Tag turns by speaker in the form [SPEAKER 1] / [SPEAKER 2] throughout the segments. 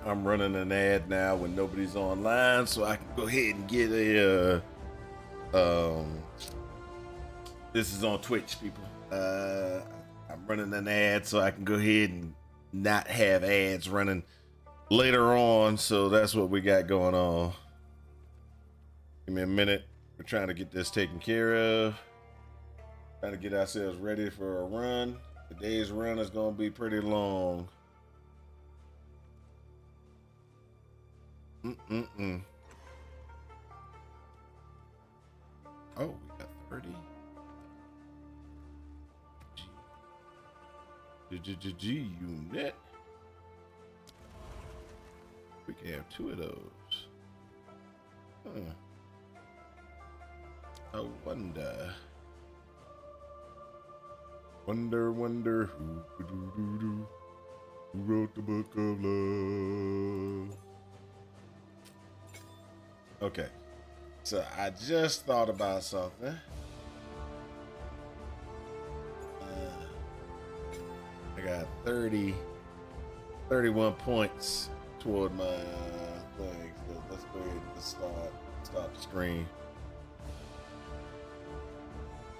[SPEAKER 1] I'm running an ad now when nobody's online, so I can go ahead and get a. This is on Twitch, people. I'm running an ad, so I can go ahead and not have ads running later on. So that's what we got going on. Give me a minute. We're trying to get this taken care of. Trying to get ourselves ready for a run. Today's run is going to be pretty long. Oh, we got 30. G unit. We can have 2 of those. I wonder. Wonder who wrote the book of love. Okay, so I just thought about something. I got 31 points toward my thing. So let's go ahead and start the screen.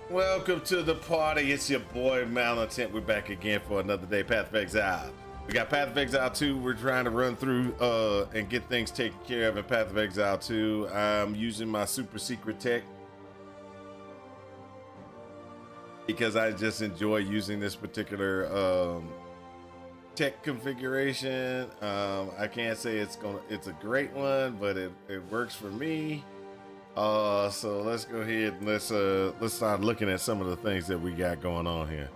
[SPEAKER 1] Welcome to the party. It's your boy Malintent. We're back again for another day. Path of Exile. We got Path of Exile 2. We're trying to run through and get things taken care of in Path of Exile 2. I'm using my super secret tech because I just enjoy using this particular tech configuration. I can't say it's a great one, but it works for me. So let's go ahead and let's start looking at some of the things that we got going on here.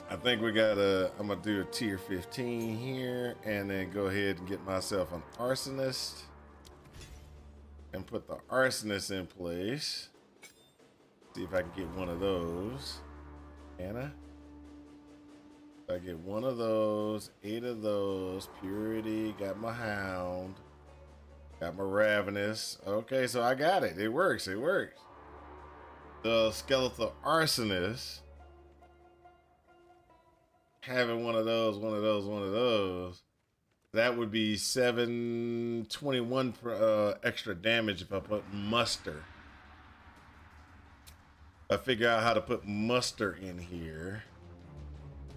[SPEAKER 1] I think I'm gonna do a tier 15 here and then go ahead and get myself an arsonist and put the arsonist in place. See if I can get one of those. Can I? If I get one of those, 8 of those, purity, got my hound. Got my ravenous. Okay, so I got it. It works. It works. The skeletal arsonist. Having one of those. That would be 721 extra damage if I put muster. I figure out how to put muster in here.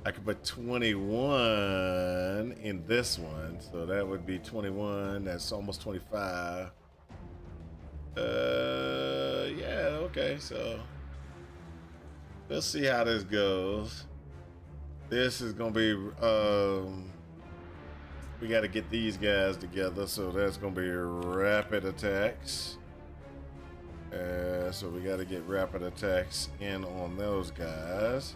[SPEAKER 1] I could put 21 in this one, so that would be 21. That's almost 25. Yeah, okay, so we'll see how this goes. This is gonna be, we got to get these guys together, so that's gonna be rapid attacks. So we got to get rapid attacks in on those guys.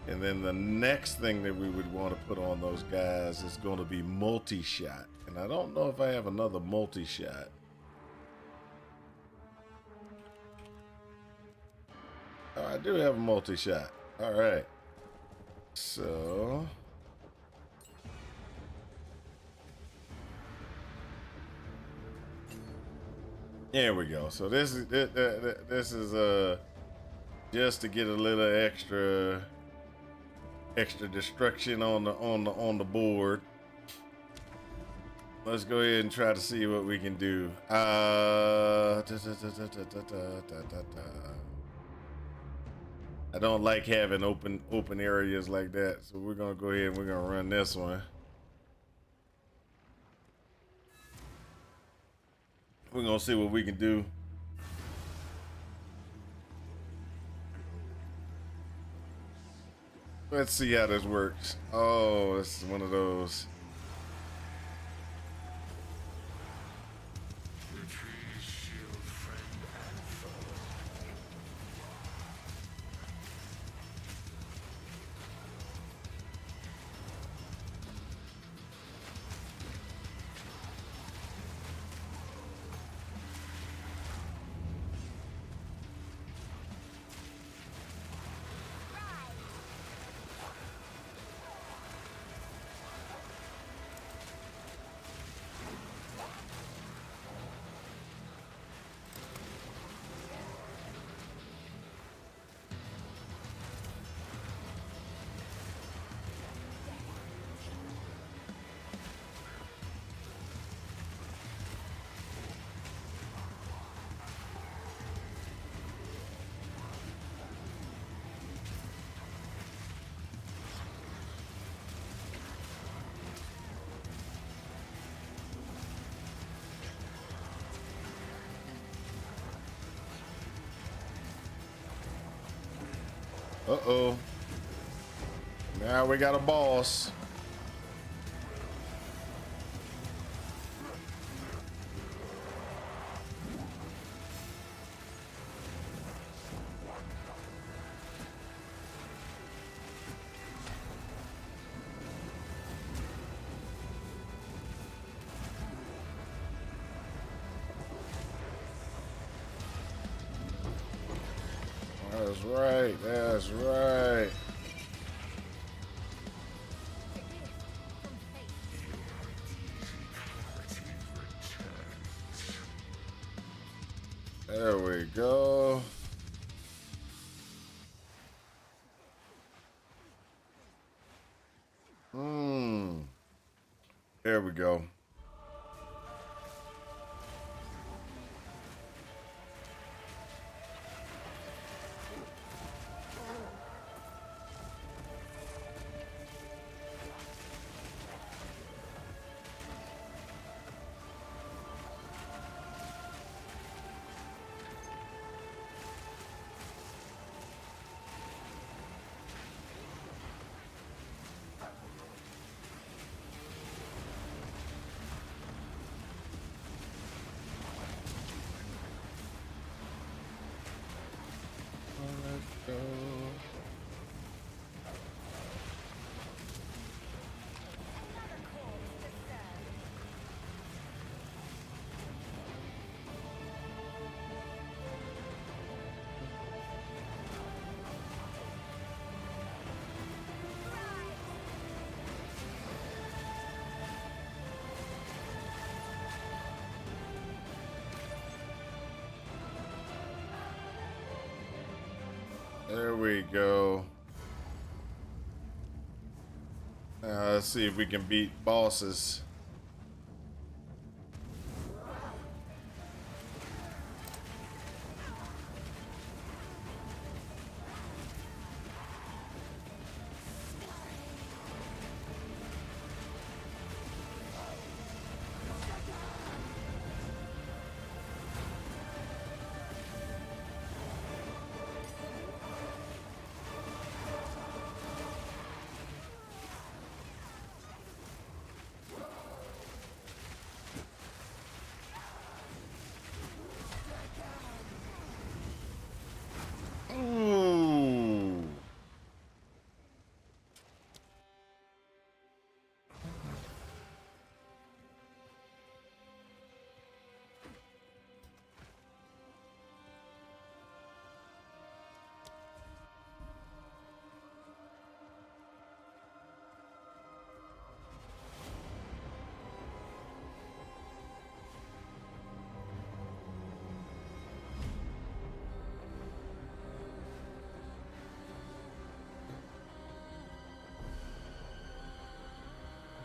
[SPEAKER 1] And then the next thing that we would want to put on those guys is going to be multi-shot. And I don't know if I have another multi-shot. Oh, I do have a multi-shot. All right. So there we go. So this is just to get a little extra destruction on the board. Let's go ahead and try to see what we can do. I don't like having open areas like that, so we're gonna go ahead and we're gonna run this one. We're gonna see what we can do. Let's see how this works. Oh, this is one of those. Uh-oh. Now we got a boss. That's right. That's right. There we go. There we go. Let's go. There we go. Now let's see if we can beat bosses.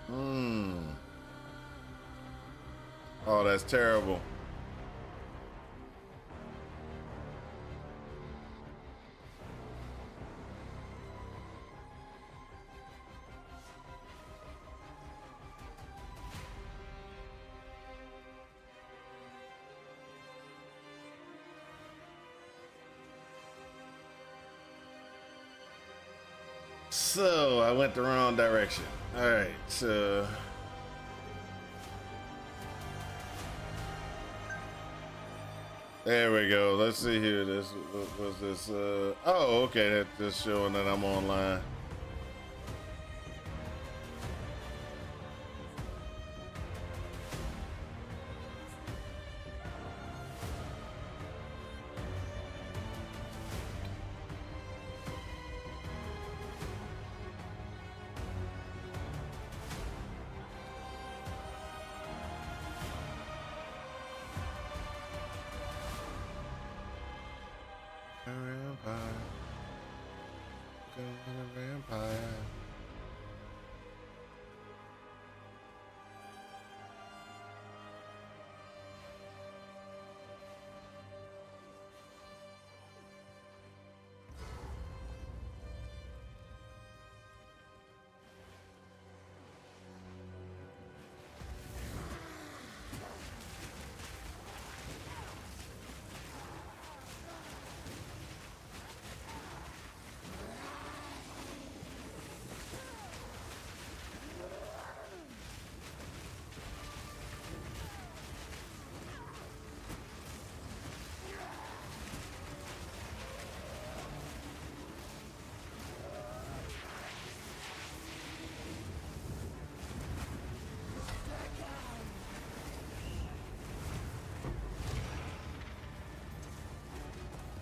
[SPEAKER 1] Ooh. Oh, that's terrible. So I went the wrong direction. All right, so there we go. Let's see here. This was this. Oh, okay. That's just showing that I'm online. Vampire.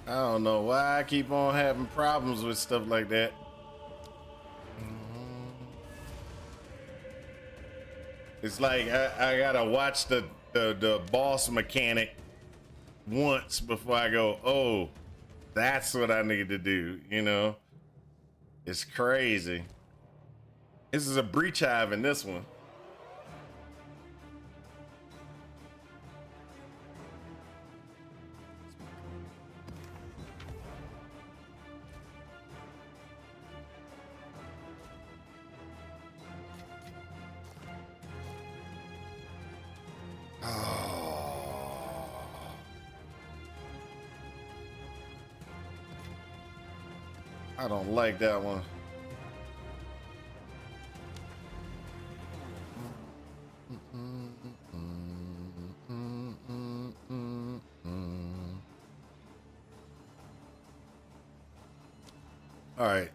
[SPEAKER 1] I don't know why I keep on having problems with stuff like that. It's like I gotta watch the boss mechanic once before I go, oh, that's what I need to do, you know? It's crazy. This is a breach hive in this one. I don't like that one. All right.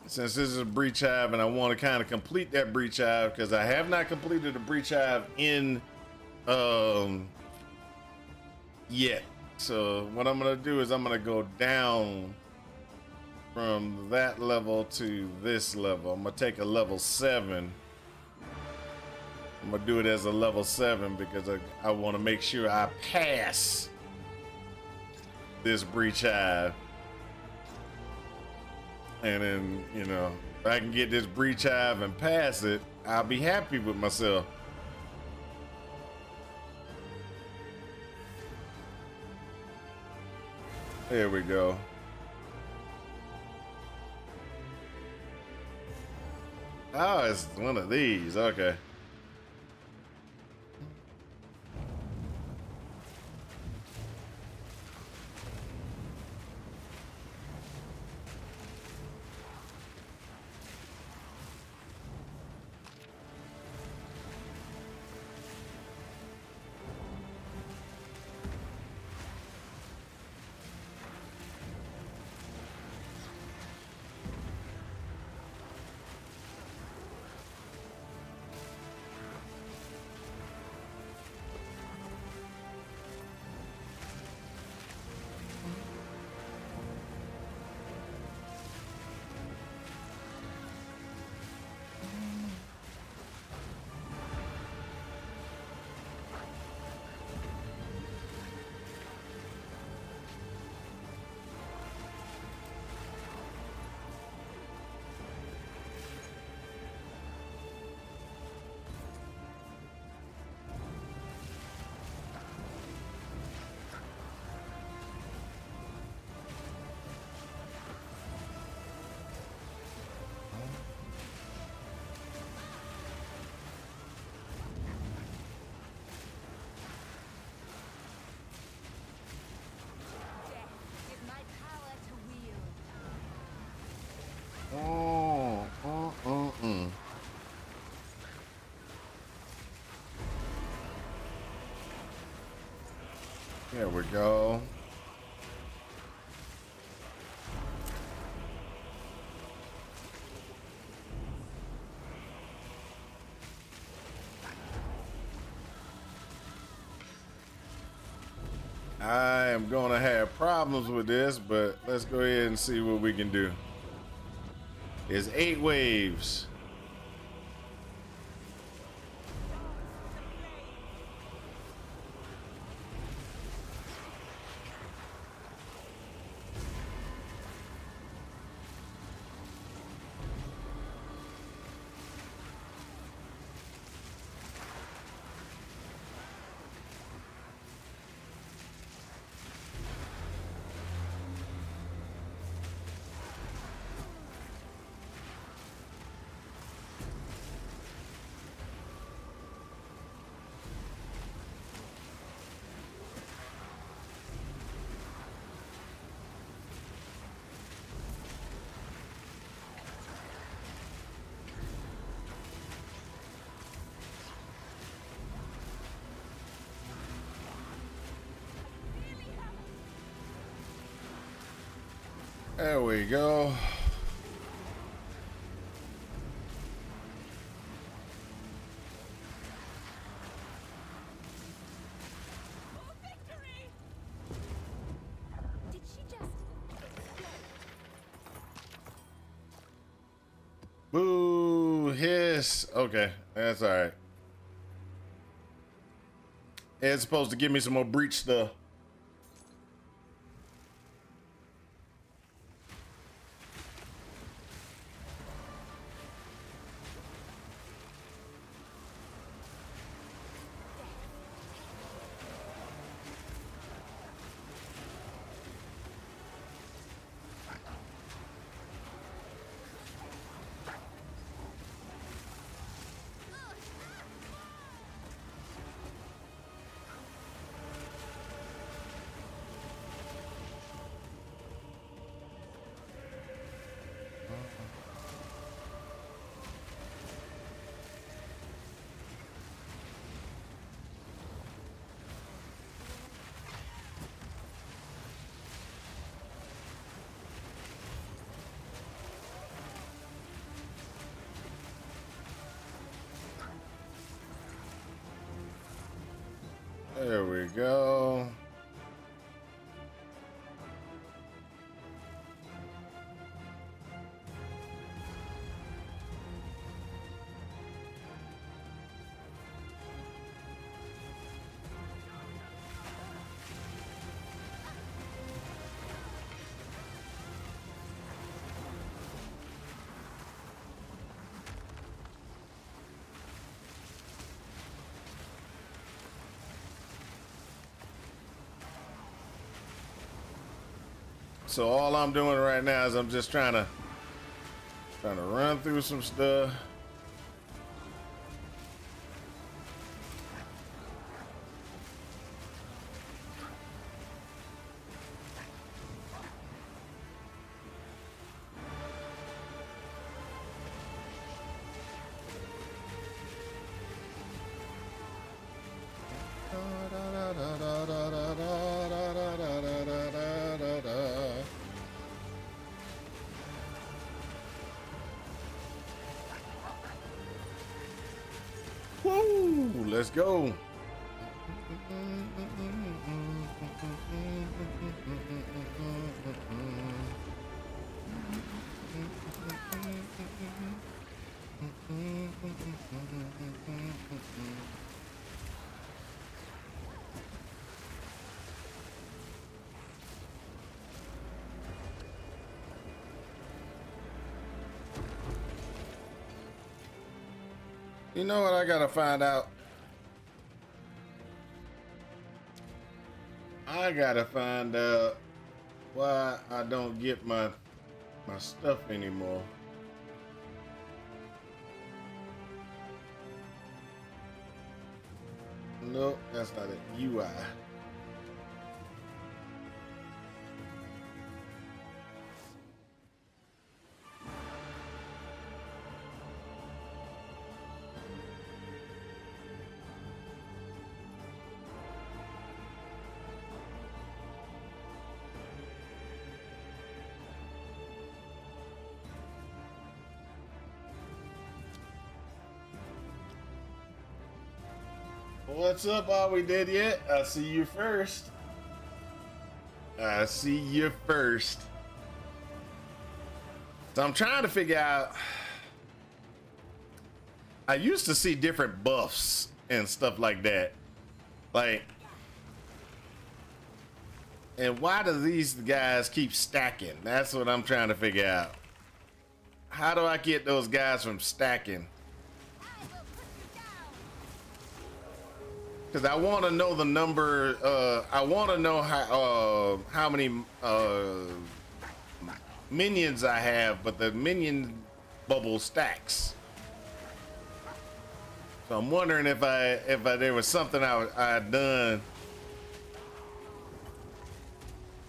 [SPEAKER 1] Since this is a breach hive and I want to kind of complete that breach hive because I have not completed a breach hive in yet. So what I'm gonna do is I'm gonna go down from that level to this level. I'm gonna take a level 7. I'm gonna do it as a level 7 because I want to make sure I pass this breach hive. And then, you know, if I can get this breach hive and pass it, I'll be happy with myself. There we go. Oh, it's one of these. Okay. There we go. I am going to have problems with this, but let's go ahead and see what we can do. It's 8 waves. There we go.
[SPEAKER 2] Did she just
[SPEAKER 1] Boo, hiss. Okay, that's all right. It's supposed to give me some more breach stuff. There we go. So all I'm doing right now is I'm just trying to run through some stuff. Woo! Let's go. You know what I gotta find out? I gotta find out why I don't get my stuff anymore. Nope, that's not it. UI. What's up? Are we dead yet? I see you first. I see you first. So I'm trying to figure out. I used to see different buffs and stuff like that. Like, and why do these guys keep stacking? That's what I'm trying to figure out. How do I get those guys from stacking? Because I want to know the number. I want to know how many minions I have, but the minion bubble stacks. So I'm wondering if there was something I had done,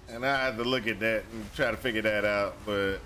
[SPEAKER 1] and I had to look at that and try to figure that out, but.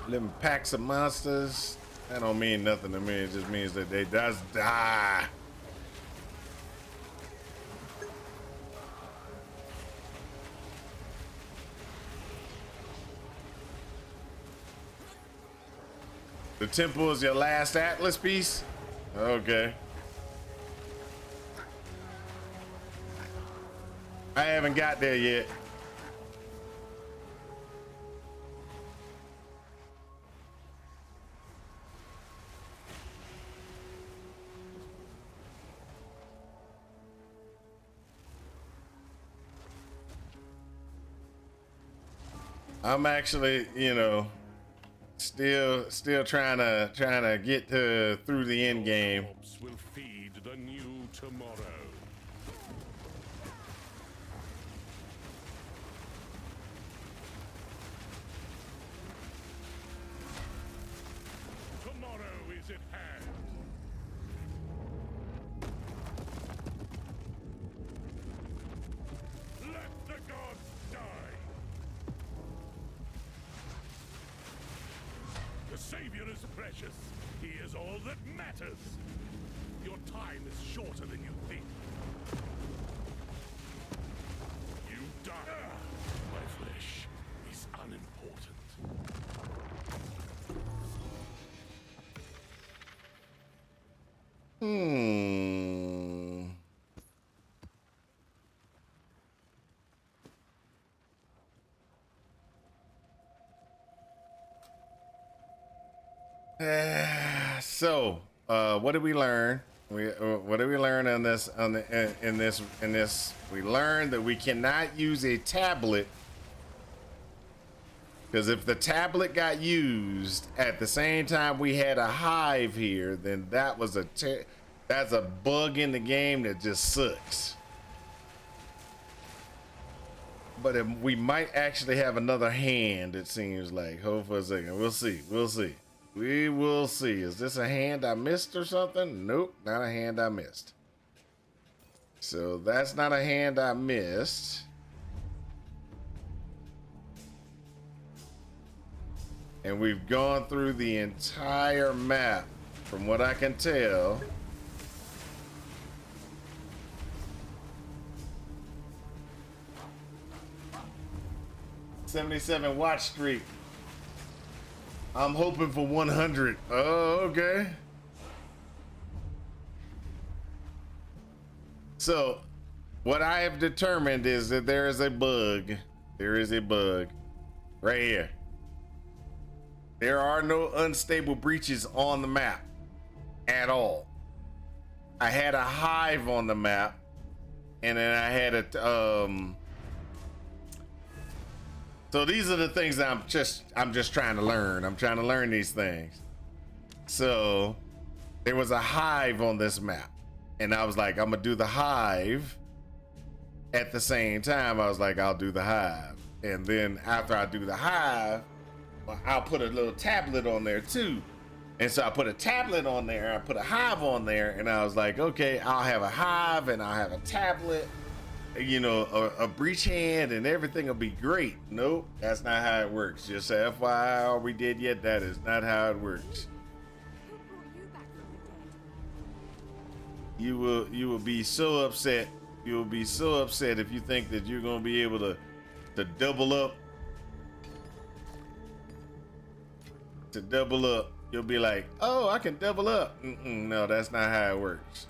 [SPEAKER 1] Them packs of monsters, that don't mean nothing to me. It just means that they just die. The temple is your last Atlas piece? Okay. I haven't got there yet. I'm actually, you know, still trying to get through the end game.
[SPEAKER 2] Will feed the new tomorrow. Tomorrow is at hand. Let the gods die. The Savior is precious. He is all that matters. Your time is shorter than you think. You die. My flesh is unimportant.
[SPEAKER 1] So, what did we learn? What did we learn on this? In this? We learned that we cannot use a tablet because if the tablet got used at the same time we had a hive here, then that was that's a bug in the game that just sucks. But we might actually have another hand. It seems like. Hold for a second. We'll see. We'll see. We will see. Is this a hand I missed or something? Nope, not a hand I missed. So that's not a hand I missed. And we've gone through the entire map, from what I can tell. '77 watch streak. I'm hoping for 100. Oh, okay. So, what I have determined is that there is a bug. There is a bug right here. There are no unstable breaches on the map at all. I had a hive on the map, and then I had a So these are the things that I'm just trying to learn. I'm trying to learn these things. So there was a hive on this map, and I was like, I'm gonna do the hive. At the same time, I was like, I'll do the hive, and then after I do the hive, I'll put a little tablet on there too. And so I put a tablet on there, I put a hive on there, and I was like, okay, I'll have a hive and I'll have a tablet. You know, a breach hand and everything will be great. Nope, that's not how it works. Just FYI, are we dead yet? That is not how it works. You will be so upset. You will be so upset if you think that you're gonna be able to double up. To double up, you'll be like, oh, I can double up. No, that's not how it works.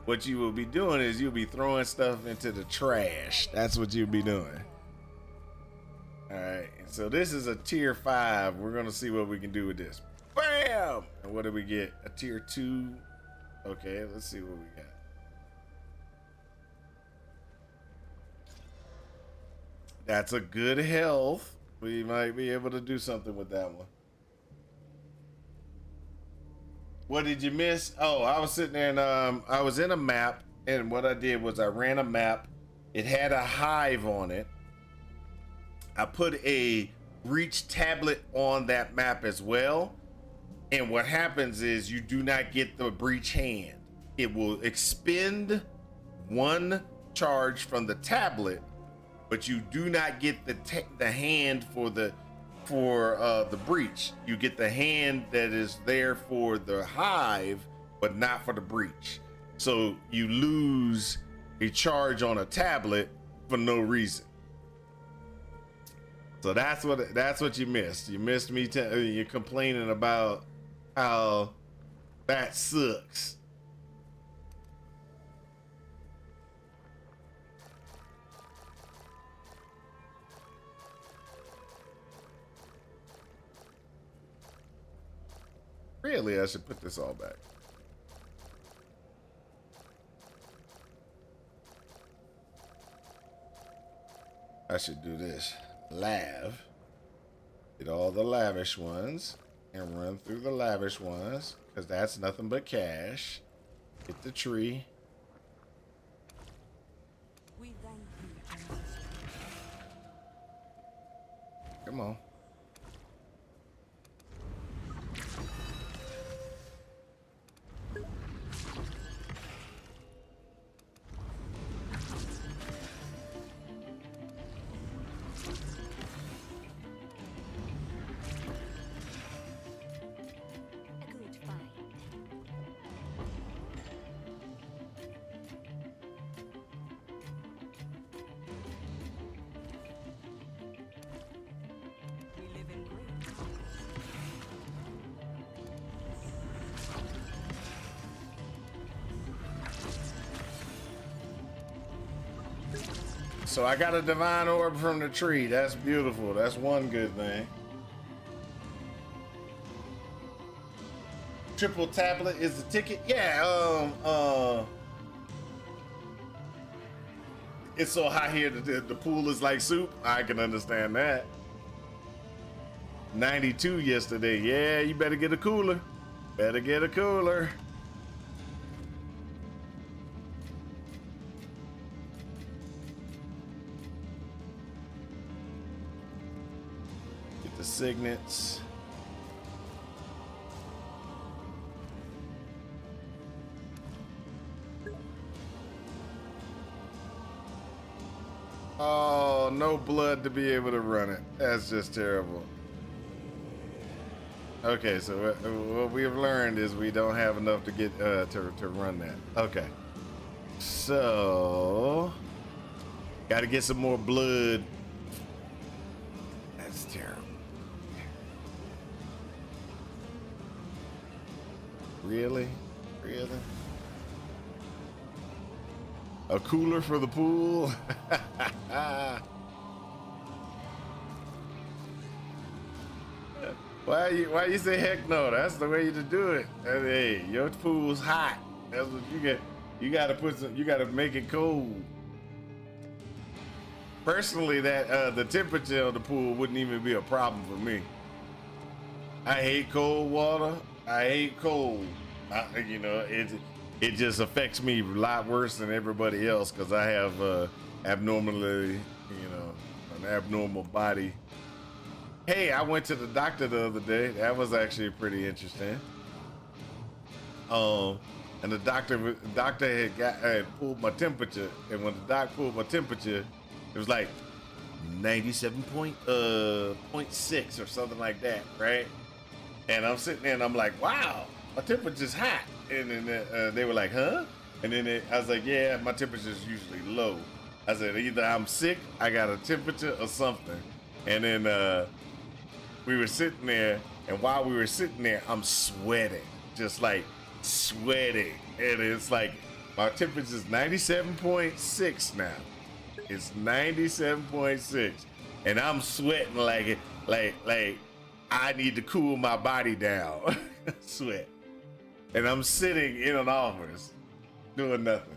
[SPEAKER 1] What you will be doing is you'll be throwing stuff into the trash. That's what you'll be doing. All right, and so this is a tier 5. We're gonna see what we can do with this. Bam! And what do we get? A tier 2. Okay, let's see what we got. That's a good health. We might be able to do something with that one. What did you miss? Oh, I was sitting there and I was in a map, and what I did was I ran a map. It had a hive on it. I put a breach tablet on that map as well. And what happens is you do not get the breach hand. It will expend 1 charge from the tablet, but you do not get the hand for the for the breach. You get the hand that is there for the hive, but not for the breach. So you lose a charge on a tablet for no reason. So that's what you missed. You missed me. You're complaining about how that sucks. Really, I should put this all back. I should do this. Lav. Get all the lavish ones and run through the lavish ones, because that's nothing but cash. Get the tree.
[SPEAKER 3] We thank you, generous.
[SPEAKER 1] Come on.
[SPEAKER 3] A good find. We live in great times.
[SPEAKER 1] So I got a divine orb from the tree. That's beautiful. That's one good thing. Triple tablet is the ticket. Yeah, it's so hot here that the pool is like soup. I can understand that. 92 yesterday. Yeah, you better get a cooler. Better get a cooler. Get the signets. Oh, no blood to be able to run it. That's just terrible. Okay, so what we have learned is we don't have enough to get to run that. Okay, so got to get some more blood. That's terrible. Really? Really? A cooler for the pool? Why you say heck no? That's the way to do it. Hey, your pool's hot. That's what you get. You gotta put some. You gotta make it cold. Personally, that the temperature of the pool wouldn't even be a problem for me. I hate cold water. I hate cold. You know, it just affects me a lot worse than everybody else because I have abnormally, you know, an abnormal body. Hey, I went to the doctor the other day. That was actually pretty interesting. And the doctor had pulled my temperature, and when the doc pulled my temperature, it was like 97.6 or something like that, right? And I'm sitting there and I'm like, wow, my temperature's hot. And then they were like, huh? And then I was like, yeah, my temperature's usually low. I said, either I'm sick, I got a temperature, or something. And then we were sitting there, and while we were sitting there, I'm sweating, just like sweating. And it's like, my temperature's 97.6 now. It's 97.6. And I'm sweating like I need to cool my body down. Sweat. And I'm sitting in an office doing nothing.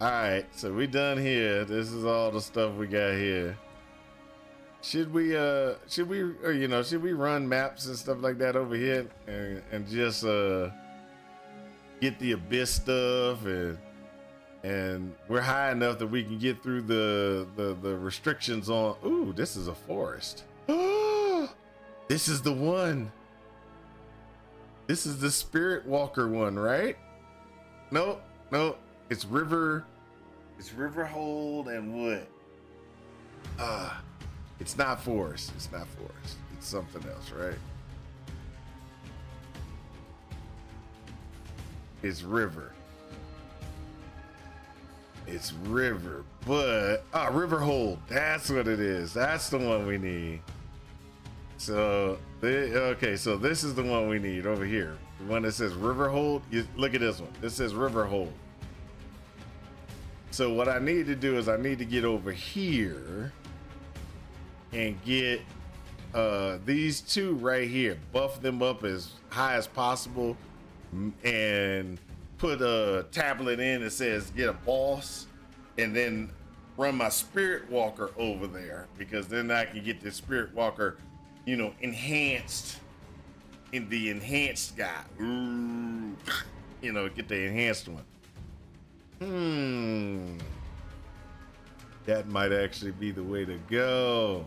[SPEAKER 1] All right, so we done here. This is all the stuff we got here. Should we run maps and stuff like that over here and just get the abyss stuff and we're high enough that we can get through the restrictions on. Ooh, this is a forest. This is the one. This is the Spirit Walker one, right? Nope, nope. It's River. It's Riverhold and what? It's not Forest. It's not Forest. It's something else, right? It's River. It's River, but Riverhold. That's what it is. That's the one we need. So okay, so this is the one we need over here. The one that says Riverhold. You look at this one. This says Riverhold. So what I need to do is I need to get over here and get these two right here, buff them up as high as possible, and put a tablet in that says get a boss, and then run my Spirit Walker over there, because then I can get the Spirit Walker, you know, enhanced in the enhanced guy. Ooh. You know, get the enhanced one. That might actually be the way to go.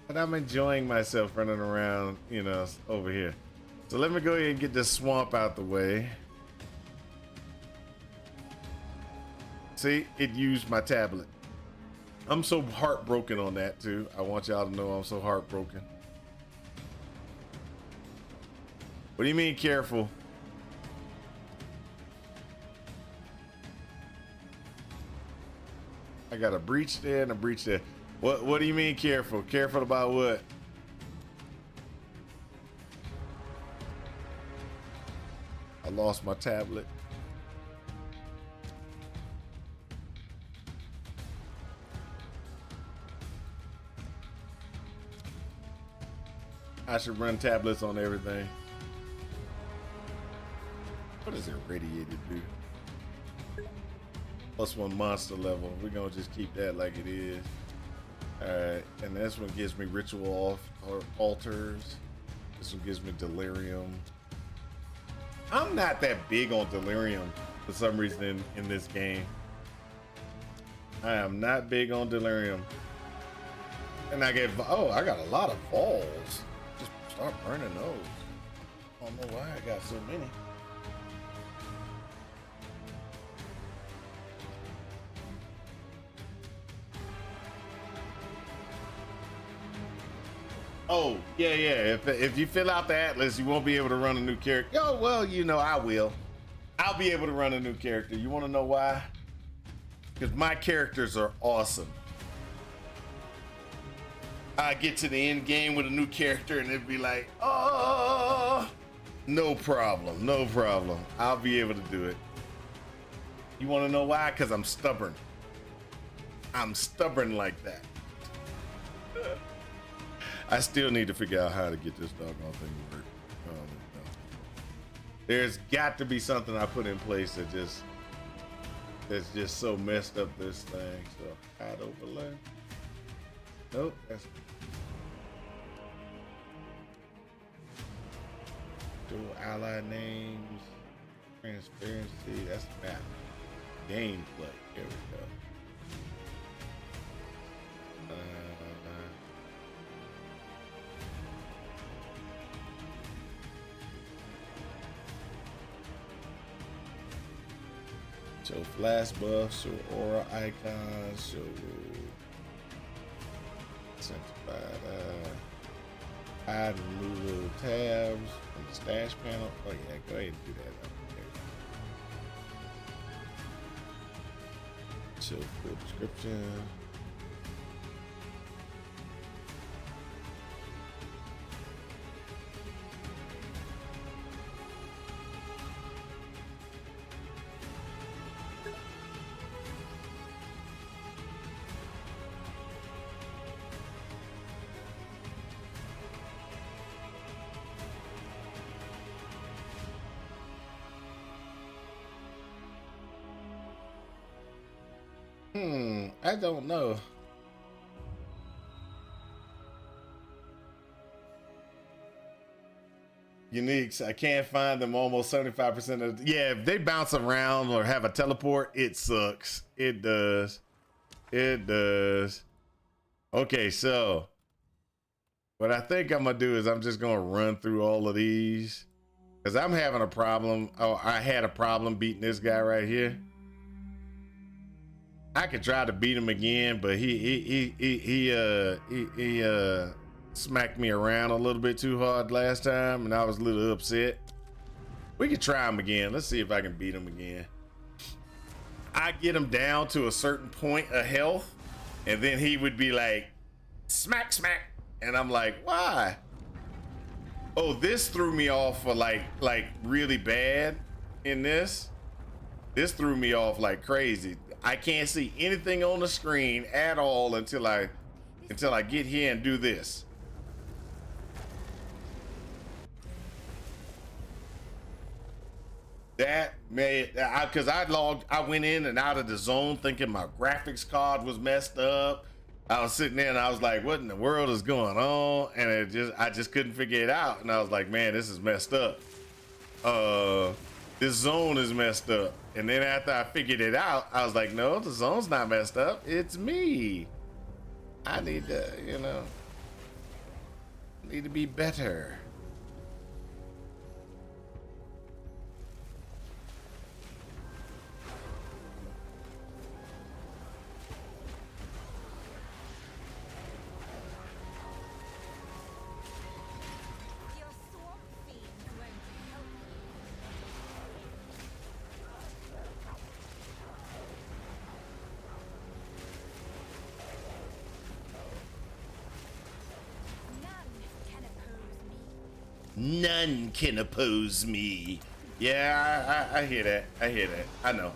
[SPEAKER 1] But I'm enjoying myself running around, you know, over here. So let me go ahead and get this swamp out the way. See, it used my tablet. I'm so heartbroken on that too. I want y'all to know I'm so heartbroken. What do you mean careful? I got a breach there and a breach there. What do you mean careful? Careful about what? I lost my tablet. I should run tablets on everything. What does irradiated do? +1 monster level. We're gonna just keep that like it is. Alright, and this one gives me ritual altars. This one gives me delirium. I'm not that big on delirium for some reason in this game. I am not big on delirium. And I got a lot of balls. Just start burning those. I don't know why I got so many. Oh, yeah. If you fill out the atlas, you won't be able to run a new character. Oh, well, you know, I will. I'll be able to run a new character. You want to know why? Because my characters are awesome. I get to the end game with a new character and it'd be like, oh, no problem, no problem. I'll be able to do it. You want to know why? Because I'm stubborn. I'm stubborn like that. I still need to figure out how to get this doggone thing to work. No. There's got to be something I put in place that's just so messed up this thing. So hide overlay. Nope, that's dual ally names, transparency. That's the map. Gameplay. Here we go. Show flash buff, show aura icons, show simplified hide and remove little tabs from the stash panel. Oh yeah, go ahead and do that. Okay. Show full description. I don't know. Uniques, I can't find them almost 75% of yeah, if they bounce around or have a teleport, it sucks. It does. It does. Okay, so What I think I'm gonna do is I'm just gonna run through all of these because I'm having a problem. Oh, I had a problem beating this guy right here. I could try to beat him again, but he smacked me around a little bit too hard last time, and I was a little upset. We could try him again. Let's see if I can beat him again. I get him down to a certain point of health, and then he would be like, smack, smack. And I'm like, why? Oh, this threw me off for like really bad in this. This threw me off like crazy. I can't see anything on the screen at all until I get here and do this. That made, because I went in and out of the zone thinking my graphics card was messed up. I was sitting there and I was like, what in the world is going on? And I just couldn't figure it out. And I was like, man, this is messed up. This zone is messed up. And then after I figured it out, I was like, no, the zone's not messed up. It's me. I need to, need to be better.
[SPEAKER 3] Your swamp fiend won't help you.
[SPEAKER 1] None can oppose me. Yeah, I hear that. I hear that. I know.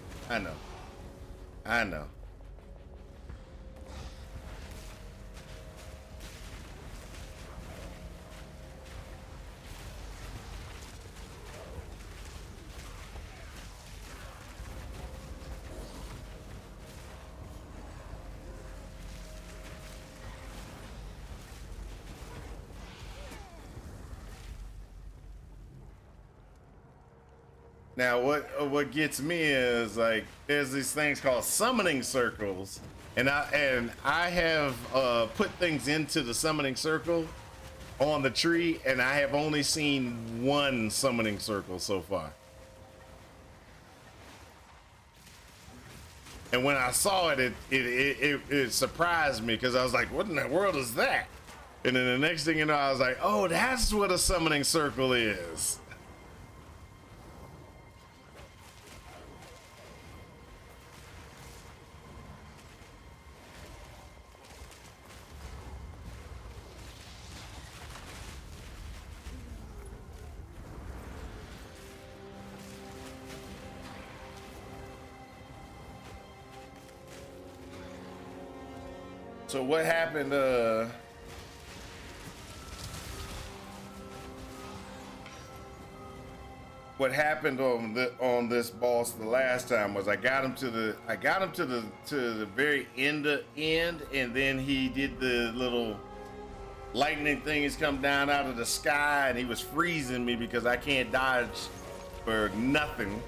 [SPEAKER 1] Now, what gets me is like there's these things called summoning circles, and I have put things into the summoning circle on the tree, and I have only seen one summoning circle so far. And when I saw it, it surprised me because I was like, "What in the world is that?" And then the next thing you know, I was like, "Oh, that's what a summoning circle is." So what happened? What happened on this boss the last time was I got him to the very end, and then he did the little lightning things come down out of the sky, and he was freezing me because I can't dodge for nothing.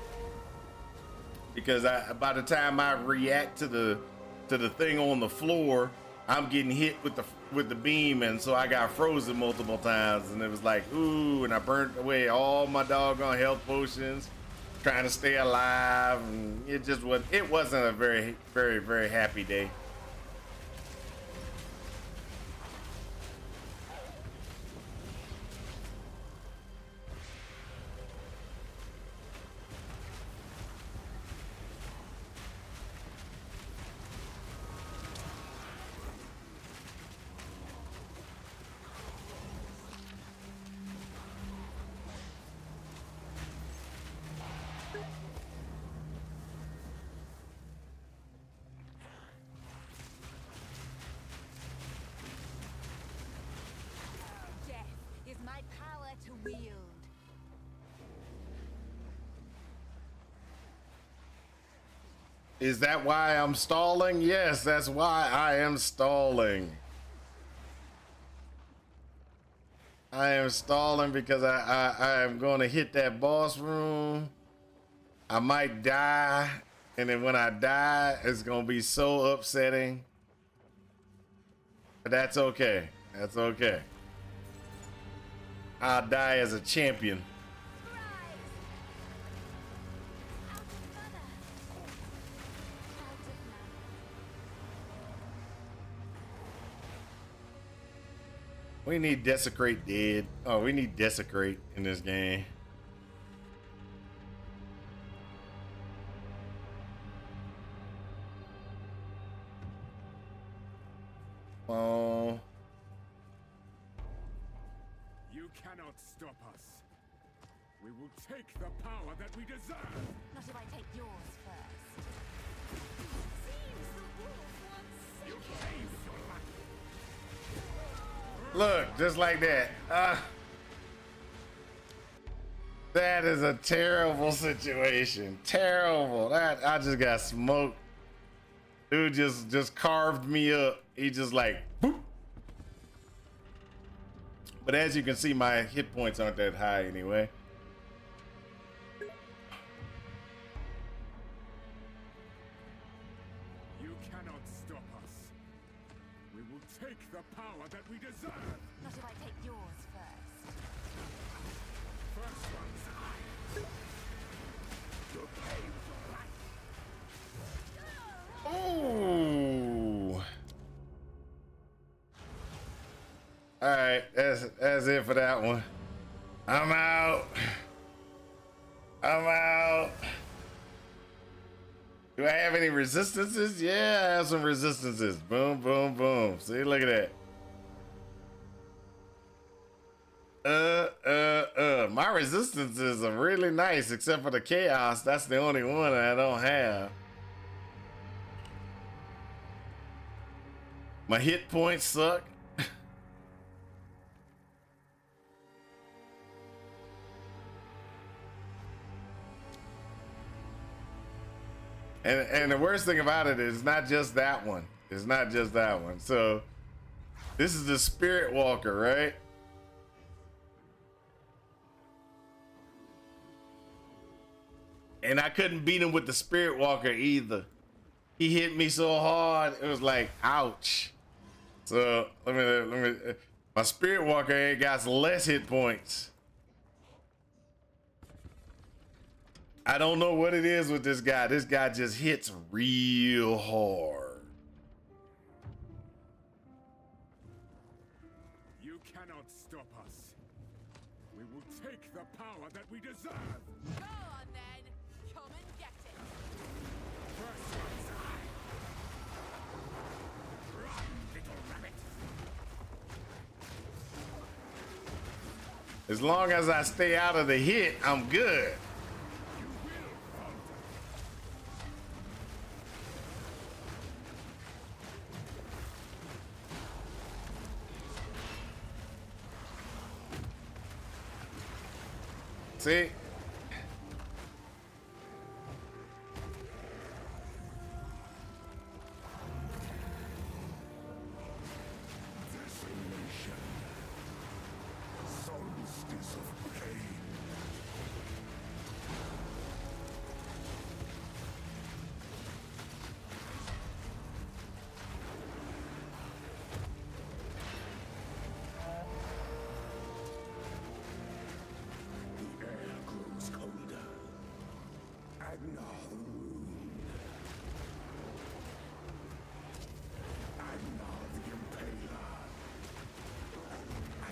[SPEAKER 1] Because by the time I react to the thing on the floor, I'm getting hit with the beam, and so I got frozen multiple times, and it was like, ooh, and I burnt away all my doggone health potions trying to stay alive, and it wasn't a very, very, very happy day.
[SPEAKER 3] Death is my power to wield.
[SPEAKER 1] Is that why I'm stalling? Yes, that's why I am stalling. I am stalling because I am going to hit that boss room. I might die, and then when I die, it's going to be so upsetting. But that's okay. That's okay. I'll die as a champion.
[SPEAKER 3] Out of mana. Out of mana.
[SPEAKER 1] We need Desecrate dead. Oh, we need Desecrate in this game. Oh.
[SPEAKER 2] You cannot stop us. We will take the power that we deserve.
[SPEAKER 3] Not if I take yours first. Seems the wolf wants
[SPEAKER 2] You
[SPEAKER 3] sinking.
[SPEAKER 2] play with your life.
[SPEAKER 1] Look, just like that. That is a terrible situation. Terrible. That I just got smoked. Dude just carved me up. He just like boop. But as you can see, my hit points aren't that high anyway.
[SPEAKER 2] You cannot stop us. We will take the power that we deserve.
[SPEAKER 3] Not if I take yours first.
[SPEAKER 2] First one's eye. You play with your life.
[SPEAKER 1] Ooh. All right, that's it for that one. I'm out. I'm out. Do I have any resistances? Yeah, I have some resistances. Boom, boom, boom. See, look at that. My resistances are really nice, except for the chaos. That's the only one I don't have. My hit points suck. And the worst thing about it is not just that one. It's not just that one. So this is the Spirit Walker, right? And I couldn't beat him with the Spirit Walker either. He hit me so hard, it was like, ouch. So let me. My Spirit Walker ain't got less hit points. I don't know what it is with this guy. This guy just hits real hard.
[SPEAKER 2] You cannot stop us. We will take the power that we deserve.
[SPEAKER 3] Go on then. Come and get it.
[SPEAKER 2] First one's eye. Run, little rabbit.
[SPEAKER 1] As long as I stay out of the hit, I'm good. See?
[SPEAKER 2] Desolation. Solstice of pain. The air grows colder. Agnar the Wound. Agnar the Impaler.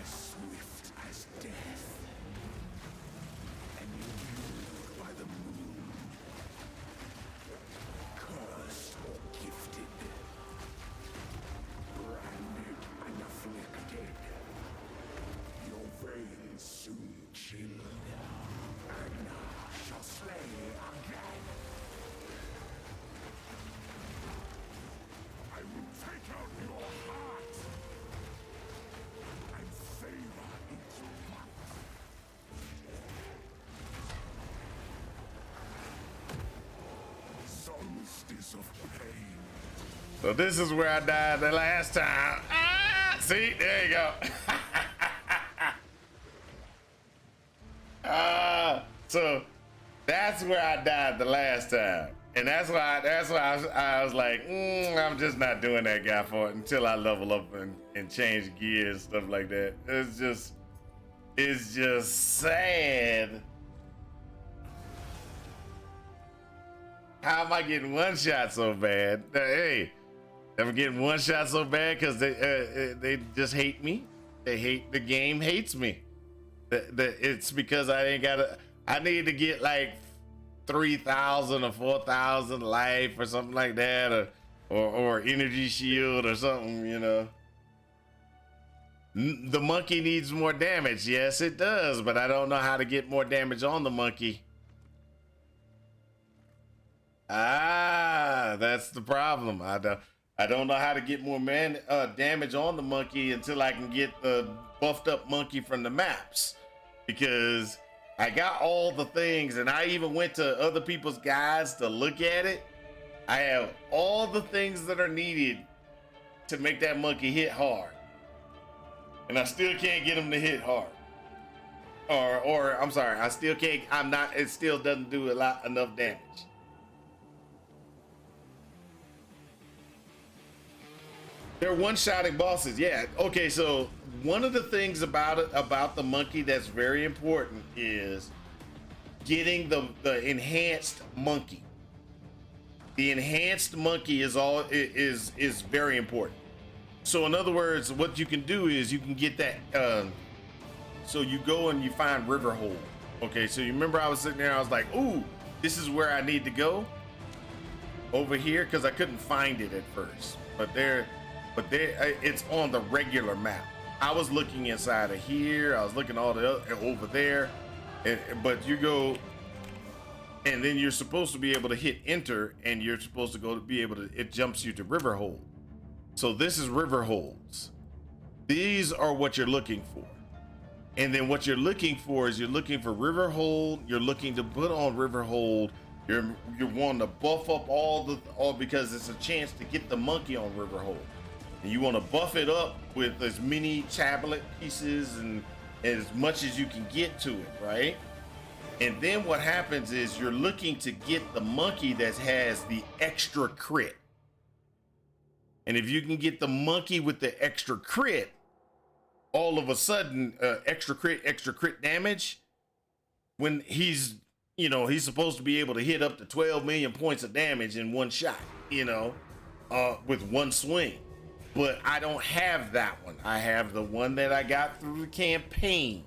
[SPEAKER 2] As swift as death. And imbued by the moon. Cursed or gifted. Branded and afflicted. Your veins soon chilled. Agnar shall slay again. I will take out your heart and savor its rot. Solstice of pain.
[SPEAKER 1] So this is where I died the last time. Ah, see, there you go. So that's where I died the last time, and that's why I was like, I'm just not doing that guy for it until I level up and change gears and stuff like that. It's just is just sad. How am I getting one shot so bad? Hey, am I getting one shot so bad because they just hate me? They hate the game hates me. It's because I ain't got a. I need to get like 3,000 or 4,000 life or something like that, or energy shield or something, you know. The monkey needs more damage. Yes, it does, but I don't know how to get more damage on the monkey. Ah, that's the problem. I don't know how to get more damage on the monkey until I can get the buffed up monkey from the maps, because I got all the things, and I even went to other people's guides to look at it. I have all the things that are needed to make that monkey hit hard, and I still can't get him to hit hard. Or I'm sorry, I still can't. I'm not. It still doesn't do enough damage. They're one-shotting bosses. Yeah. Okay. So one of the things about the monkey that's very important is getting the enhanced monkey. The enhanced monkey is very important. So in other words, what you can do is you can get that. So you go and you find Riverhold. Okay. So you remember I was sitting there. I was like, "Ooh, this is where I need to go." Over here, because I couldn't find it at first, but it's on the regular map. I was looking inside of here. I was looking all the over there, but you go, and then you're supposed to be able to hit enter, and you're supposed to go to be able to. It jumps you to Riverhold. So this is Riverholds. These are what you're looking for, and then what you're looking for is you're looking for Riverhold. You're looking to put on Riverhold. You're wanting to buff up all because it's a chance to get the monkey on Riverhold. And you want to buff it up with as many tablet pieces and as much as you can get to it, right? And then what happens is you're looking to get the monkey that has the extra crit. And if you can get the monkey with the extra crit, all of a sudden, extra crit damage, when he's supposed to be able to hit up to 12 million points of damage in one shot, with one swing. But I don't have that one. I have the one that I got through the campaign,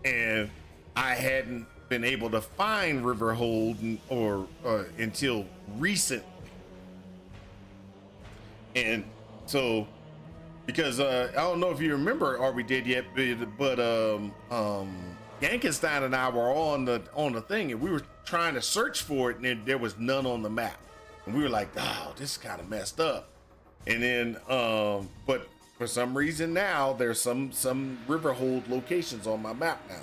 [SPEAKER 1] and I hadn't been able to find Riverhold until recently. And so, because I don't know if you remember, or we did yet, but Yankenstein and I were on the thing, and we were trying to search for it, and there was none on the map, and we were like, "Oh, this is kind of messed up." And then, but for some reason now there's some Riverhold locations on my map now.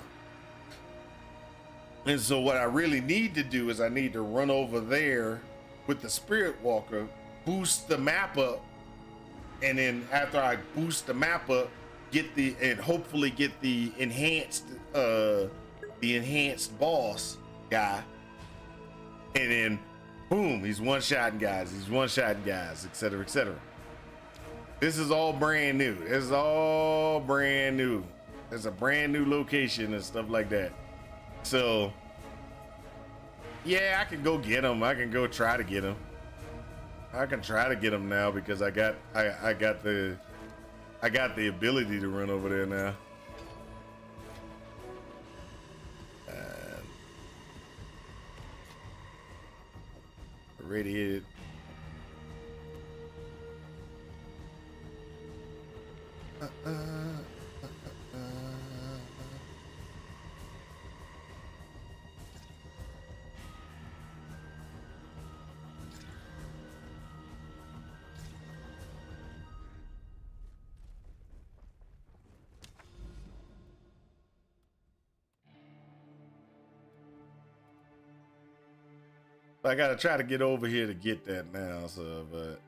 [SPEAKER 1] And so what I really need to do is I need to run over there with the Spirit Walker, boost the map up, and then after I boost the map up, hopefully get the enhanced boss guy, and then boom, he's one-shotting guys, etc., etc. This is all brand new. It's all brand new. It's a brand new location and stuff like that. So yeah, I can go get him. I can go try to get him. I can try to get him now because I got the ability to run over there now. Radiated. I gotta try to get over here to get that now, so, but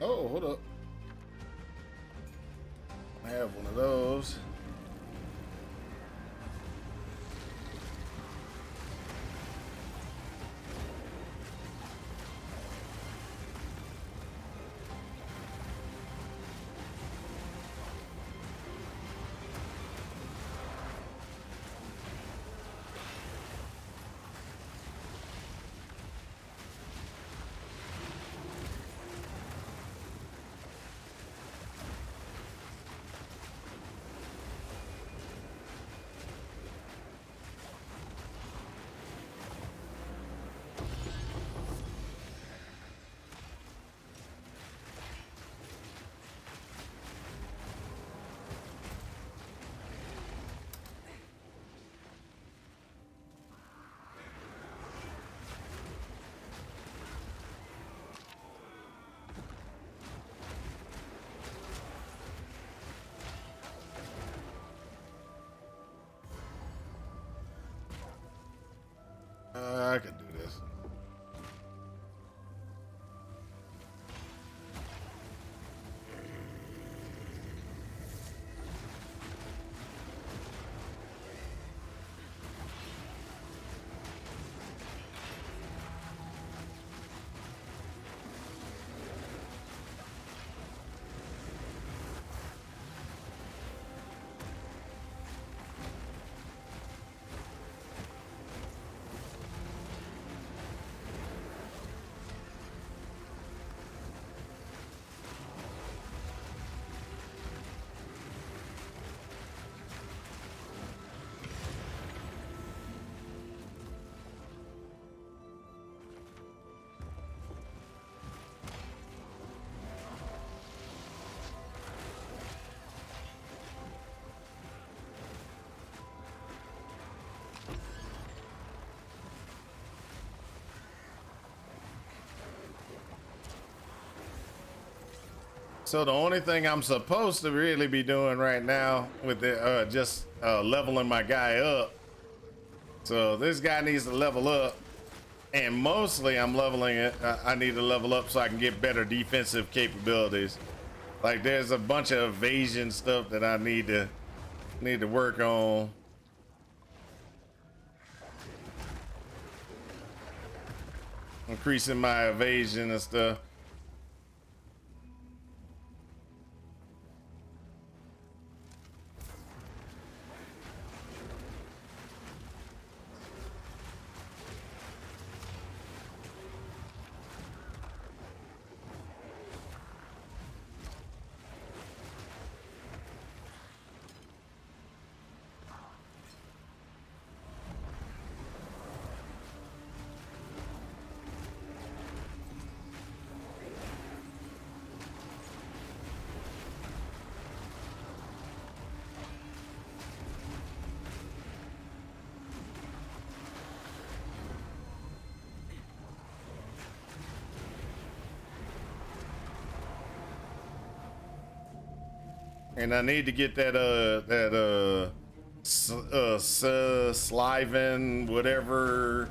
[SPEAKER 1] Oh, hold up. I have one of those. I can do this. So the only thing I'm supposed to really be doing right now with the just leveling my guy up. So this guy needs to level up, and mostly I'm leveling it. I need to level up so I can get better defensive capabilities. Like there's a bunch of evasion stuff that I need to work on. Increasing my evasion and stuff. And I need to get that Sliven whatever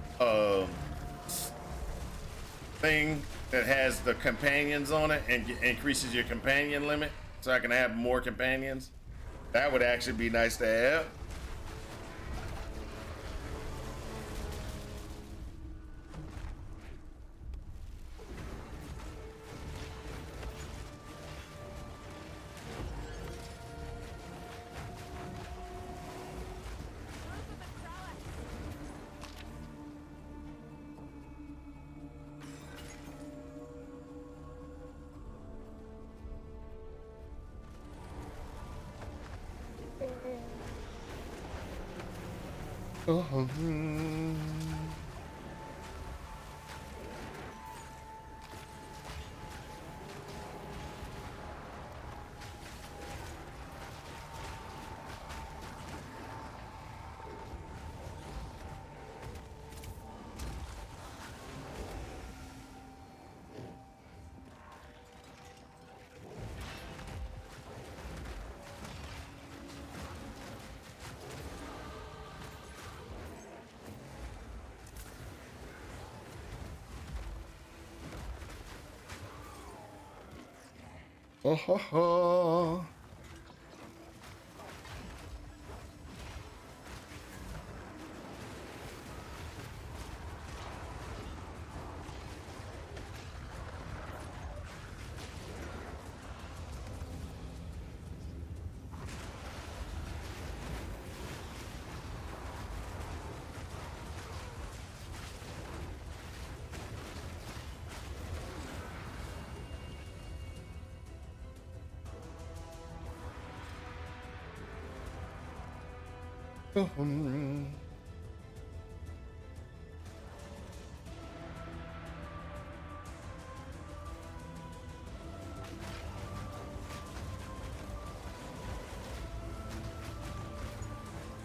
[SPEAKER 1] thing that has the companions on it and increases your companion limit, so I can have more companions. That would actually be nice to have. Oh, Oh, ho, ho.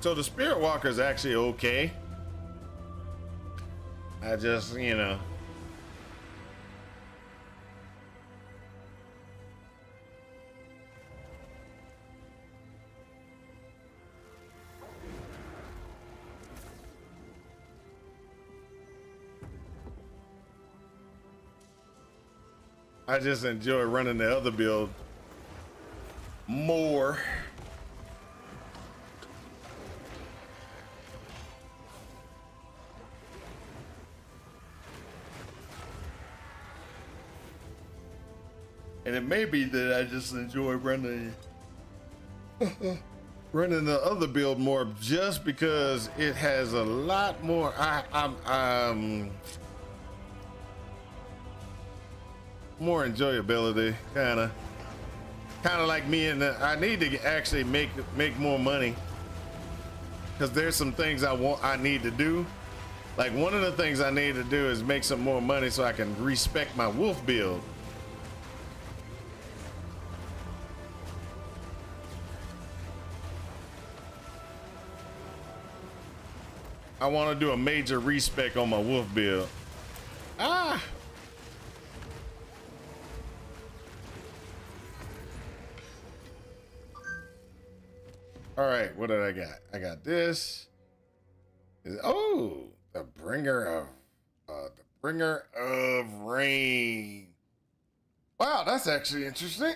[SPEAKER 1] So the Spirit Walker is actually okay. I just, you know. I just enjoy running the other build more. And it may be that I just enjoy running running the other build more just because it has a lot more. I'm more enjoyability, kind of like me. And I need to actually make more money because there's some things I need to do. Like one of the things I need to do is make some more money so I can respec my wolf build. I want to do a major respec on my wolf build. Ah. All right, what did I got? I got this. Oh, the bringer of rain. Wow, that's actually interesting.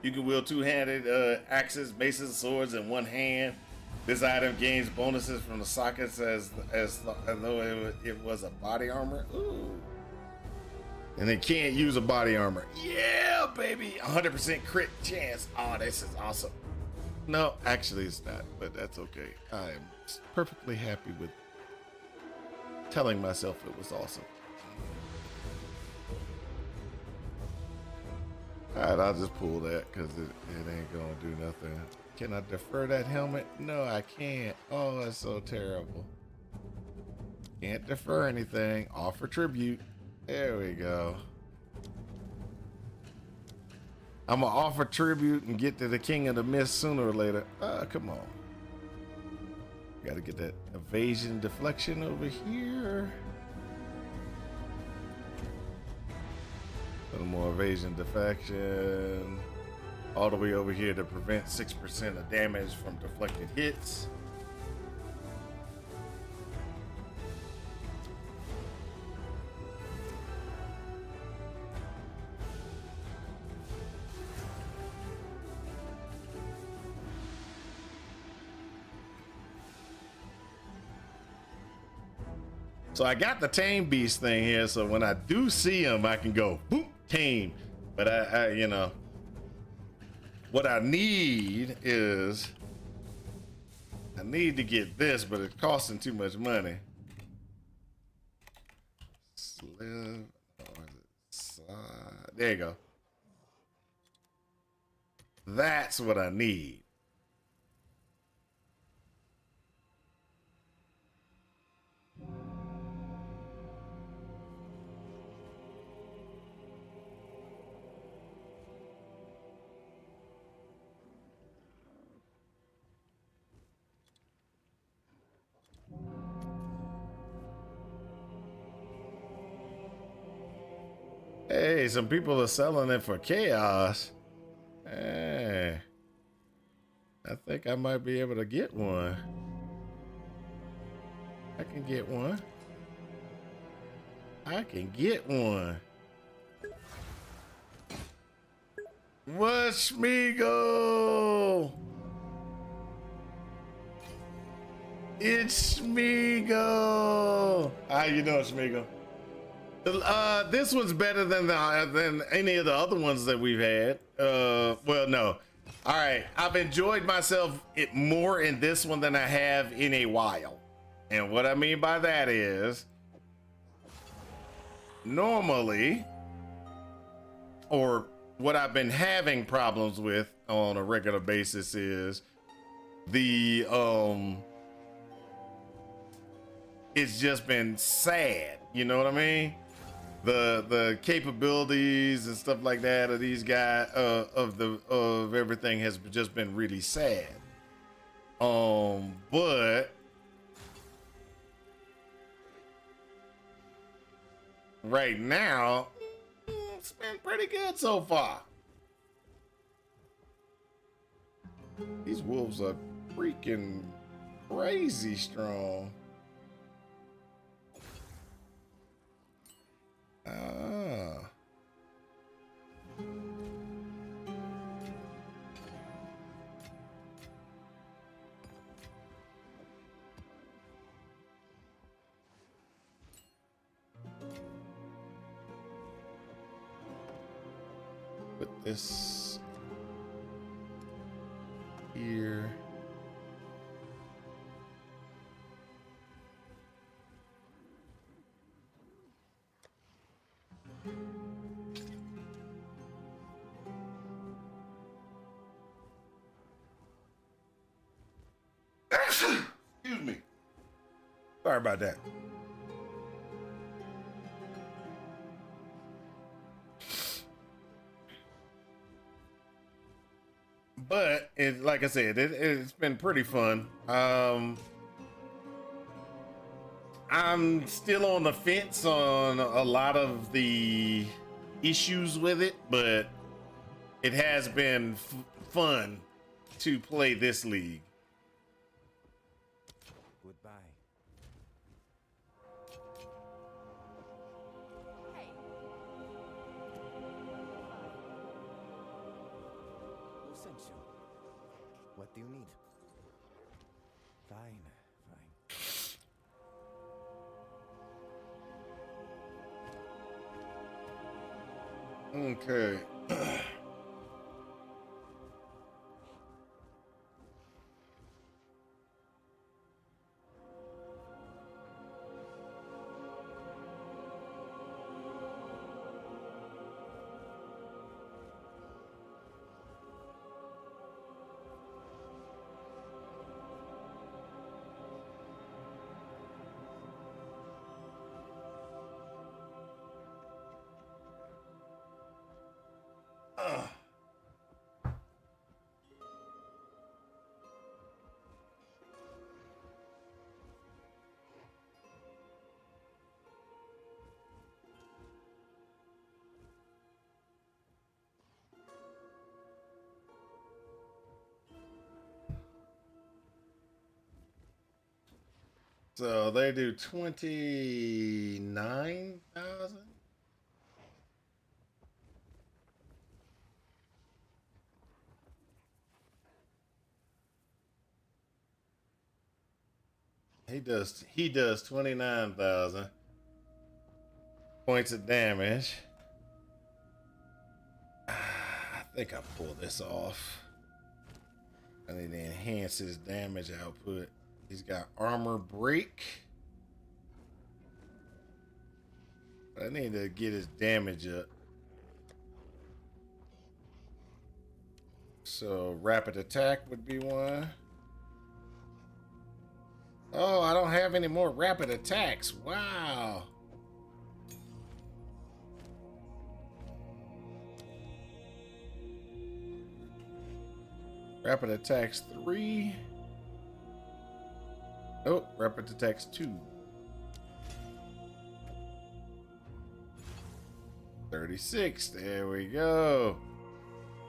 [SPEAKER 1] You can wield two-handed axes, maces, swords in one hand. This item gains bonuses from the sockets as though it was a body armor. Ooh. And they can't use a body armor. Yeah, baby. 100% crit chance. Oh, this is awesome. No, actually it's not, but that's okay. I am perfectly happy with telling myself it was awesome. All right, I'll just pull that because it ain't gonna do nothing. Can I defer that helmet? No, I can't. Oh, that's so terrible. Can't defer anything. Offer tribute. There we go. I'm gonna offer tribute and get to the King of the Mist sooner or later. Come on. Gotta get that evasion deflection over here. A little more evasion deflection. All the way over here to prevent 6% of damage from deflected hits. So I got the tame beast thing here, so when I do see him, I can go boop, tame. But I you know, what I need is I need to get this, but it's costing too much money. There you go. That's what I need. Hey, some people are selling it for chaos. Hey, I think I might be able to get one. I can get one. I can get one. What's Smeagol? It's Smeagol. How you doing, Smeagol? This one's better than any of the other ones that we've had. Well, no. All right, I've enjoyed myself more in this one than I have in a while. And what I mean by that is, normally, or what I've been having problems with on a regular basis is the it's just been sad. You know what I mean? The capabilities and stuff like that of these guys of everything has just been really sad. But right now it's been pretty good so far. These wolves are freaking crazy strong. Ah. Put this here. Excuse me. Sorry about that. But like I said, it's been pretty fun. I'm still on the fence on a lot of the issues with it, but it has been fun to play this league.
[SPEAKER 4] Goodbye.
[SPEAKER 3] Hey,
[SPEAKER 4] Who sent you? What do you need? Fine, fine.
[SPEAKER 1] Okay. So they do 29,000. He does 29,000 points of damage. I think I pull this off. I need to enhance his damage output. He's got armor break. I need to get his damage up. So rapid attack would be one. Oh, I don't have any more rapid attacks. Wow. Rapid attacks 3. Oh, rapid attacks 2. 36. There we go.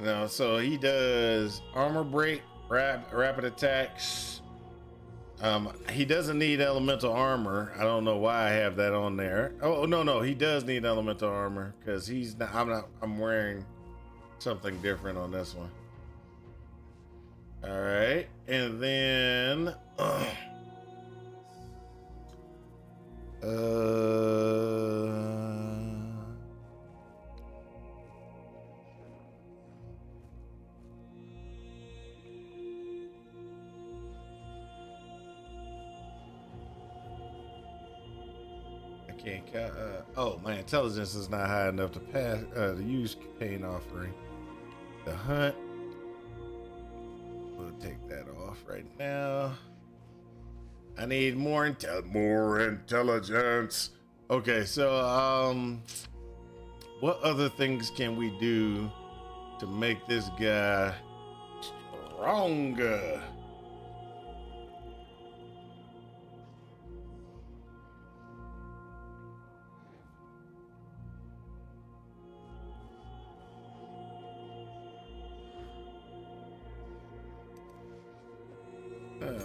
[SPEAKER 1] Now, so he does armor break, rapid attacks, He doesn't need elemental armor. I don't know why I have that on there. Oh no, he does need elemental armor because he's not. I'm wearing something different on this one. All right, and then oh, my intelligence is not high enough to pass to use pain offering. The hunt. We'll take that off right now. I need more intelligence. Okay, so what other things can we do to make this guy stronger?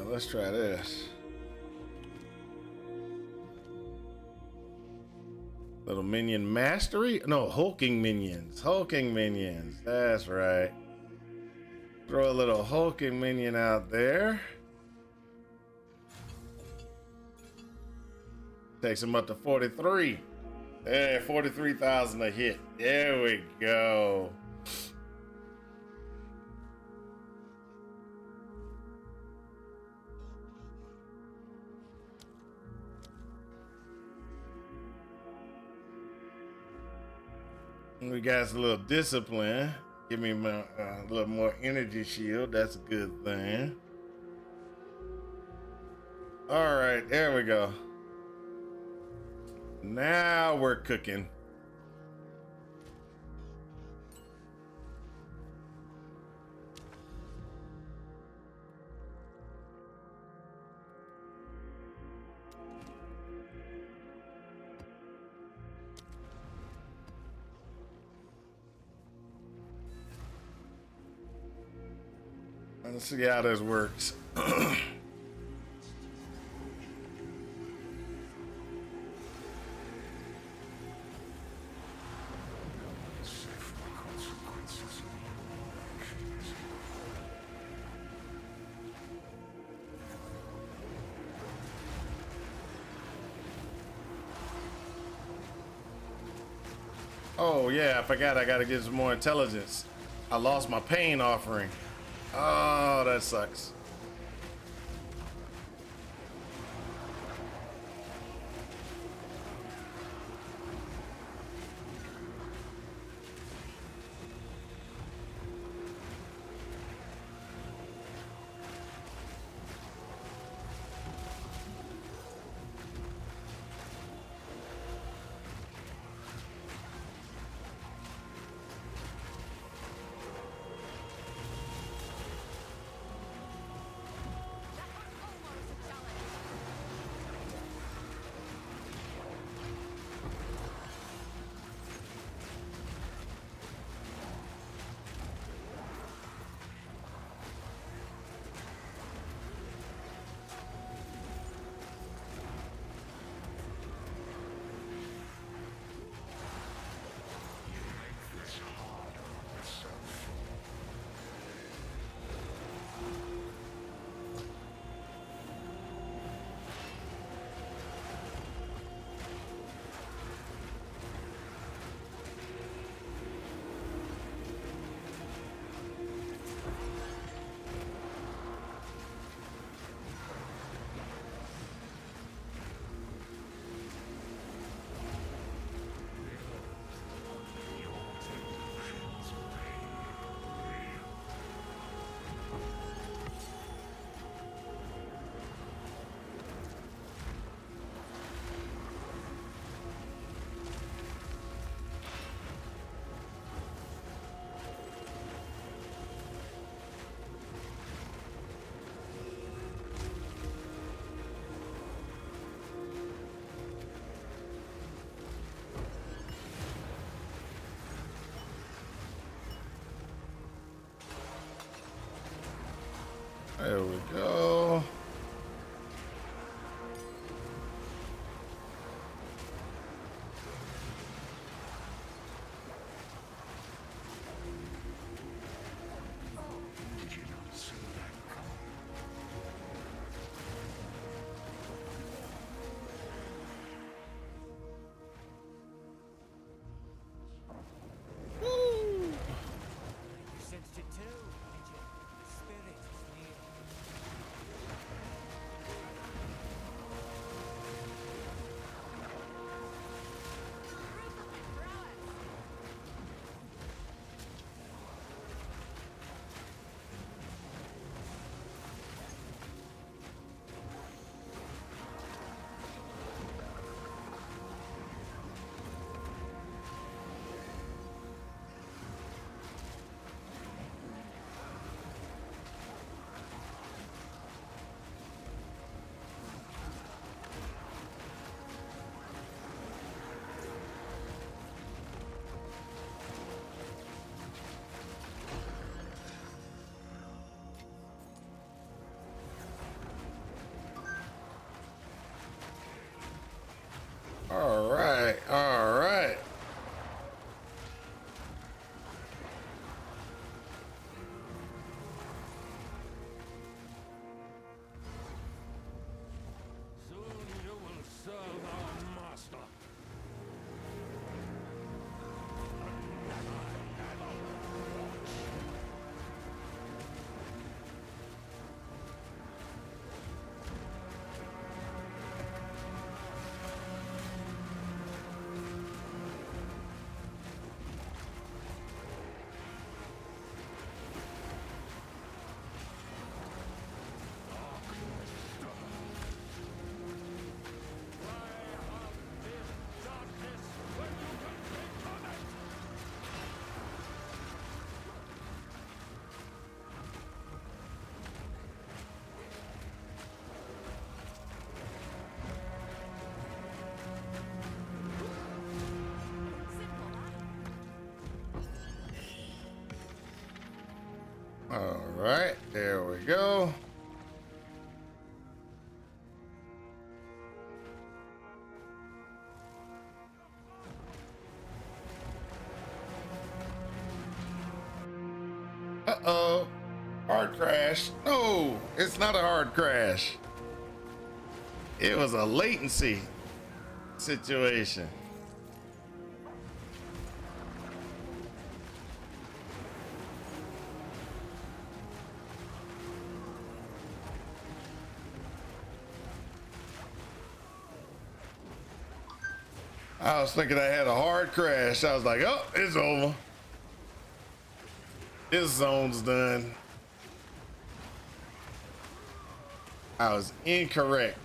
[SPEAKER 1] Let's try this. Little minion mastery? No, hulking minions. Hulking minions. That's right. Throw a little hulking minion out there. Takes him up to 43. Hey, 43,000 a hit. There we go. We got a little discipline. Give me a little more energy shield. That's a good thing. All right, there we go. Now we're cooking. Let's see how this works. Oh yeah, I forgot I gotta get some more intelligence. I lost my pain offering. Oh, that sucks. There we go. All right, there we go. Uh-oh. Hard crash. No, it's not a hard crash. It was a latency situation. I was thinking I had a hard crash. I was like, oh, it's over. This zone's done. I was incorrect.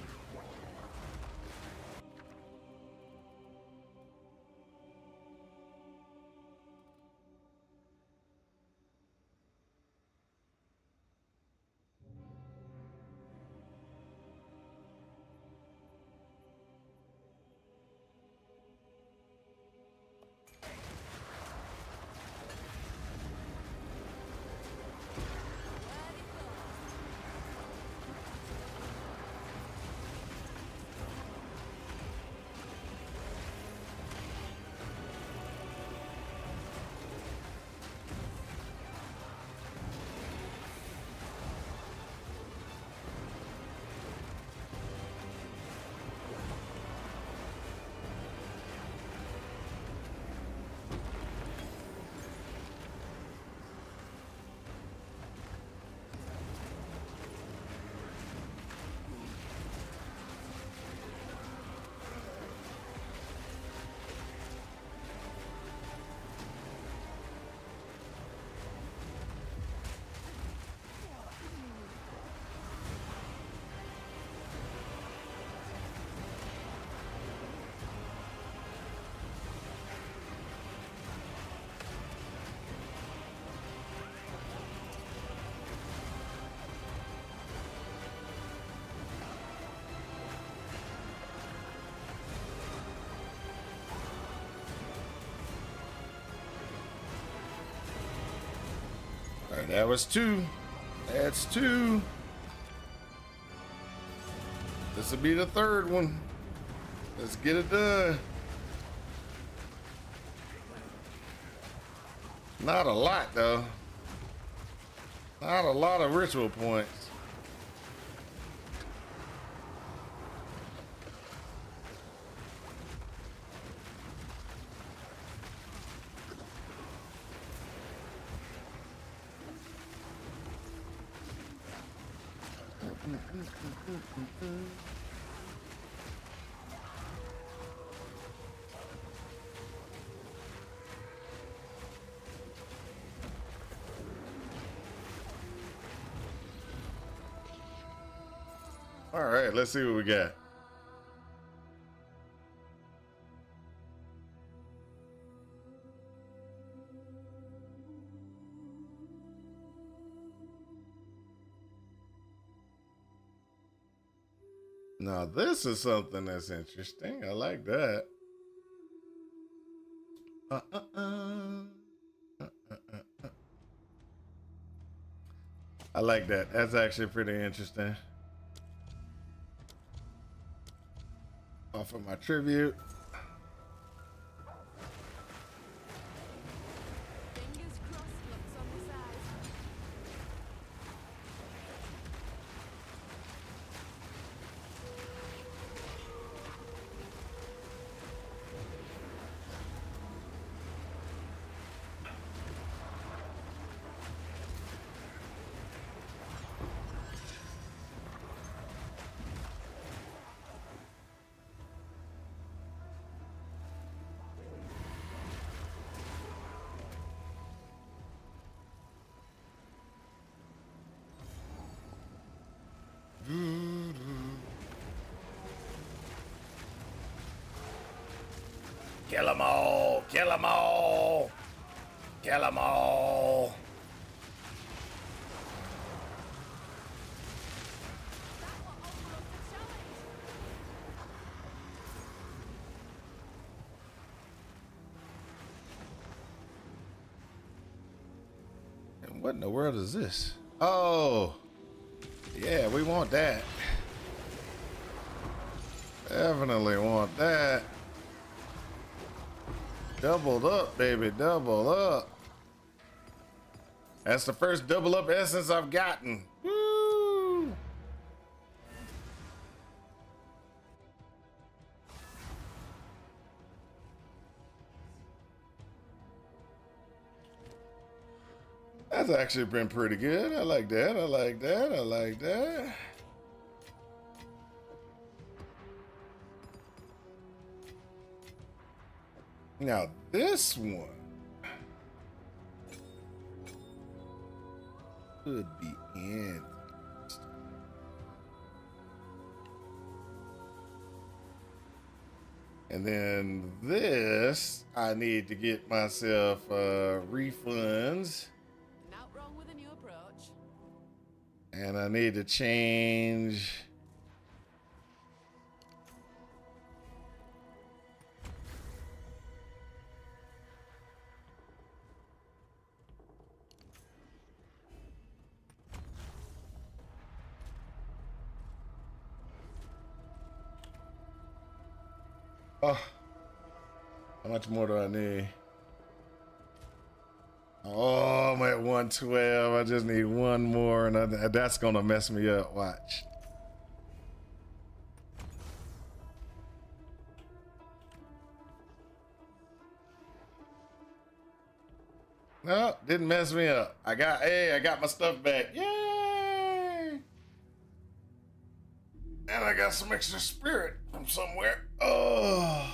[SPEAKER 1] All right, that was two. That's two. This will be the third one. Let's get it done. Not a lot, though. Not a lot of ritual points. All right, let's see what we got. Now, this is something that's interesting. I like that. I like that. That's actually pretty interesting. Offer my tribute.
[SPEAKER 3] Fingers crossed, looks on the side.
[SPEAKER 1] Kill them all! Kill them all! Kill them all! What in the world is this? Oh, yeah, we want that. Definitely want that. Doubled up, baby, double up. That's the first double up essence I've gotten. Woo! That's actually been pretty good. I like that. I like that. I like that. Now this one could be in. And then this, I need to get myself refunds.
[SPEAKER 3] Not wrong with a new approach.
[SPEAKER 1] And I need to change. Oh, how much more do I need? Oh, I'm at 112. I just need one more, and that's gonna mess me up. Watch. No, didn't mess me up. I got my stuff back. Yay! And I got some extra spirit from somewhere. Oh.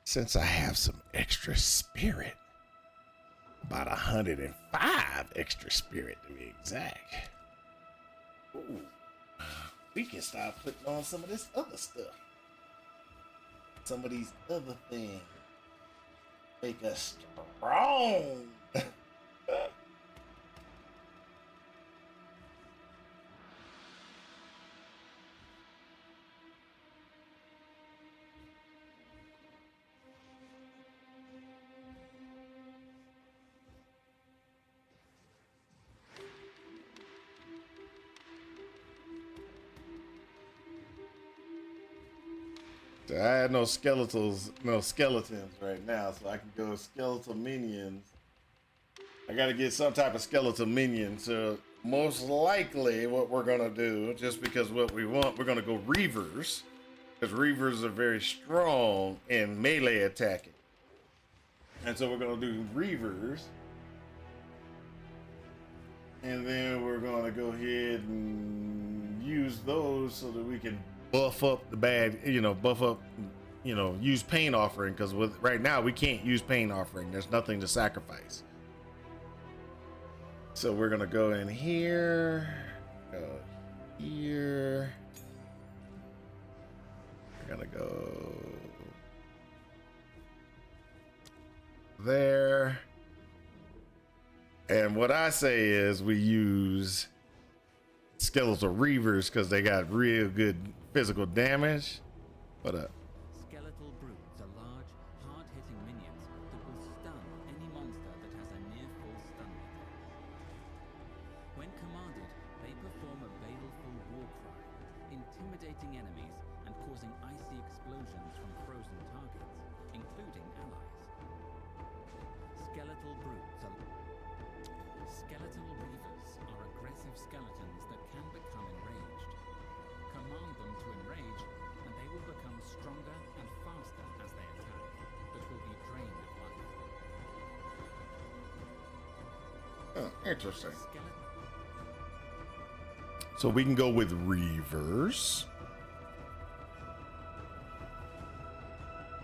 [SPEAKER 1] Since I have some extra spirit, about 105 extra spirit to be exact. Ooh. We can start putting on some of this other stuff. Some of these other things. Make us strong. I had no skeletons right now, so I can go skeletal minions. I gotta get some type of skeletal minion, so most likely what we're gonna do, just because what we want, we're gonna go Reavers, because Reavers are very strong in melee attacking. And so we're gonna do Reavers. And then we're gonna go ahead and use those so that we can buff up the bad, use pain offering, because with right now we can't use pain offering. There's nothing to sacrifice. So we're gonna go in here, go here. We're gonna go there. And what I say is we use skeletal reavers because they got real good physical damage. What up?
[SPEAKER 5] Skeletal brutes are large, hard-hitting minions that will stun any monster that has a near full stun meter. When commanded, they perform a baleful war cry, intimidating enemies and causing icy explosions from frozen targets, including allies. Skeletal reavers are aggressive skeletons that can become enraged. Command them to enrage, and they will become stronger and faster as they attack, but will be drained of life.
[SPEAKER 1] Oh, interesting. So we can go with Reavers.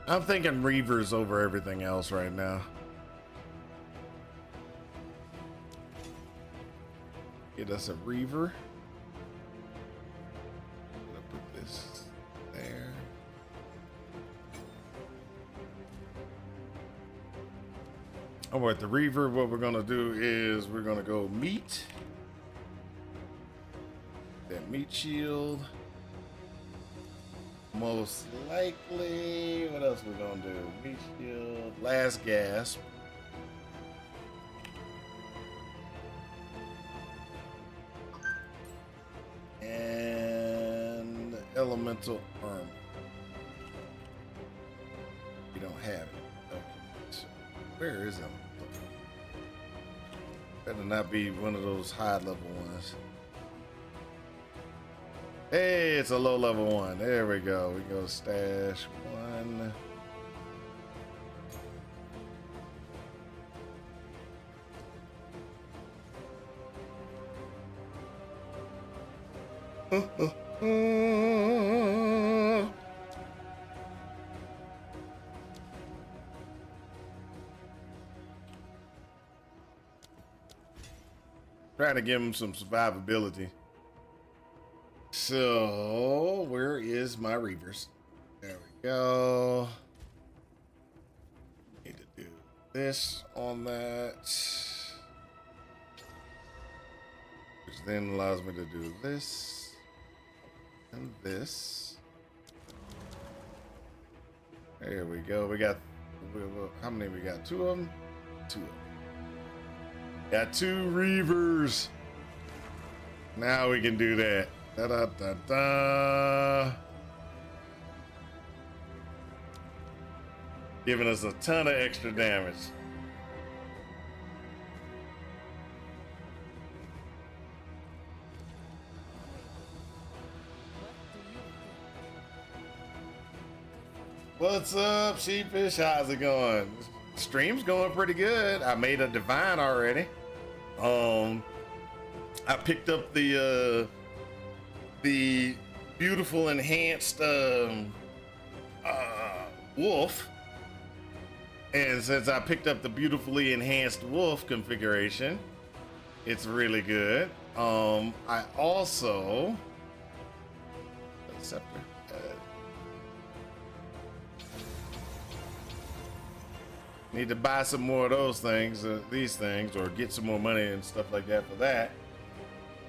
[SPEAKER 1] I'm thinking Reavers over everything else right now. Get us a Reaver. I'm gonna put this there. All right, the Reaver, what we're gonna do is we're gonna go meat. That meat shield. Most likely, what else we're gonna do? Meat shield, last gasp. And elemental armor. We don't have it. Okay. So where is it? Better not be one of those high level ones. Hey, it's a low level one. There we go. We go stash one. Trying to give him some survivability. So, where is my Reavers? There we go. Need to do this on that. Which then allows me to do this and this. There we go. We got, how many we got? 2 of them? 2 of them. Got 2 Reavers. Now we can do that. Da da da da. Giving us a ton of extra damage. What's up, Sheepish? How's it going? Stream's going pretty good. I made a divine already. I picked up the beautiful enhanced wolf, and since I picked up the beautifully enhanced wolf configuration, it's really good. I also scepter. Need to buy some more of those things, these things, or get some more money and stuff like that for that.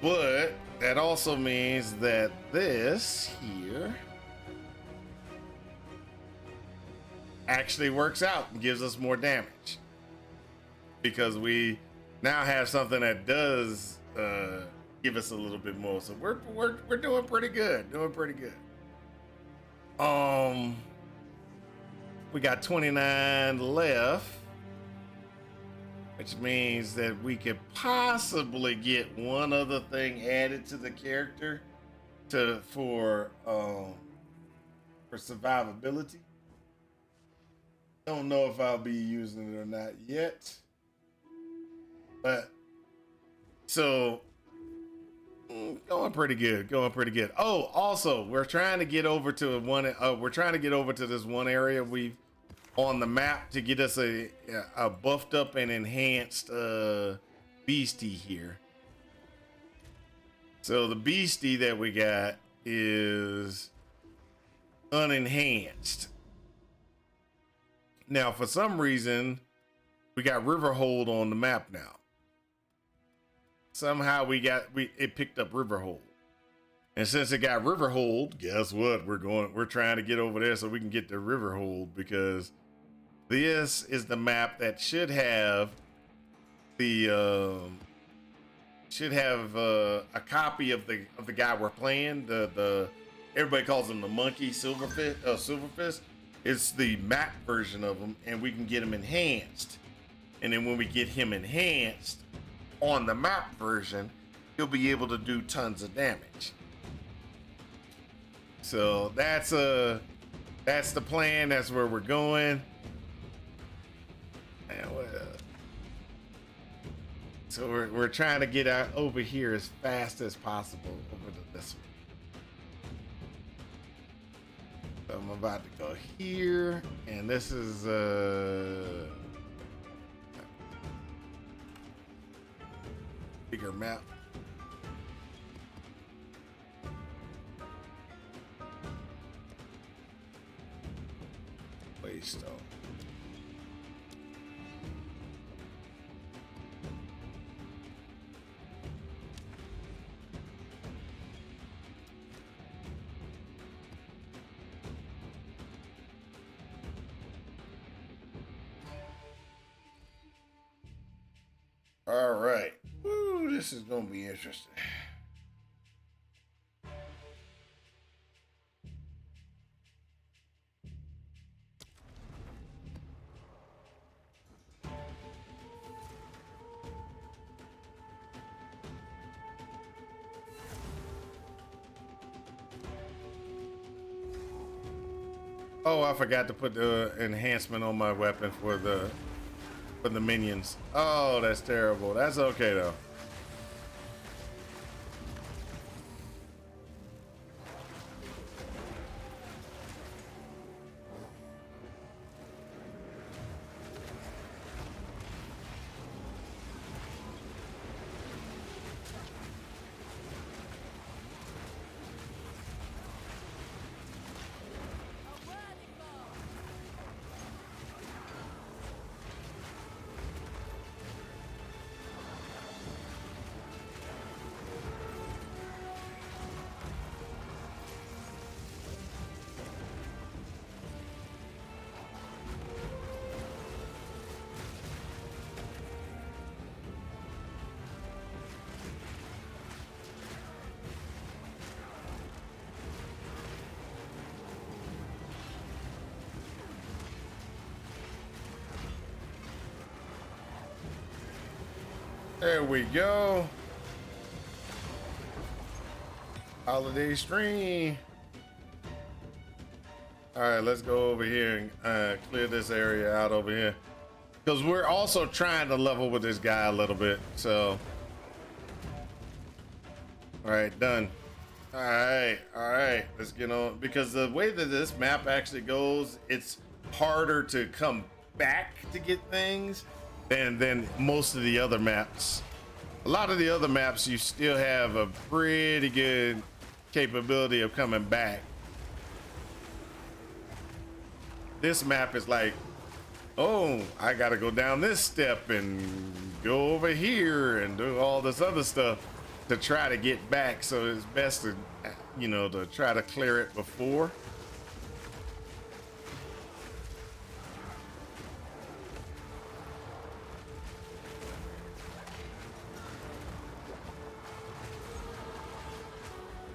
[SPEAKER 1] But that also means that this here actually works out and gives us more damage, because we now have something that does give us a little bit more. So we're doing pretty good. We got 29 left, which means that we could possibly get one other thing added to the character for survivability. Don't know if I'll be using it or not yet, but so going pretty good. Oh, also, we're trying to get over to this one area we've on the map to get us a buffed up and enhanced beastie here. So the beastie that we got is unenhanced. Now, for some reason, we got Riverhold on the map now. Somehow it picked up Riverhold. And since it got Riverhold, guess what? We're trying to get over there so we can get to Riverhold, because this is the map that should have a copy of the guy we're playing. The everybody calls him the monkey, Silverfist. It's the map version of him, and we can get him enhanced. And then when we get him enhanced on the map version, he'll be able to do tons of damage. So that's the plan. That's where we're going. And so we're trying to get out over here as fast as possible over to this one. So I'm about to go here, and this is bigger map. Waystone. All right. Woo, this is gonna be interesting. Oh, I forgot to put the enhancement on my weapon for the minions. Oh, that's terrible. That's okay though.
[SPEAKER 3] A worthy foe.
[SPEAKER 1] There we go. Holiday stream. All right, let's go over here and clear this area out over here. Because we're also trying to level with this guy a little bit, so. All right, done. All right, let's get on. Because the way that this map actually goes, it's harder to come back to get things than most of the other maps. A lot of the other maps, you still have a pretty good capability of coming back. This map is like, oh, I gotta go down this step and go over here and do all this other stuff to try to get back. So it's best to, you know, to try to clear it before.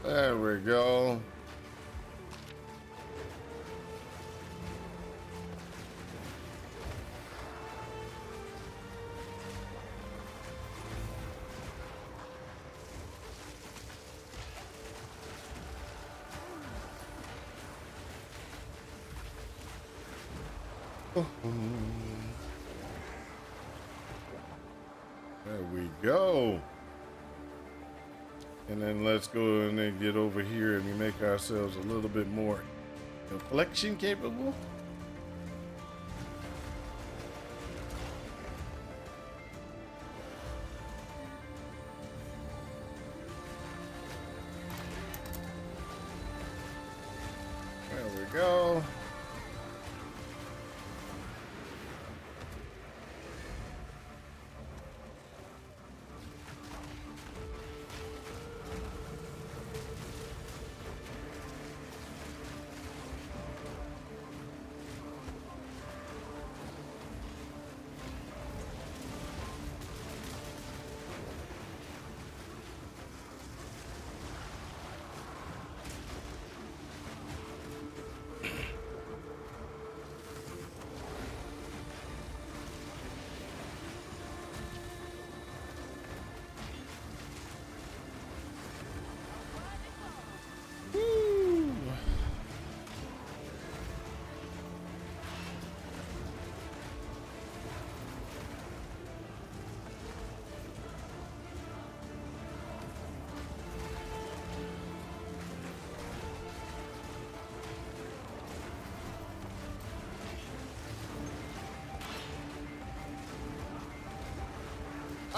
[SPEAKER 1] There we go. There we go. And then let's go and then get over here and make ourselves a little bit more deflection capable. There we go.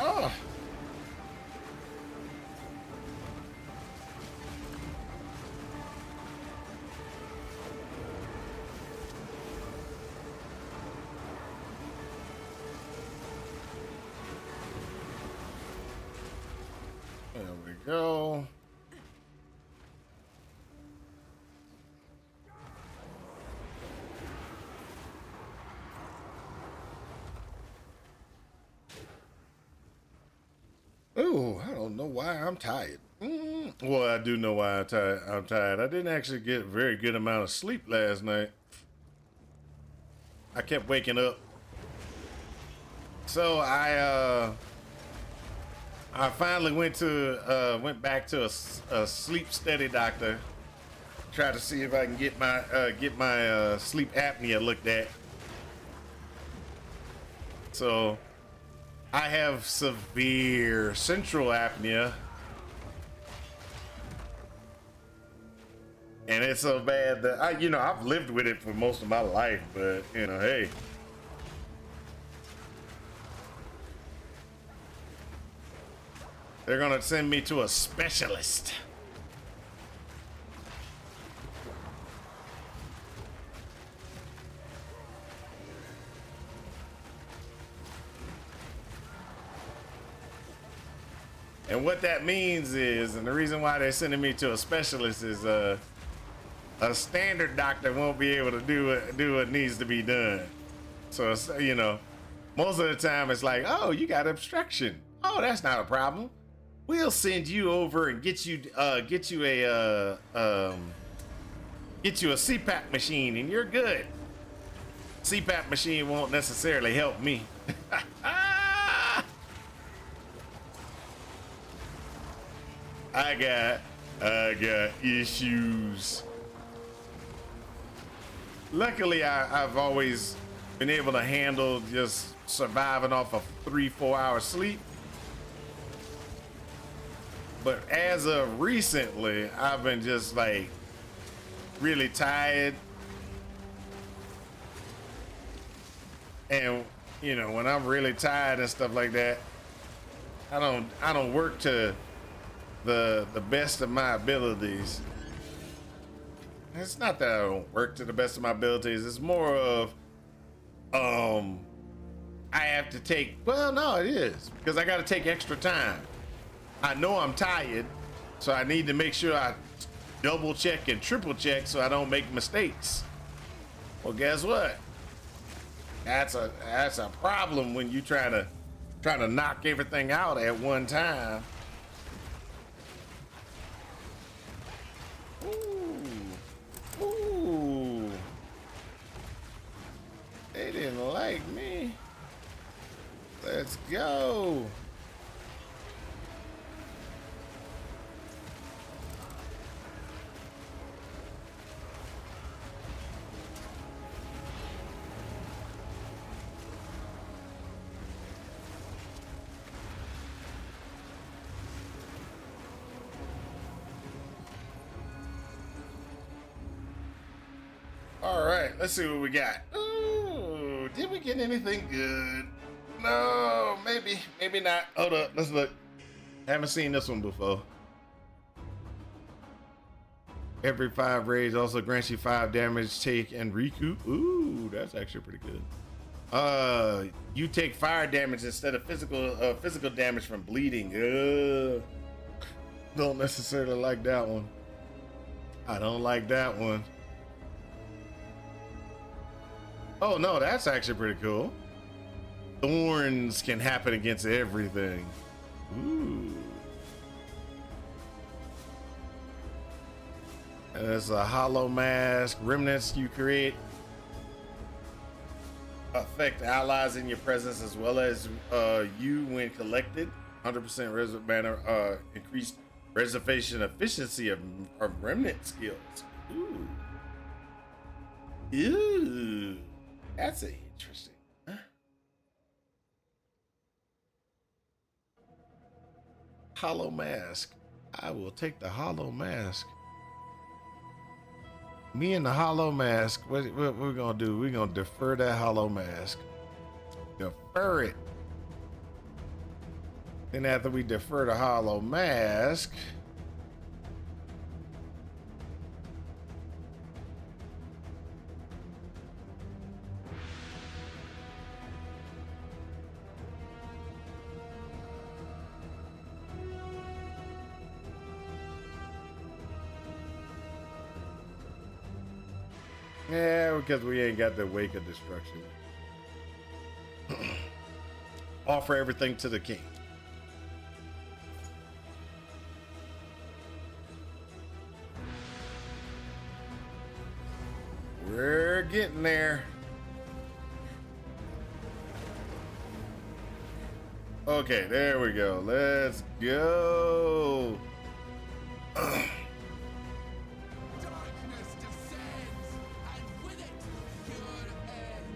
[SPEAKER 1] Oh. There we go. know why I'm tired. Well, I do know why I'm tired. I'm tired. I didn't actually get a very good amount of sleep last night. I kept waking up. So I finally went back to a sleep study doctor. Try to see if I can get my sleep apnea looked at. So I have severe central apnea. And it's so bad that I've lived with it for most of my life, but hey. They're gonna send me to a specialist. And what that means is, and the reason why they're sending me to a specialist is, a standard doctor won't be able to do what needs to be done. So, most of the time it's like, oh, you got obstruction. Oh, that's not a problem. We'll send you over and get you a CPAP machine, and you're good. CPAP machine won't necessarily help me. I got issues. Luckily, I've always been able to handle just surviving off of 3-4 hours sleep. But as of recently, I've been just like really tired. And when I'm really tired and stuff like that, I don't work to the best of my abilities. It's not that I don't work to the best of my abilities. It's more of I have to take, well, no, it is, because I got to take extra time. I know I'm tired, so I need to make sure I double check and triple check so I don't make mistakes. Well, guess what? That's a problem when you trying to knock everything out at one time. Ooh. They didn't like me. Let's go. All right, let's see what we got. Ooh, did we get anything good? No, maybe not. Hold up, let's look. Haven't seen this one before. Every 5 raids also grants you 5 damage, take, and recoup. Ooh, that's actually pretty good. You take fire damage instead of physical damage from bleeding. Don't necessarily like that one. I don't like that one. Oh no, that's actually pretty cool. Thorns can happen against everything. Ooh. And there's a hollow mask. Remnants you create affect allies in your presence as well as you when collected. 100% banner increased reservation efficiency of remnant skills. Ooh. Ooh. That's interesting. Huh? Hollow mask. I will take the hollow mask. Me and the hollow mask. What we're gonna do? We're gonna defer that hollow mask. Defer it. Then after we defer the hollow mask, yeah, because we ain't got the wake of destruction. Offer everything to the king. getting there. Okay, there we go. Let's go.
[SPEAKER 6] Darkness descends, and with it, your end.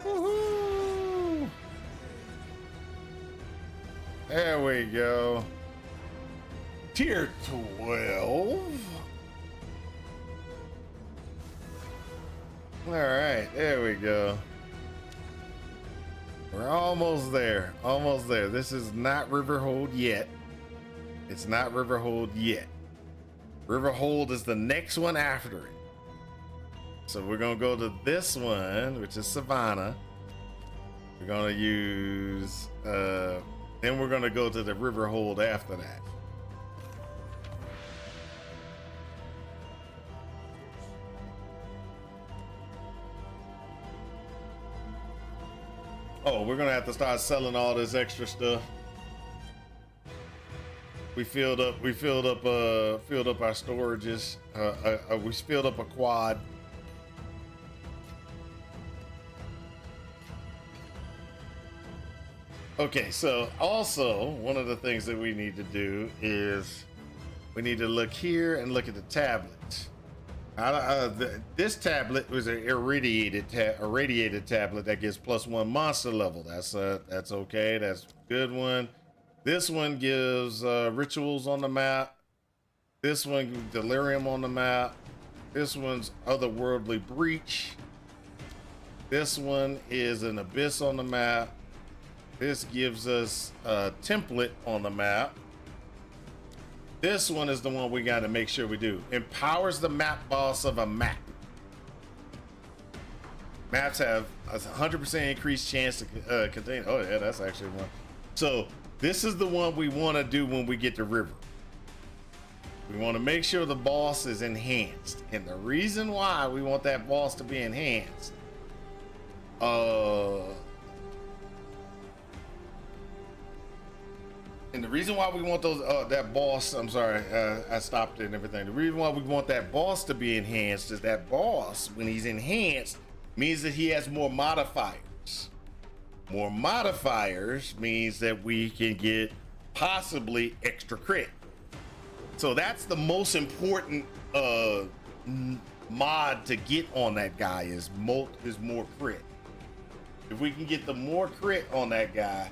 [SPEAKER 1] Woohoo! There we go. Tier 12. All right, there we go. We're almost there. Almost there. This is not Riverhold yet. It's not Riverhold yet. Riverhold is the next one after it. So we're gonna go to this one, which is Savannah. We're gonna use, then we're gonna go to the Riverhold after that. Oh, we're gonna have to start selling all this extra stuff. We filled up our storages. We filled up a quad. Okay, so also one of the things that we need to do is we need to look here and look at the tablets. This tablet was an irradiated tablet that gives +1 monster level. That's okay. That's a good one. This one gives rituals on the map. This one gives delirium on the map. This one's otherworldly breach. This one is an abyss on the map. This gives us a template on the map. This one is the one we got to make sure we do. Empowers the map boss of a map. Maps have a 100% increased chance to contain. Oh yeah, that's actually one. So this is the one we want to do when we get to River. We want to make sure the boss is enhanced. And the reason why we want that boss to be enhanced, and the reason why we want those that boss, I'm sorry, I stopped it and everything. The reason why we want that boss to be enhanced is that boss, when he's enhanced, means that he has more modifiers. More modifiers means that we can get possibly extra crit. So that's the most important mod to get on that guy is more crit. If we can get the more crit on that guy,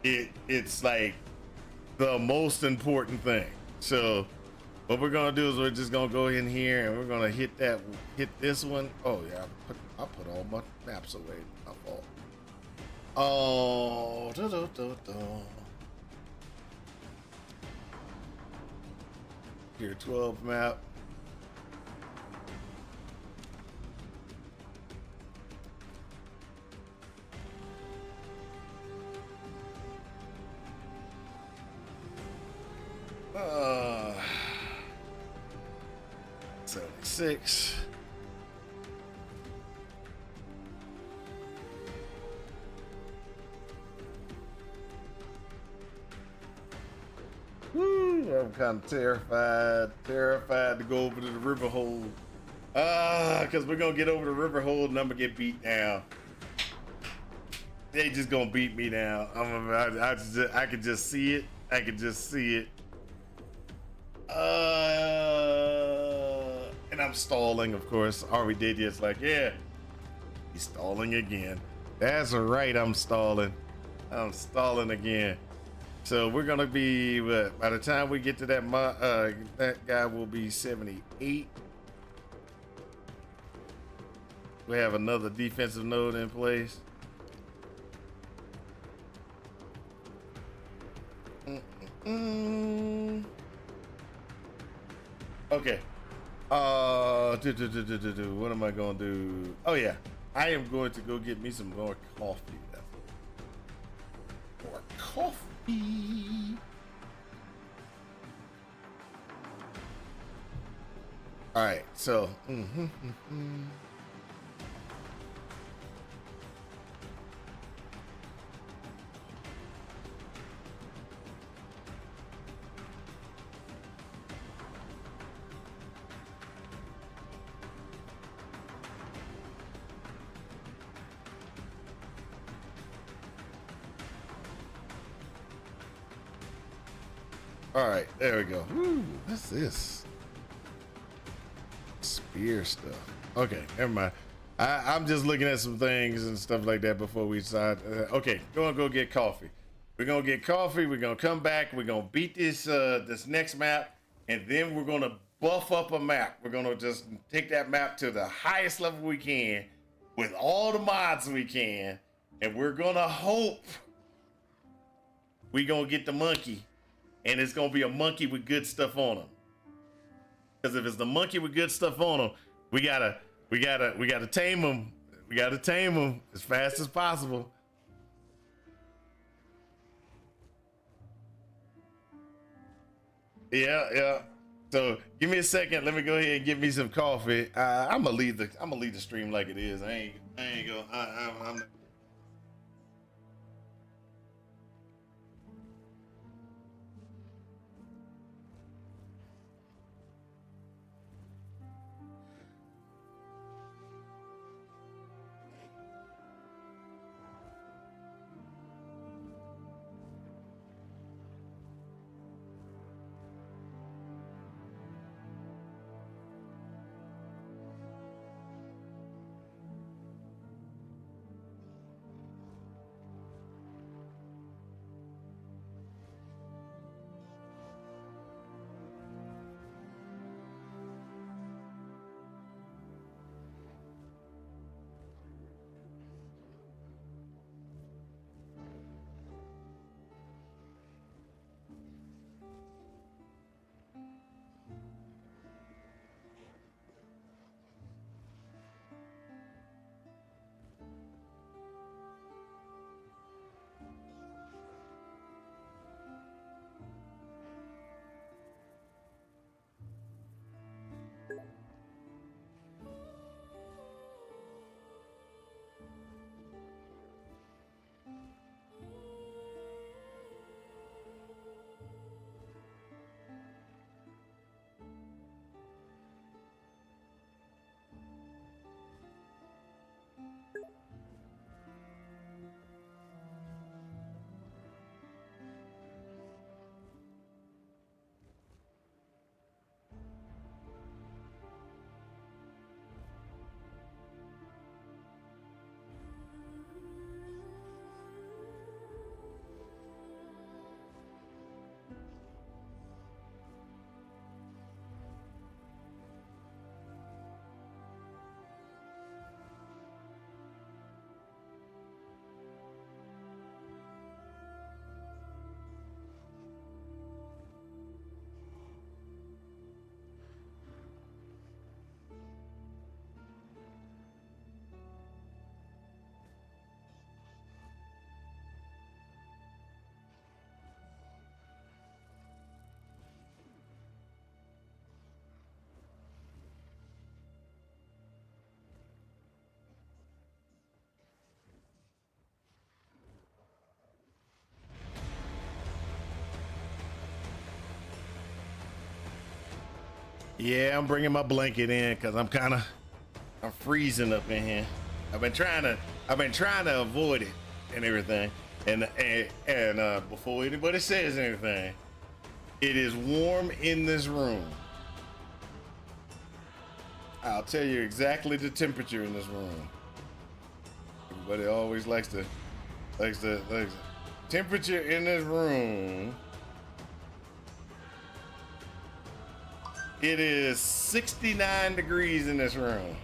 [SPEAKER 1] it's like the most important thing. So what we're gonna do is we're just gonna go in here and we're gonna hit this one. Oh yeah, I put all my maps away. My fault. Oh, Tier 12 map. Uh, 76. Woo, I'm kind of terrified to go over to the Riverhold. Because we're gonna get over the Riverhold and I'm gonna get beat down. They just gonna beat me down. I can just see it. I can just see it. And I'm stalling, of course. Arvididya's like, yeah, he's stalling again. That's right, I'm stalling. I'm stalling again. So we're gonna be, by the time we get to that guy will be 78. We have another defensive node in place. Okay. What am I gonna do? Oh yeah. I am going to go get me some more coffee. More coffee. All right, so. All right, there we go. Woo, what's this? Spear stuff. Okay, never mind. I'm just looking at some things and stuff like that before we decide. Okay, go get coffee. We're gonna get coffee. We're gonna come back. We're gonna beat this this next map, and then we're gonna buff up a map. We're gonna just take that map to the highest level we can with all the mods we can, and we're gonna hope we gonna get the monkey, and it's gonna be a monkey with good stuff on him. Because if it's the monkey with good stuff on him, we gotta tame him. We gotta tame him as fast as possible. Yeah. So give me a second. Let me go ahead and get me some coffee. I'm gonna leave the stream like it is. I ain't gonna. I'm Yeah, I'm bringing my blanket in because I'm freezing up in here. I've been trying to avoid it and everything. And before anybody says anything, it is warm in this room. I'll tell you exactly the temperature in this room. Everybody always likes temperature in this room. It is 69 degrees in this room.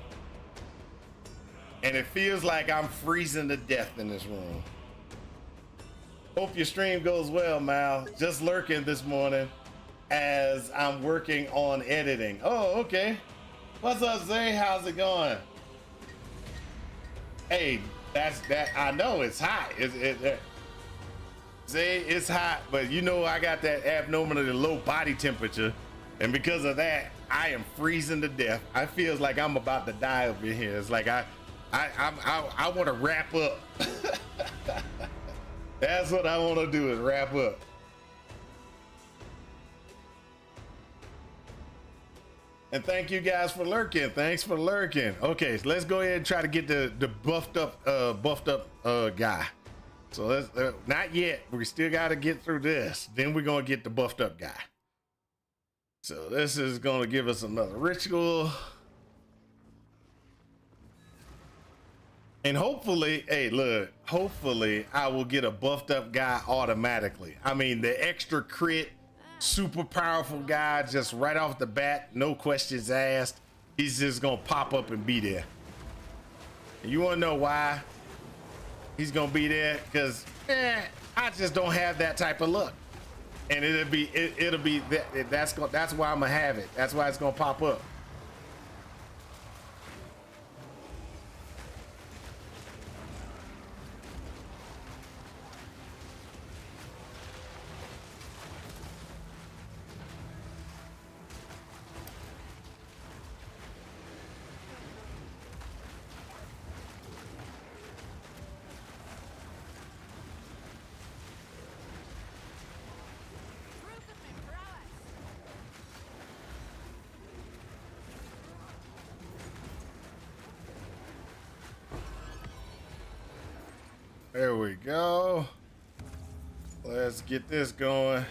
[SPEAKER 1] And it feels like I'm freezing to death in this room. Hope your stream goes well, Mal. Just lurking this morning as I'm working on editing. Oh, okay. What's up, Zay? How's it going? Hey, that's that. I know it's hot. See, it's hot, but you know I got that abnormally low body temperature, and because of that, I am freezing to death. I feels like I'm about to die over here. It's like I want to wrap up. That's what I want to do is wrap up. And thank you guys for lurking. Thanks for lurking. Okay, so let's go ahead and try to get the buffed up guy. So let's not yet. We still got to get through this. Then we're gonna get the buffed up guy. So this is gonna give us another ritual. And hopefully, hey, look, hopefully I will get a buffed up guy automatically. I mean, the extra crit, super powerful guy, just right off the bat, no questions asked. He's just gonna pop up and be there. And you wanna know why he's gonna be there? Because I just don't have that type of luck. And it'll be that's why I'm gonna have it. That's why it's gonna pop up.
[SPEAKER 3] Proof of my prowess.
[SPEAKER 1] There we go. Let's get this going.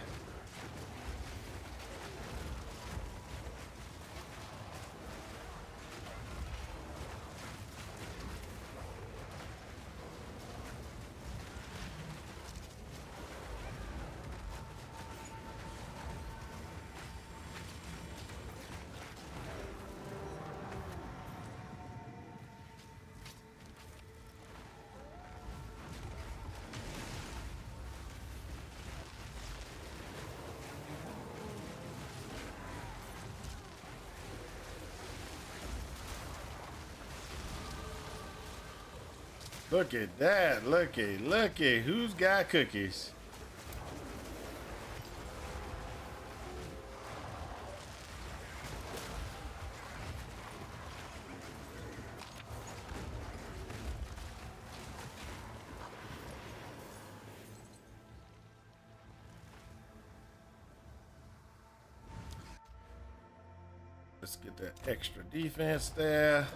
[SPEAKER 1] Look at that. Looky. Who's got cookies? Let's get that extra defense there.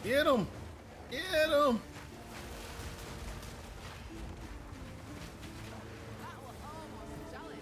[SPEAKER 1] Get him! Get him!
[SPEAKER 3] That was almost a challenge.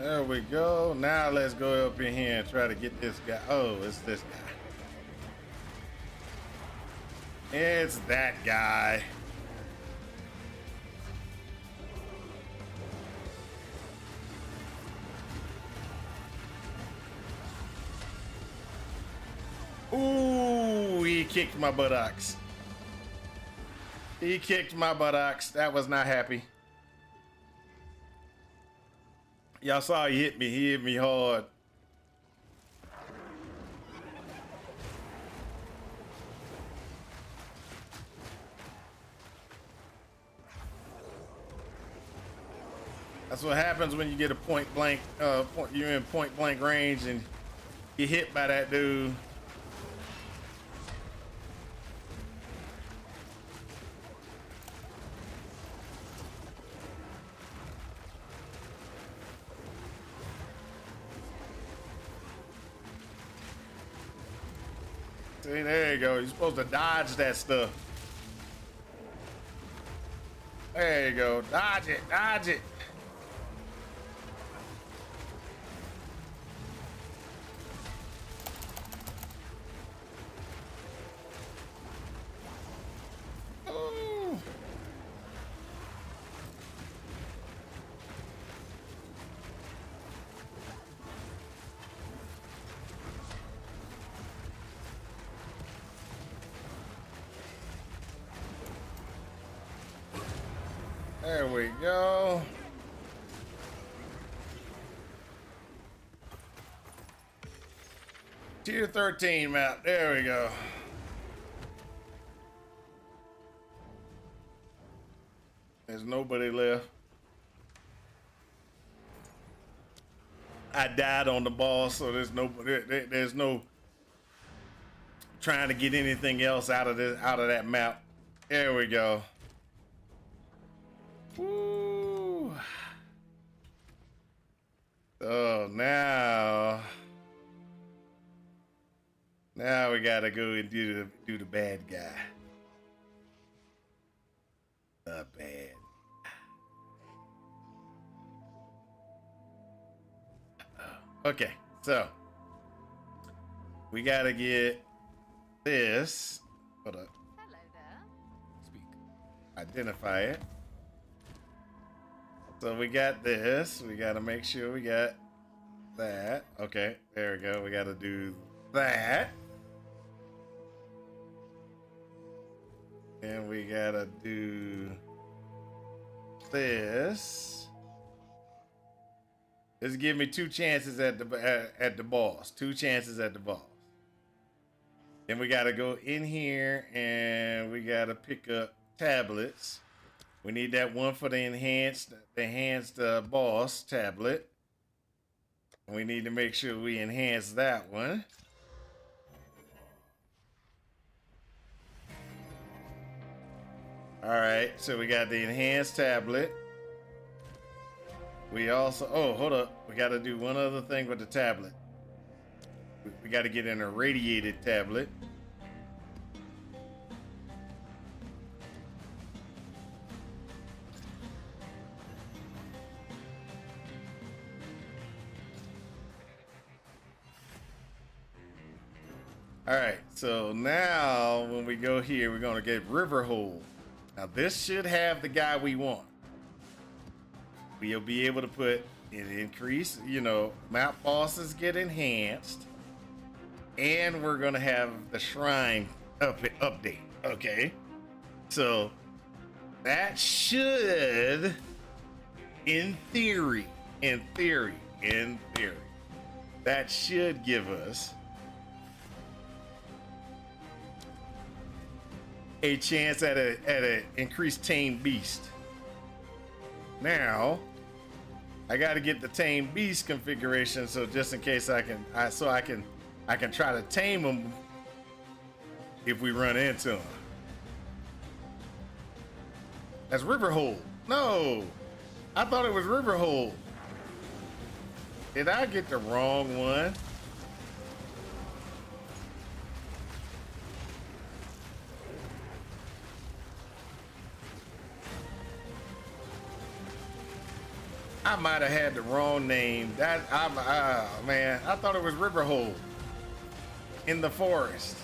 [SPEAKER 1] There we go. Now let's go up in here and try to get this guy. Oh, it's this guy. It's that guy. Ooh, he kicked my buttocks. He kicked my buttocks. That was not happy. Y'all saw he hit me. He hit me hard. That's what happens when you get a point blank. You're in point blank range and get hit by that dude. See, there you go. You're supposed to dodge that stuff. There you go. Dodge it. Dodge it. Ooh. There we go. Tier 13 map. There we go. There's nobody left. I died on the boss, so there's no trying to get anything else out of that map. There we go. Woo. So now we gotta go and do the bad guy. The bad. Okay, so we gotta get this. Hold up.
[SPEAKER 3] Hello there.
[SPEAKER 5] Speak.
[SPEAKER 1] Identify it. So we got this. We gotta make sure we got that. Okay, there we go. We gotta do that. And we gotta do this. This give me 2 chances at the boss. 2 chances at the boss. Then we gotta go in here and we gotta pick up tablets. We need that one for the enhanced boss tablet. We need to make sure we enhance that one. All right, so we got the enhanced tablet. We also, oh, hold up. We got to do one other thing with the tablet. We got to get an irradiated tablet. All right, so now when we go here, we're going to get Riverhold. Now this should have the guy we want. We'll be able to put an increase, map bosses get enhanced, and we're going to have the shrine update. Okay, so that should, in theory, that should give us a chance at an increased tame beast. Now, I got to get the tame beast configuration, so just in case I can try to tame them if we run into them. That's Riverhold. No, I thought it was Riverhold. Did I get the wrong one? I might have had the wrong name. That man, I thought it was Riverhold in the forest.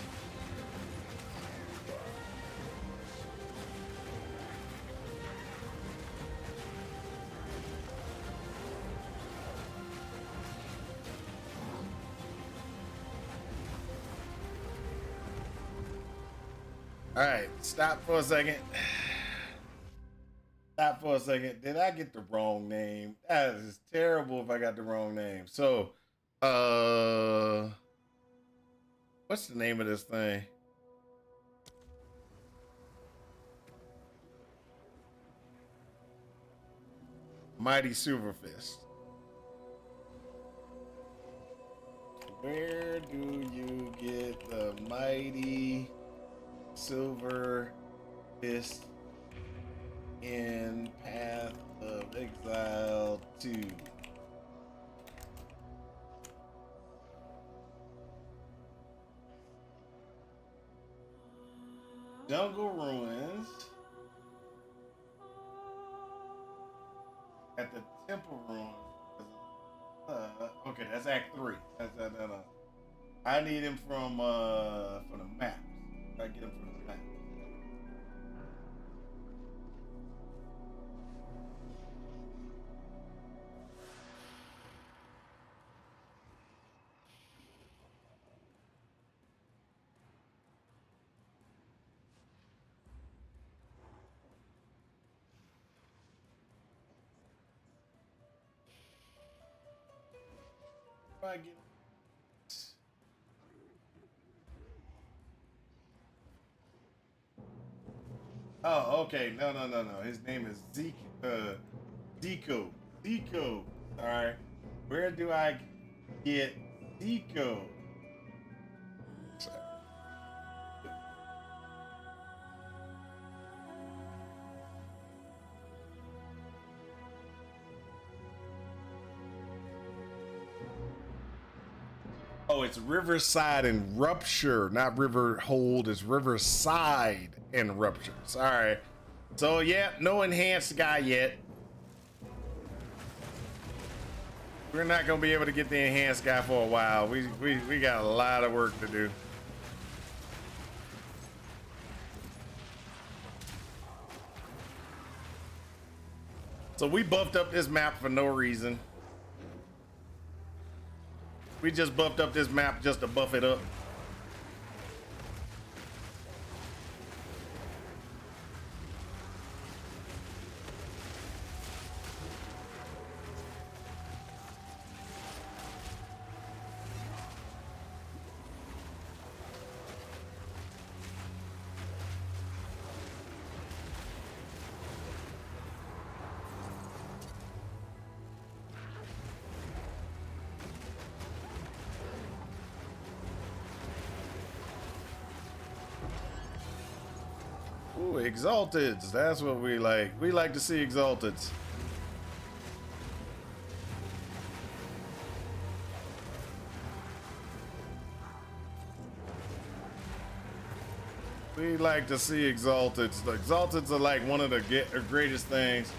[SPEAKER 1] All right, stop for a second. Stop for a second. Did I get the wrong name? That is terrible if I got the wrong name. So, what's the name of this thing? Mighty Silverfist. Where do you get the Mighty Silver Fist in Path of Exile 2? Jungle Ruins. At the Temple Ruins. Okay, that's Act 3. No. I need him from the maps. I get him from the map. I get. Oh, okay. No. His name is Zeke. Deco. Deco. All right. Where do I get Deco? Oh, it's Riverside and Rupture, not Riverhold. It's Riverside and Rupture. Sorry. So yeah, no enhanced guy yet. We're not gonna be able to get the enhanced guy for a while. We got a lot of work to do. So we buffed up this map for no reason. We just buffed up this map just to buff it up. Ooh, Exalteds. That's what we like. We like to see Exalteds. We like to see Exalteds. The Exalteds are like one of the greatest things.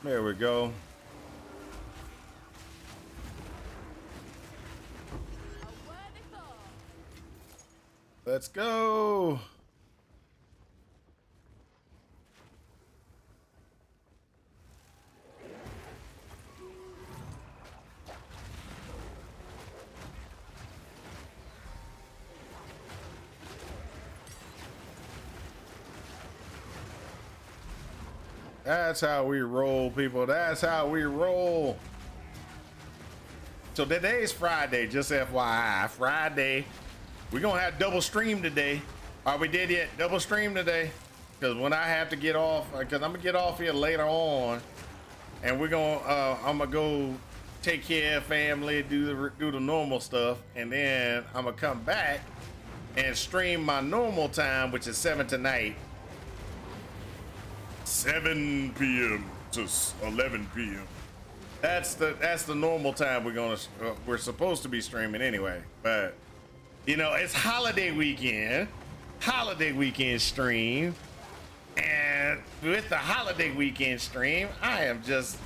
[SPEAKER 1] There we go. Let's go. That's how we roll, people. That's how we roll. So today's Friday, just FYI. Friday. We're going to have double stream today. Are we did yet? Double stream today. Because when I have to get off, because I'm going to get off here later on. And we're going to, I'm going to go take care of family, do the normal stuff, and then I'm gonna come back and stream my normal time, which is 7 tonight. 7 p.m. to 11 p.m. That's the normal time we're supposed to be streaming anyway. But you know, it's holiday weekend stream, and with the holiday weekend stream, I am just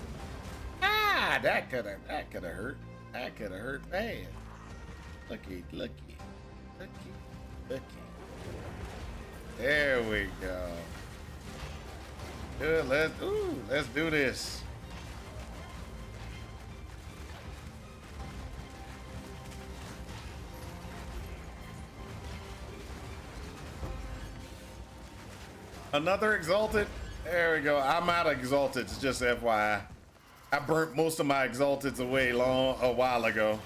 [SPEAKER 1] that could have hurt. That could have hurt bad. Looky. There we go. Good. Let's do this. Another exalted. There we go. I'm out of exalteds. Just FYI. I burnt most of my exalteds away a while ago.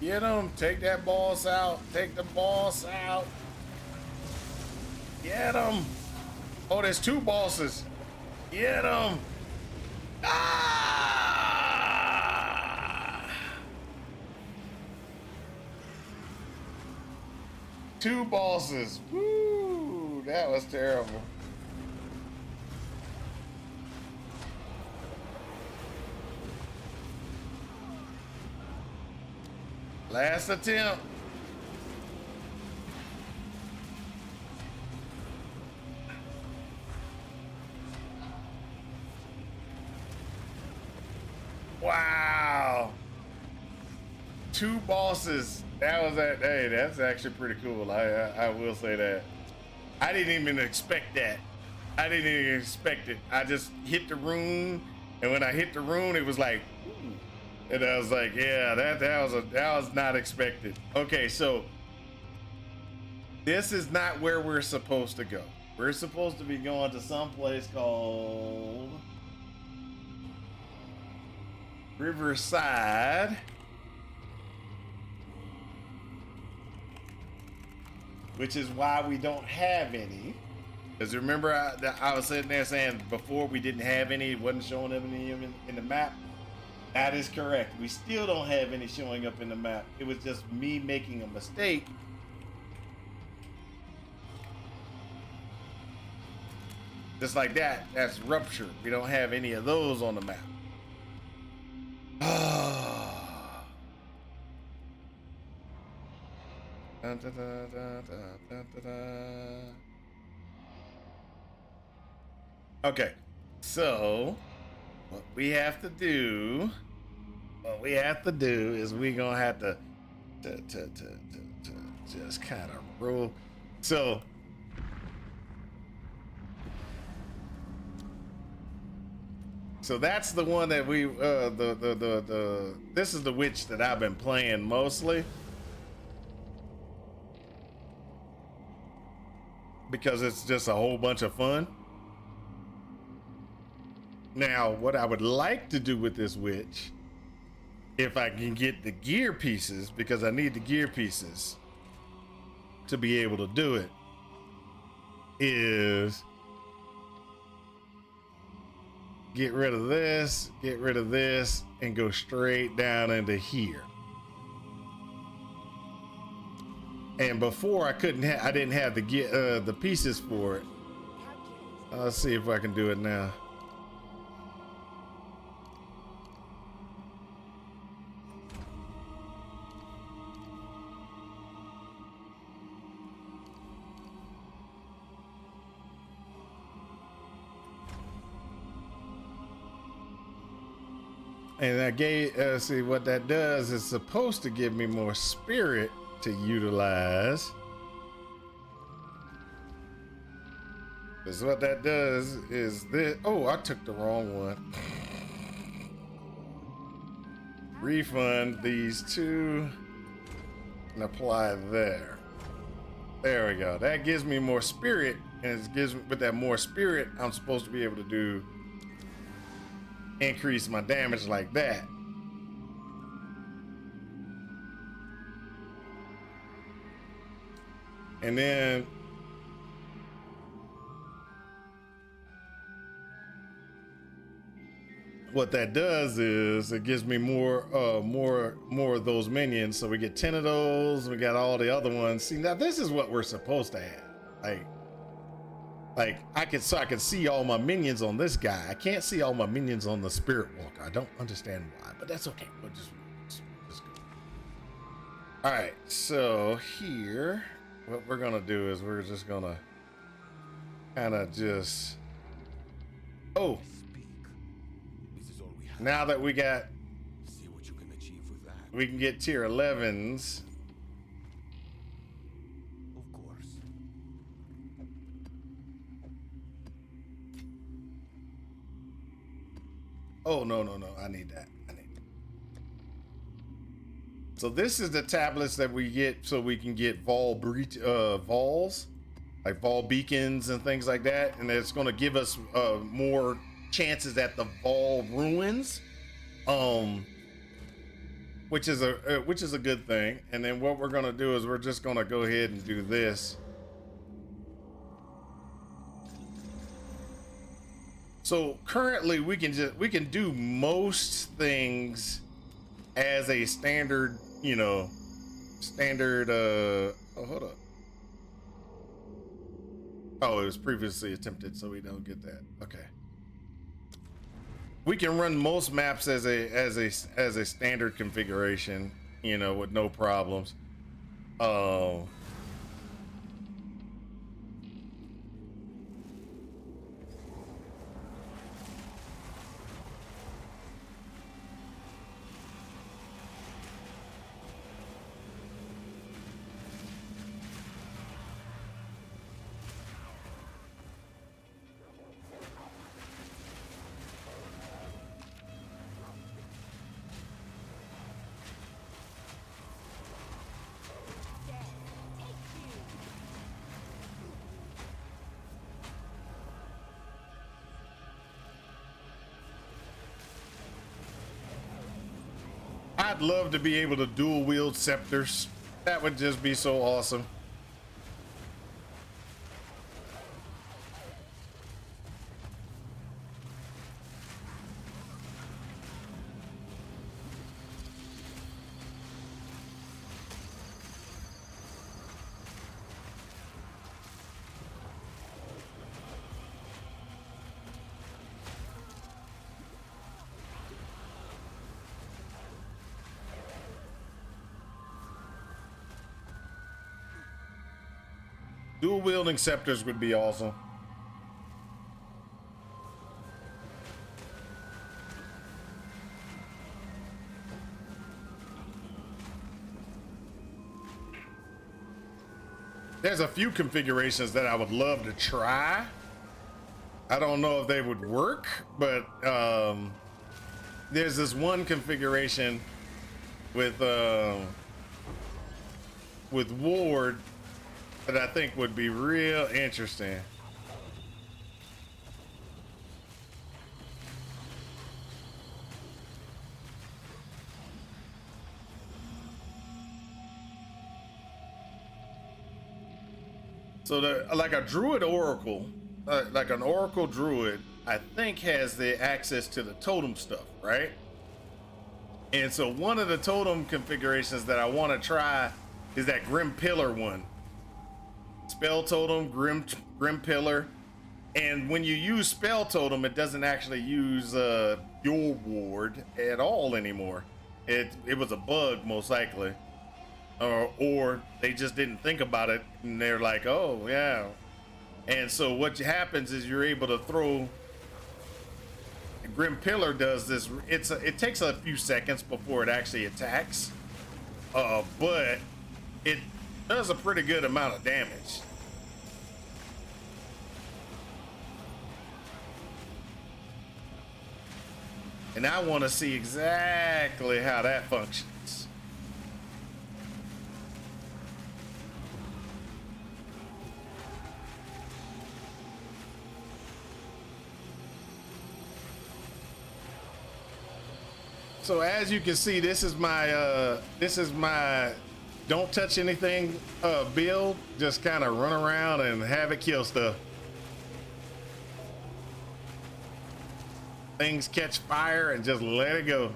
[SPEAKER 1] Get him. Take that boss out. Take the boss out. Get him. Oh, there's 2 bosses. Get him. Ah! 2 bosses. Woo! That was terrible. Last attempt. Wow. 2 bosses. That was that. Hey, that's actually pretty cool. I will say that. I didn't even expect that. I didn't even expect it. I just hit the rune, and when I hit the rune, it was like, ooh. And I was like, yeah, that was not expected. Okay, so this is not where we're supposed to go. We're supposed to be going to some place called Riverside. Which is why we don't have any. Because remember, I was sitting there saying before we didn't have any, it wasn't showing up any in the map. That is correct. We still don't have any showing up in the map. It was just me making a mistake. Just like that, that's rupture. We don't have any of those on the map. Okay, so what we have to do is we gonna have to just kind of roll. So that's the one that we this is the witch that I've been playing mostly because it's just a whole bunch of fun. Now, what I would like to do with this witch, if I can get the gear pieces, because I need the gear pieces to be able to do it, is get rid of this, and go straight down into here. And before I didn't have the pieces for it. Let's see if I can do it now. And I gave, see what that does is supposed to give me more spirit to utilize. Because what that does is this. Oh, I took the wrong one. Refund these 2. and apply there. There we go. That gives me more spirit, and it gives me, with that more spirit, I'm supposed to be able to do increase my damage like that. And then what that does is it gives me more of those minions. So we get 10 of those, we got all the other ones. See, now this is what we're supposed to have. Like I can see all my minions on this guy. I can't see all my minions on the Spirit Walker. I don't understand why, but that's okay. We'll just go. All right, so here, what we're gonna do is we're just gonna kind of just, oh,
[SPEAKER 6] Speak. This is all we have.
[SPEAKER 1] now that we got,
[SPEAKER 6] See what you can achieve with that.
[SPEAKER 1] we can get tier 11s.
[SPEAKER 6] Of course.
[SPEAKER 1] Oh, no, I need that. So this is the tablets that we get so we can get Vols, like Vol beacons and things like that. And it's going to give us more chances at the Vol ruins, which is a good thing. And then what we're going to do is we're just going to go ahead and do this. So currently we can do most things as a standard, oh, hold up. Oh, it was previously attempted, so we don't get that. Okay. We can run most maps as a standard configuration, with no problems. I'd love to be able to dual wield scepters. That would just be so awesome. Dual wielding scepters would be awesome. There's a few configurations that I would love to try. I don't know if they would work, but there's this one configuration with Ward that I think would be real interesting. So like a druid oracle, like an oracle druid, I think has the access to the totem stuff, right? And so one of the totem configurations that I want to try is that Grim Pillar one. Spell totem, Grim Pillar, and when you use spell totem, it doesn't actually use your ward at all anymore. It was a bug most likely, or they just didn't think about it and they're like, oh yeah. And so what happens is you're able to throw. Grim Pillar does this. It takes a few seconds before it actually attacks, but it does a pretty good amount of damage. And I want to see exactly how that functions. So as you can see, this is my don't touch anything build. Just kind of run around and have it kill stuff. Things catch fire and just let it go.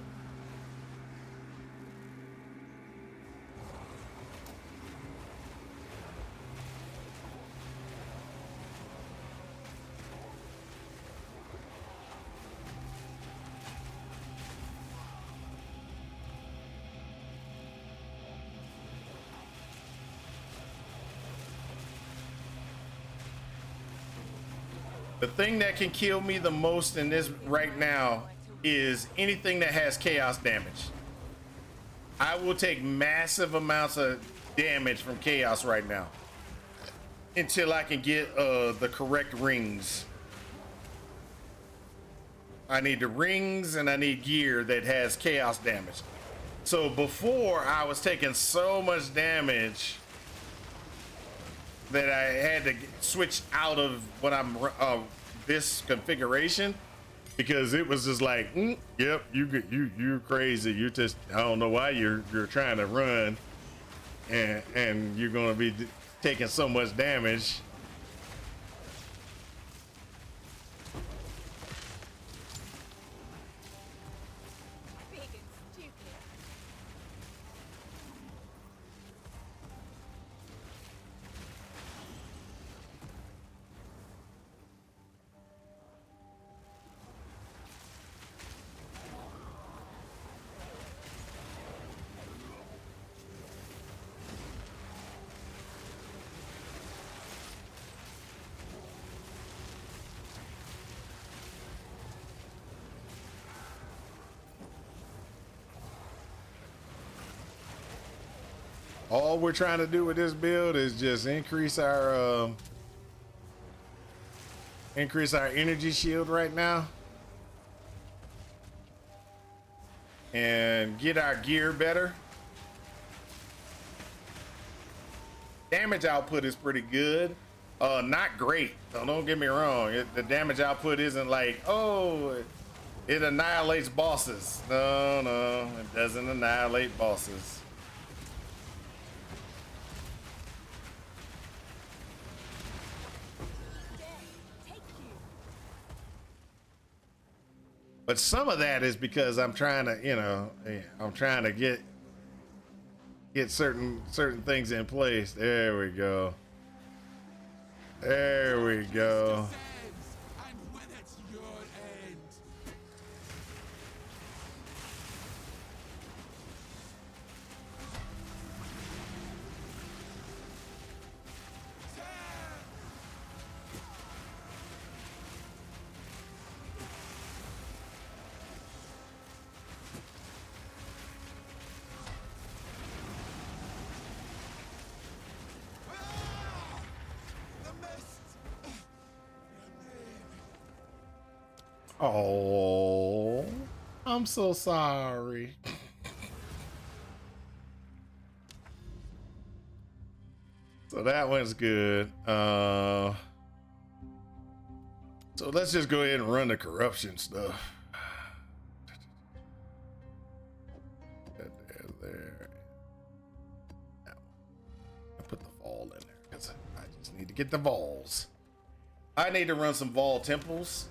[SPEAKER 1] The thing that can kill me the most in this right now is anything that has chaos damage. I will take massive amounts of damage from chaos right now until I can get the correct rings. I need the rings and I need gear that has chaos damage. So before I was taking so much damage that I had to switch out of what I'm this configuration because it was just like, yep, you're crazy. You just, I don't know why you're trying to run and you're gonna be taking so much damage.
[SPEAKER 3] Big and stupid.
[SPEAKER 1] All we're trying to do with this build is just increase our energy shield right now and get our gear better. Damage output is pretty good. Not great. So don't get me wrong. The damage output isn't like, oh, it annihilates bosses. No, it doesn't annihilate bosses. But some of that is because I'm trying to, I'm trying to get certain things in place. There we go. There we go.
[SPEAKER 6] And when it's your end.
[SPEAKER 1] Oh, I'm so sorry. So that one's good. So let's just go ahead and run the corruption stuff. There. I put the Vol in there because I just need to get the Vols. I need to run some Vol temples.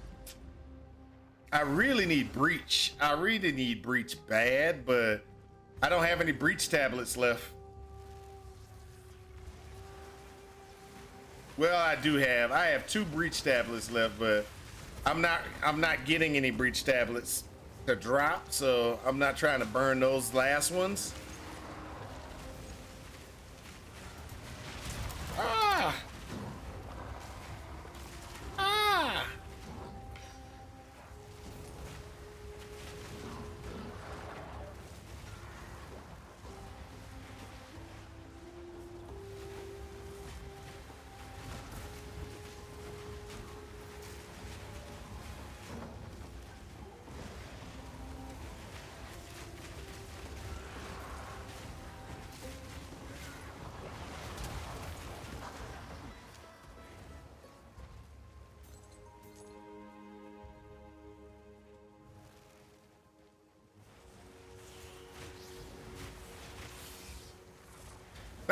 [SPEAKER 1] I really need Breach. I really need Breach bad, but I don't have any Breach tablets left. Well, I do have. I have 2 Breach tablets left, but I'm not getting any Breach tablets to drop, so I'm not trying to burn those last ones. Ah! Ah!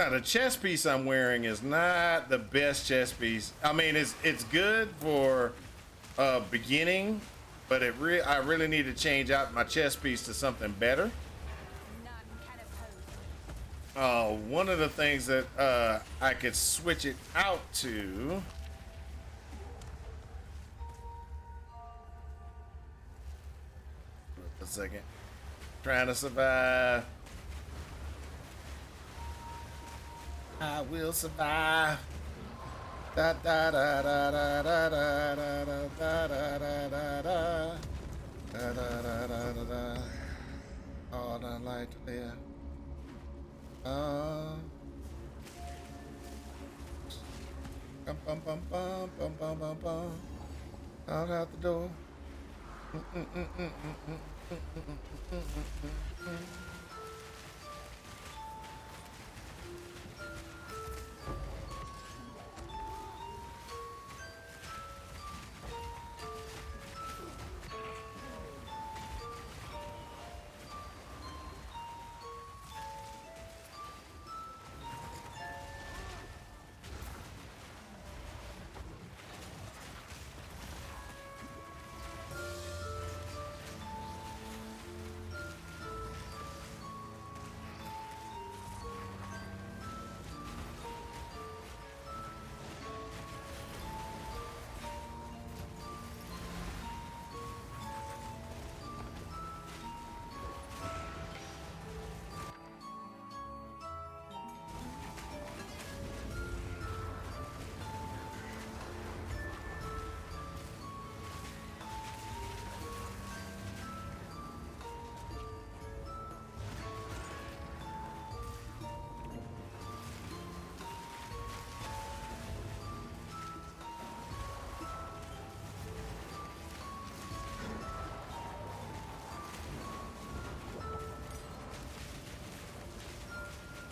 [SPEAKER 1] Now the chest piece I'm wearing is not the best chest piece. I mean, it's good for beginning, but I really need to change out my chest piece to something better.
[SPEAKER 3] None can oppose me.
[SPEAKER 1] One of the things that I could switch it out to. A second. Trying to survive. I will survive. Da da da da da da da da da da da da da da da da da. All I like to live. Bum bum bum bum bum bum bum bum. Out the door.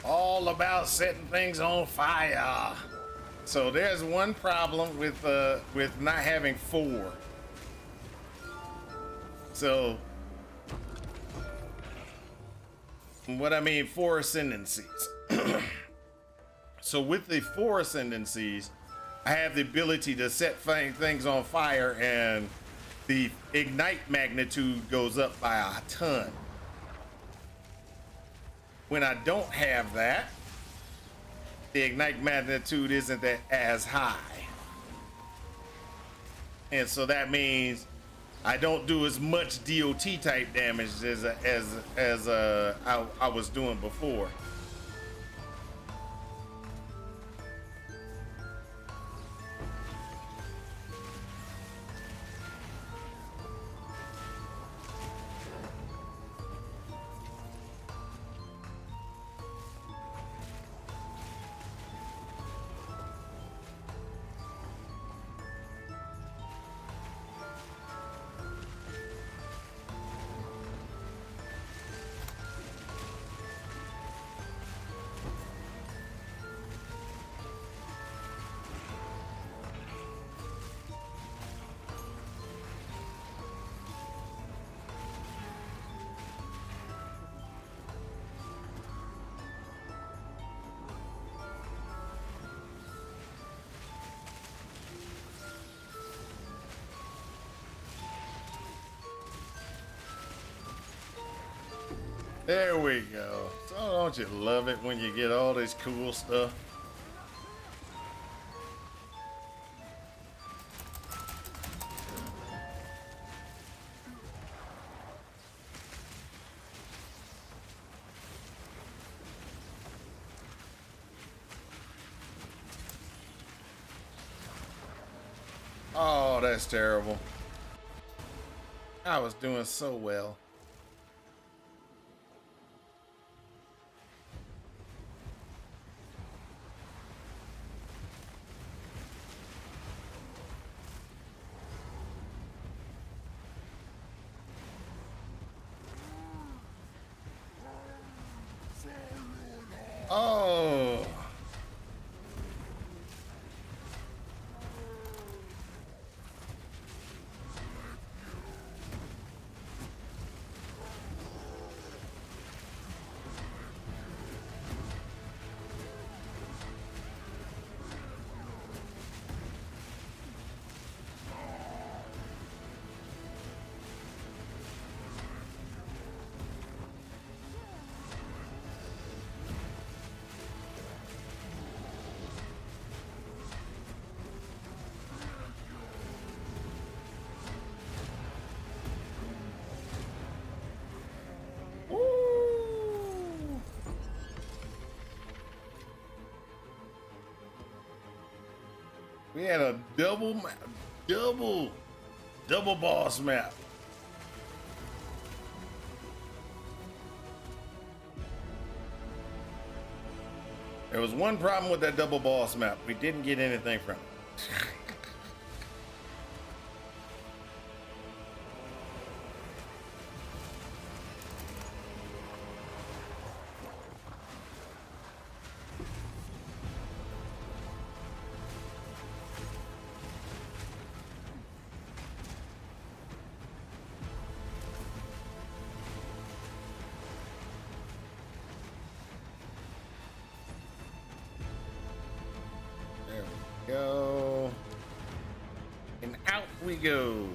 [SPEAKER 1] All about setting things on fire. So there's one problem with not having 4. So what I mean, 4 ascendancies. So with the 4 ascendancies, I have the ability to set things on fire, and the ignite magnitude goes up by a ton. When I don't have that, the ignite magnitude isn't that as high. And so that means I don't do as much DOT type damage as I was doing before. There we go. So don't you love it when you get all this cool stuff? Oh, that's terrible. I was doing so well. Oh. We had a double boss map. There was one problem with that double boss map. We didn't get anything from it. There we go. And out we go.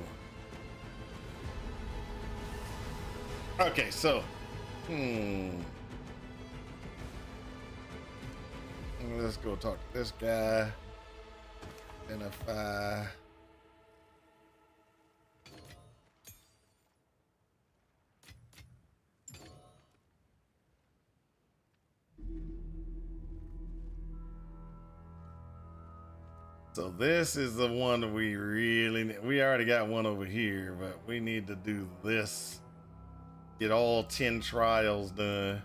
[SPEAKER 1] Okay, so, let's go talk to this guy. Identify. So this is the one that we really need. We already got one over here, but we need to do this. Get all 10 trials done.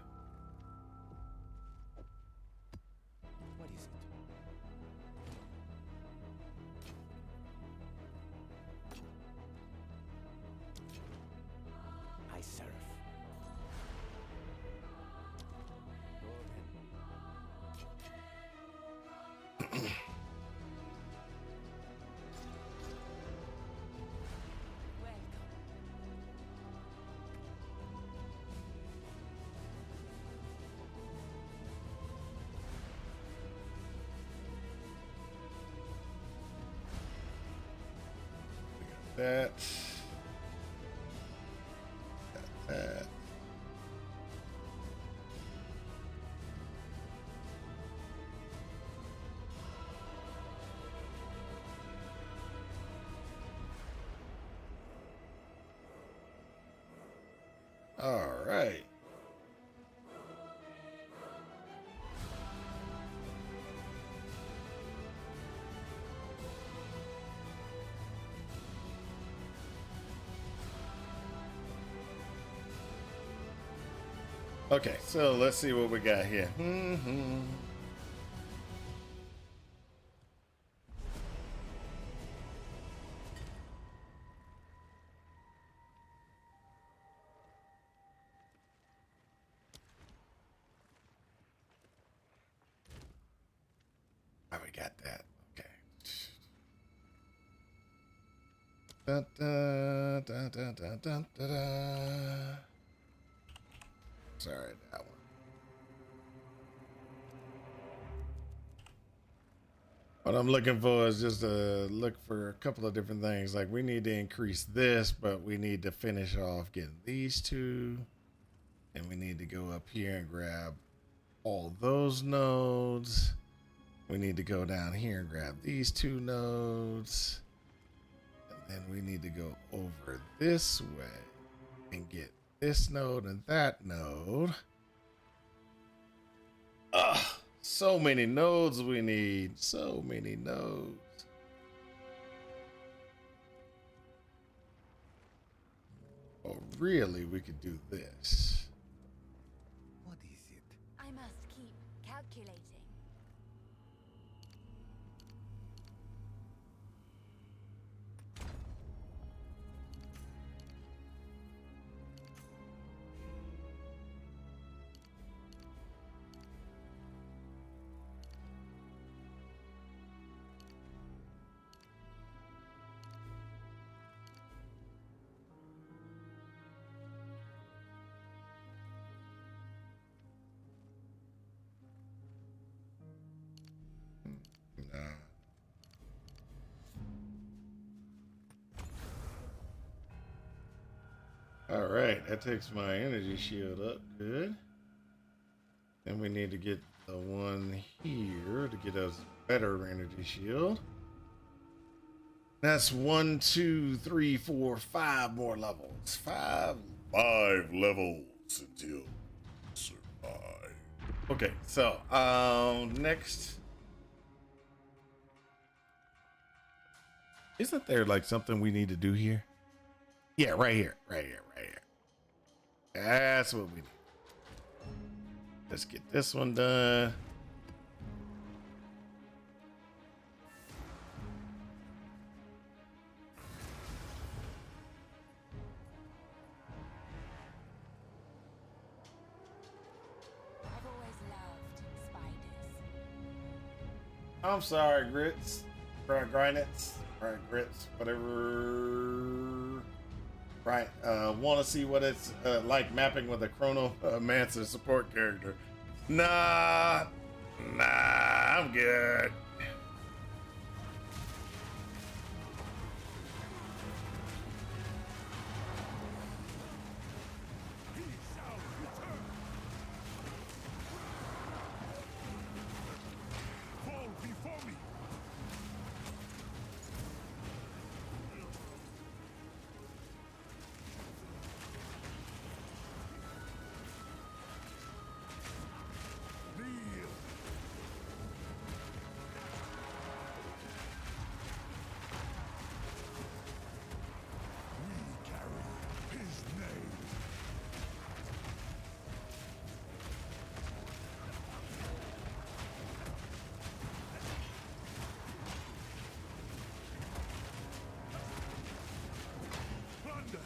[SPEAKER 4] What is it? I serve. Go ahead.
[SPEAKER 1] That. That. All right. Okay, so let's see what we got here. Oh, we got that. Okay. Dun, dun, dun, dun, dun, dun, dun, dun. Sorry, that one. What I'm looking for is just to look for a couple of different things. Like we need to increase this, but we need to finish off getting these two. And we need to go up here and grab all those nodes. We need to go down here and grab these two nodes. And then we need to go over this way and get this node and that node. Ugh, so many nodes we need. So many nodes. Oh, really? We could do this.
[SPEAKER 4] What is it?
[SPEAKER 3] I must keep calculating.
[SPEAKER 1] No. All right, that takes my energy shield up. Good. Then we need to get the one here to get us better energy shield. That's 1, 2, 3, 4, 5 more levels. Five levels until survive. Okay, so next Isn't there like something we need to do here? Yeah, right here. That's what we need. Let's get this one done.
[SPEAKER 3] I've always loved spiders.
[SPEAKER 1] I'm sorry, grits. Grits, whatever. Right. Want to see what it's like mapping with a Chronomancer support character? Nah, I'm good.
[SPEAKER 2] He shall return. Fall before me. Kneel. We carry his name. Plunder.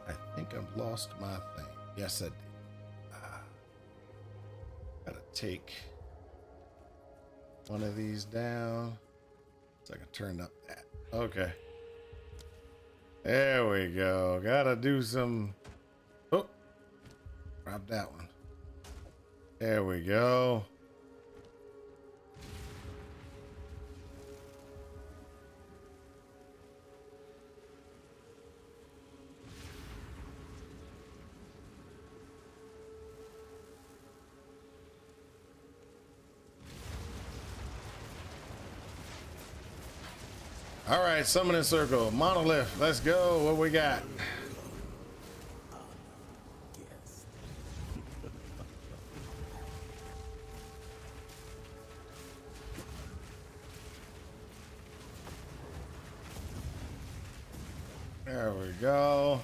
[SPEAKER 1] I think I've lost my thing. Yes, I did. Gotta take one of these down so I can turn up that. Okay. There we go. Gotta do some. Oh, drop that one. There we go. All right, summoning circle, monolith. Let's go. What we got? There we go.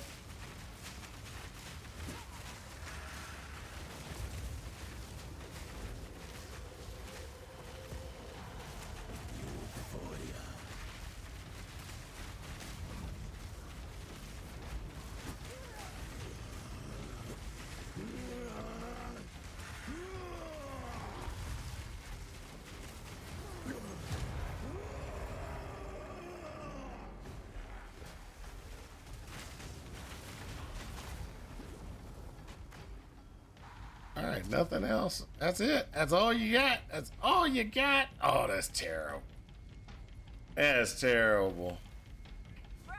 [SPEAKER 1] All right, nothing else. That's it. That's all you got. That's all you got. Oh, that's terrible. That's terrible.
[SPEAKER 3] Rise!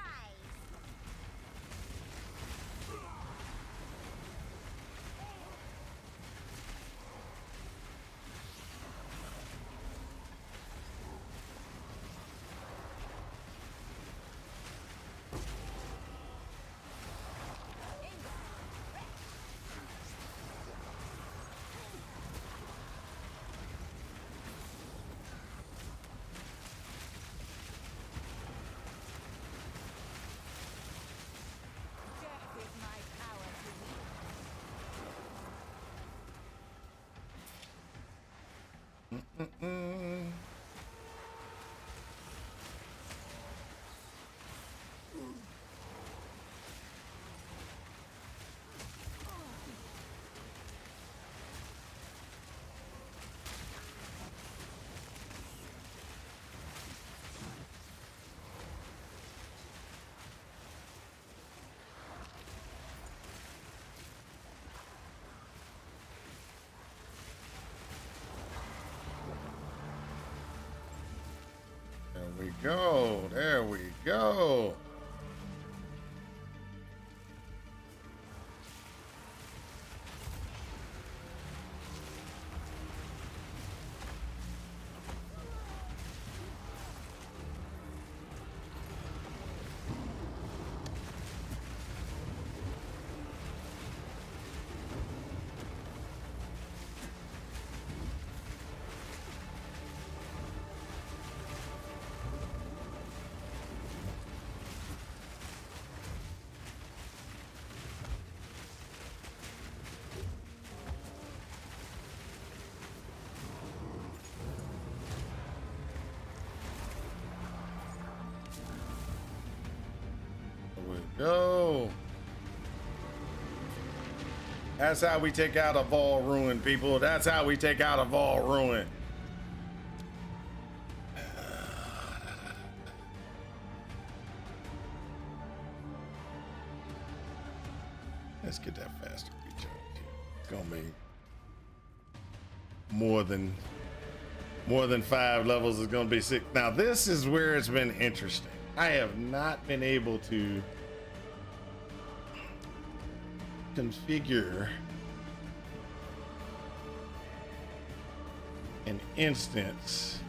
[SPEAKER 3] Death is my power to wield.
[SPEAKER 1] we go. There we go. There we go. That's how we take out a Vol Ruin, people. That's how we take out a Vol Ruin. Let's get that faster reach out here. It's gonna be more than 5 levels. Is gonna be 6. Now this is where it's been interesting. I have not been able to configure an instance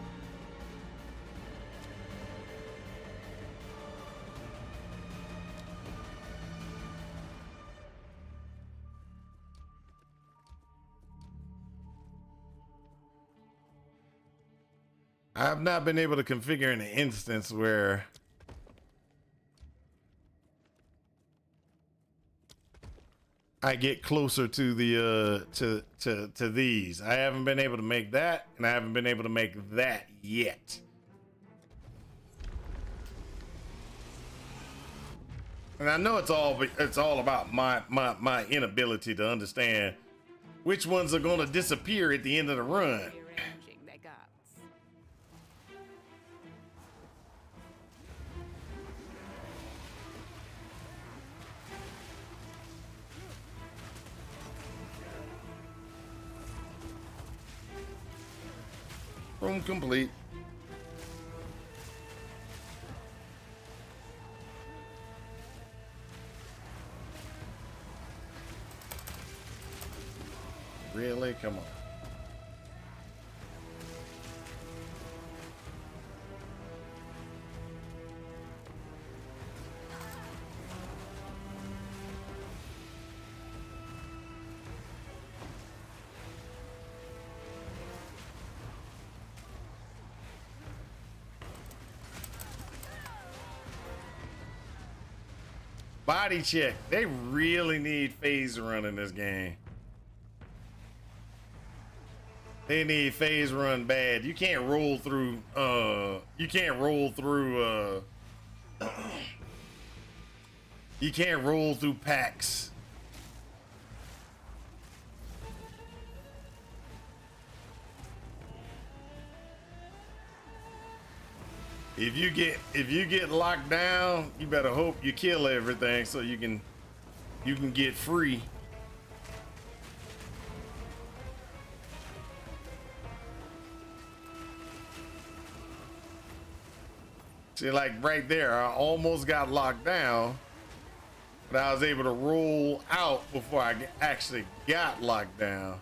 [SPEAKER 1] I have not been able to configure an instance where I get closer to the to these. I haven't been able to make that, and I haven't been able to make that yet. And I know it's all about my inability to understand which ones are going to disappear at the end of the run.
[SPEAKER 3] Rearranging their guts.
[SPEAKER 1] Room complete. Really? Come on. Body check. They really need phase run in this game. They need phase run bad. You can't roll through you can't roll through you can't roll through packs. If you get locked down, you better hope you kill everything so you can get free. See, like right there, I almost got locked down, but I was able to roll out before I actually got locked down.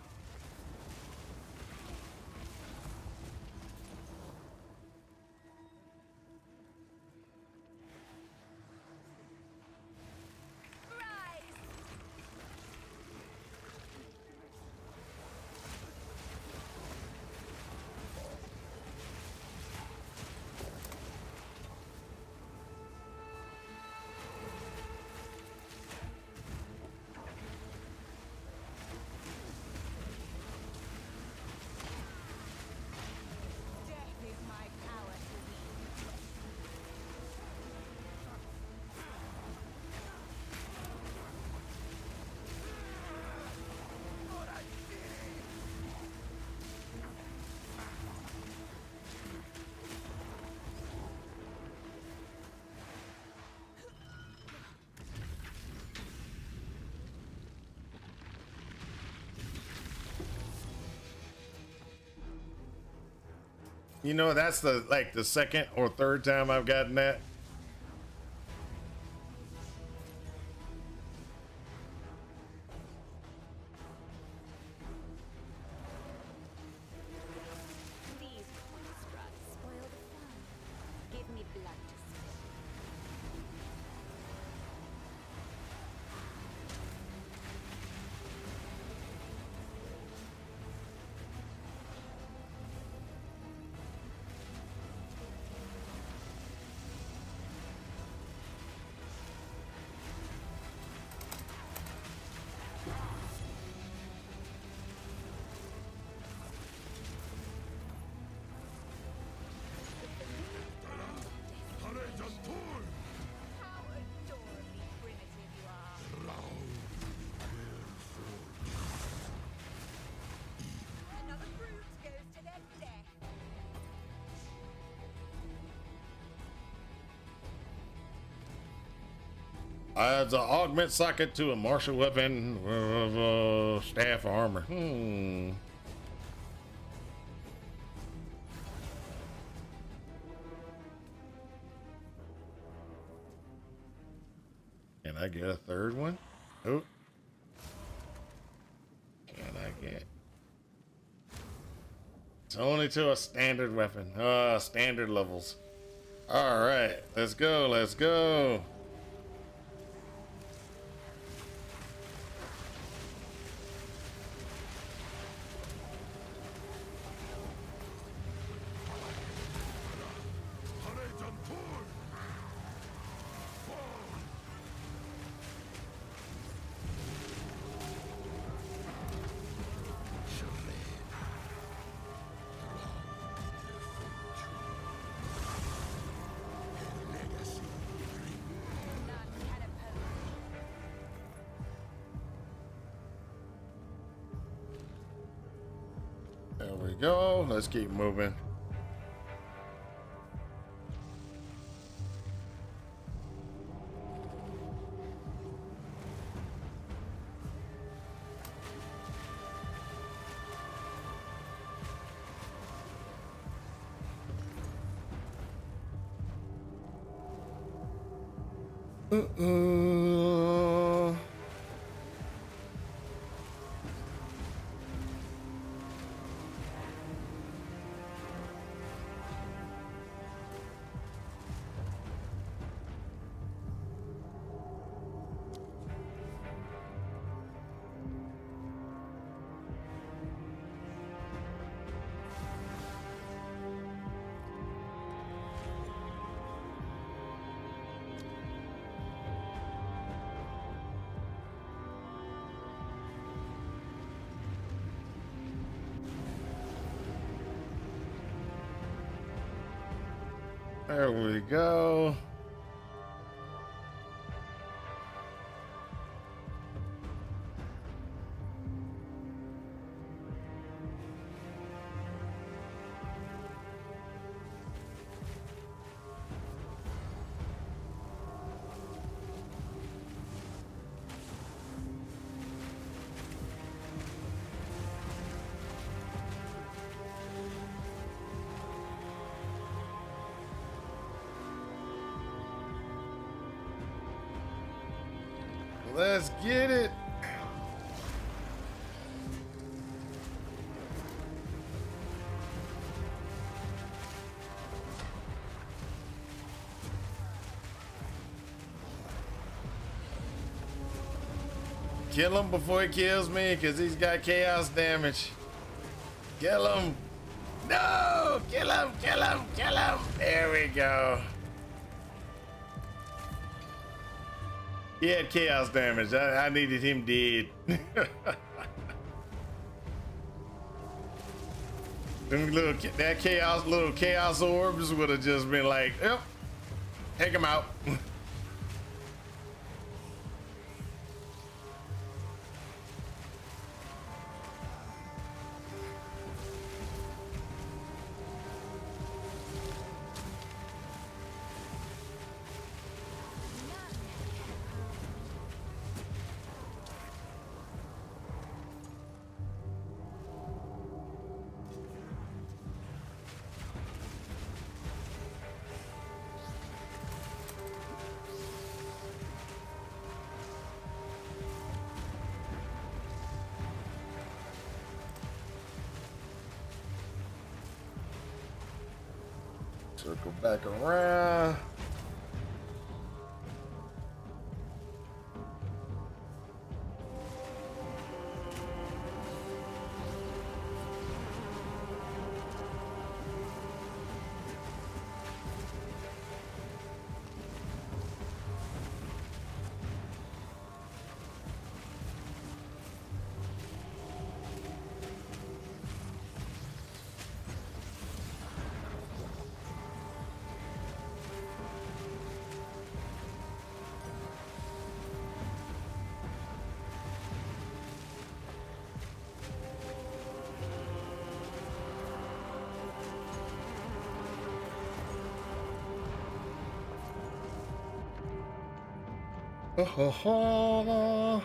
[SPEAKER 1] You know, that's the second or third time I've gotten that.
[SPEAKER 3] These constructs spoil the fun. Give me blood to spill. How adorably primitive you are. Another brute goes to their death.
[SPEAKER 1] Adds an augment socket to a martial weapon of staff armor. Can I get a third one? Oh. Can I get? It's only to a standard weapon. Standard levels. All right, let's go. Let's go.
[SPEAKER 3] None can oppose.
[SPEAKER 1] There we go. Let's keep moving. There we go. Let's get it. Kill him before he kills me, because he's got chaos damage. Kill him. No! Kill him, kill him, kill him. There we go. He had chaos damage. I needed him dead. Little chaos orbs would have just been like, yep, take him out. Circle back around. Oh, ho, ho.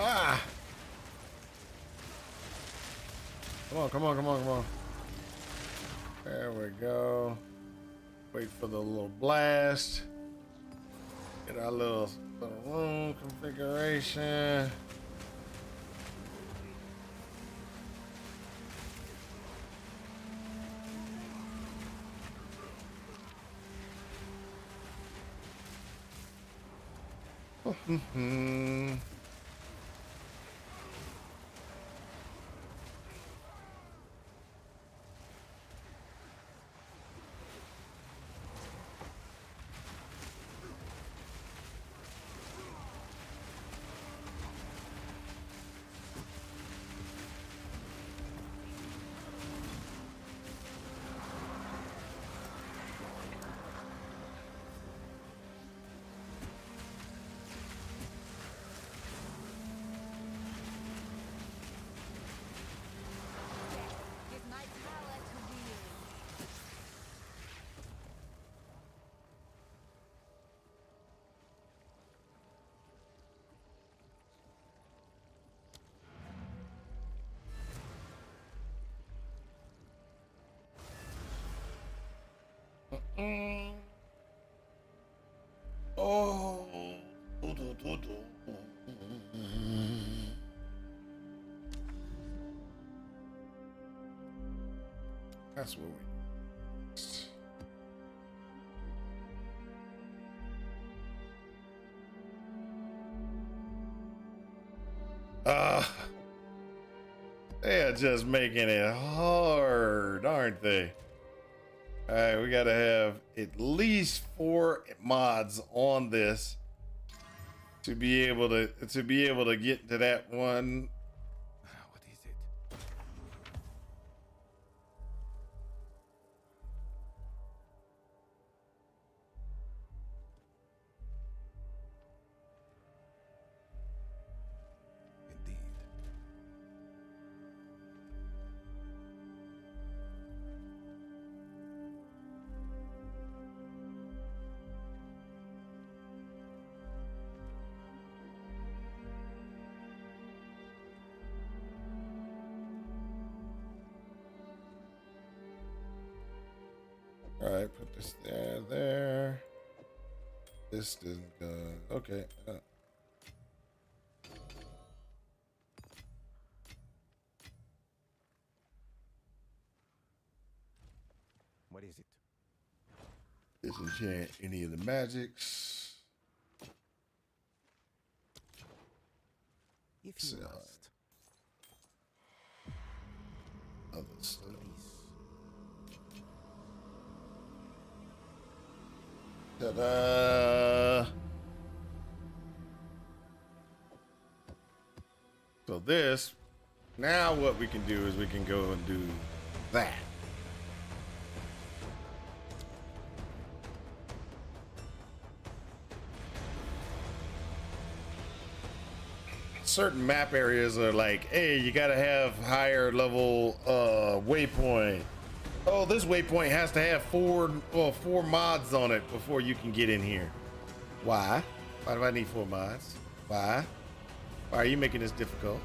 [SPEAKER 1] Ah! Come on, come on, come on, come on. There we go. Wait for the little blast. Get our little room configuration.
[SPEAKER 3] Give my power to wield.
[SPEAKER 1] Oh. That's what we. They are just making it hard, aren't they? All right, we got to have at least 4 mods on this to be able to get to that one.
[SPEAKER 6] What is it? Indeed.
[SPEAKER 1] All right, put this there. This didn't go. Okay.
[SPEAKER 4] What is it?
[SPEAKER 1] Disenchant any of the magics.
[SPEAKER 4] If you
[SPEAKER 1] So,
[SPEAKER 4] must.
[SPEAKER 1] other stuff.
[SPEAKER 4] Release.
[SPEAKER 1] Ta-da! So this, now what we can do is we can go and do that. Certain map areas are like, hey, you gotta have higher level waypoint. Oh, this waypoint has to have four mods on it before you can get in here. Why? Why do I need 4 mods? Why? Why are you making this difficult?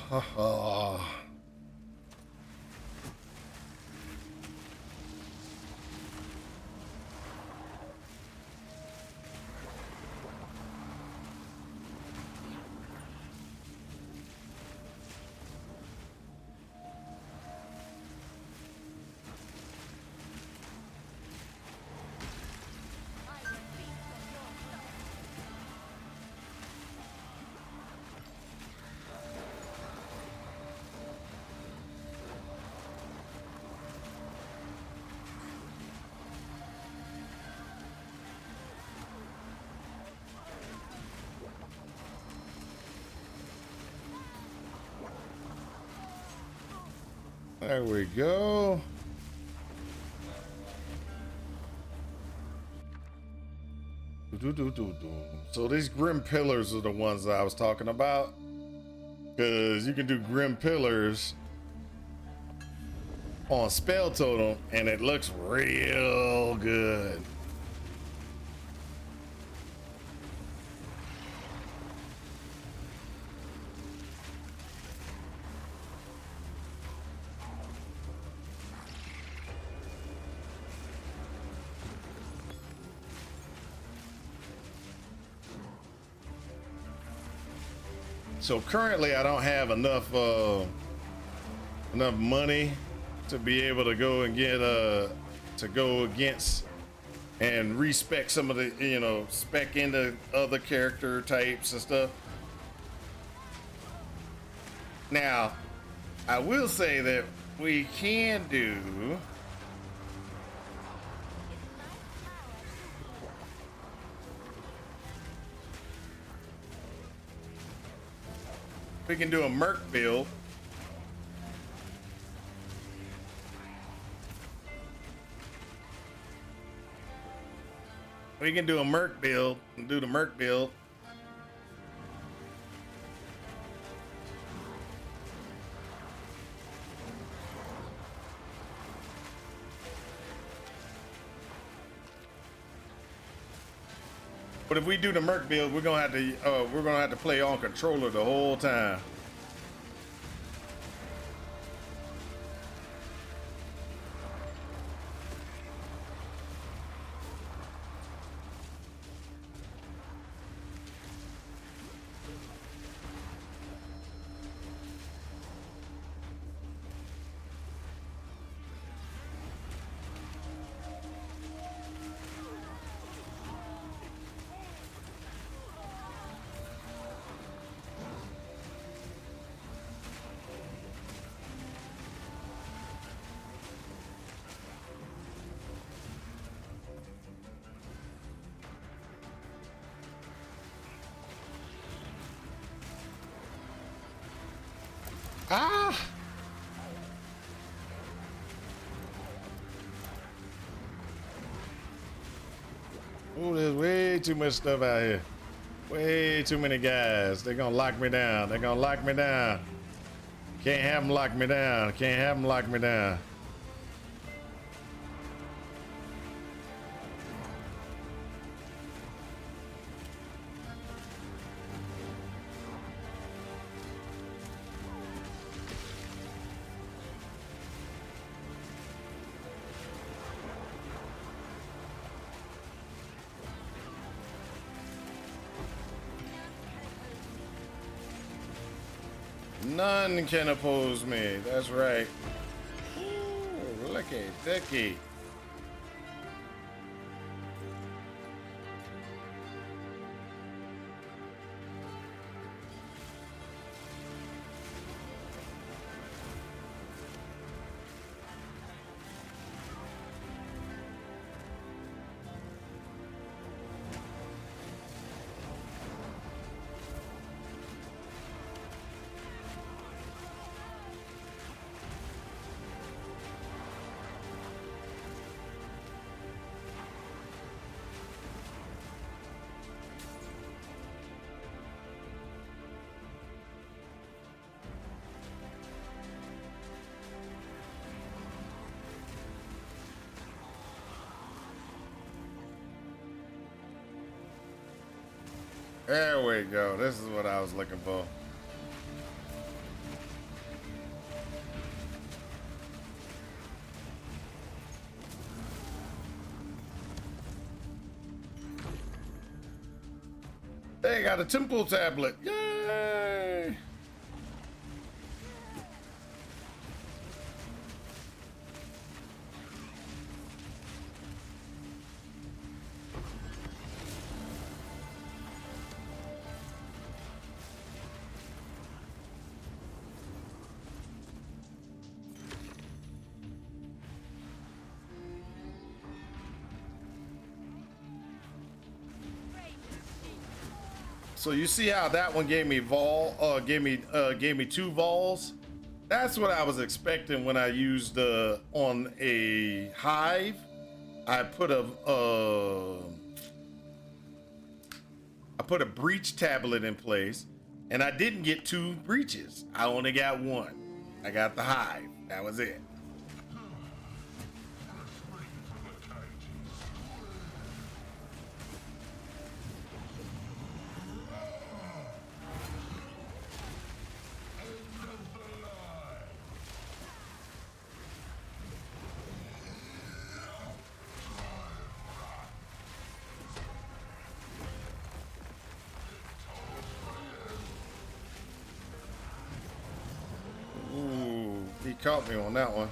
[SPEAKER 1] Oh. There we go. So these grim pillars are the ones that I was talking about, because you can do grim pillars on spell totem and it looks real good. So currently I don't have enough money to be able to go and get to go against and respec some of the, spec into other character types and stuff. Now, I will say that we can do a merc build. We can do a merc build and do the merc build. But if we do the merc build, we're gonna have to play on controller the whole time. Ah! Oh, there's way too much stuff out here. Way too many guys. They're gonna lock me down. They're gonna lock me down. Can't have them lock me down. Can't have them lock me down. None can oppose me. That's right. Ooh, looky, ducky. There we go. This is what I was looking for. They got a temple tablet. Yay! So you see how that one gave me gave me 2 vols? That's what I was expecting when I used on a hive. I put a breach tablet in place, and I didn't get 2 breaches. I only got 1. I got the hive. That was it. He caught me on that one.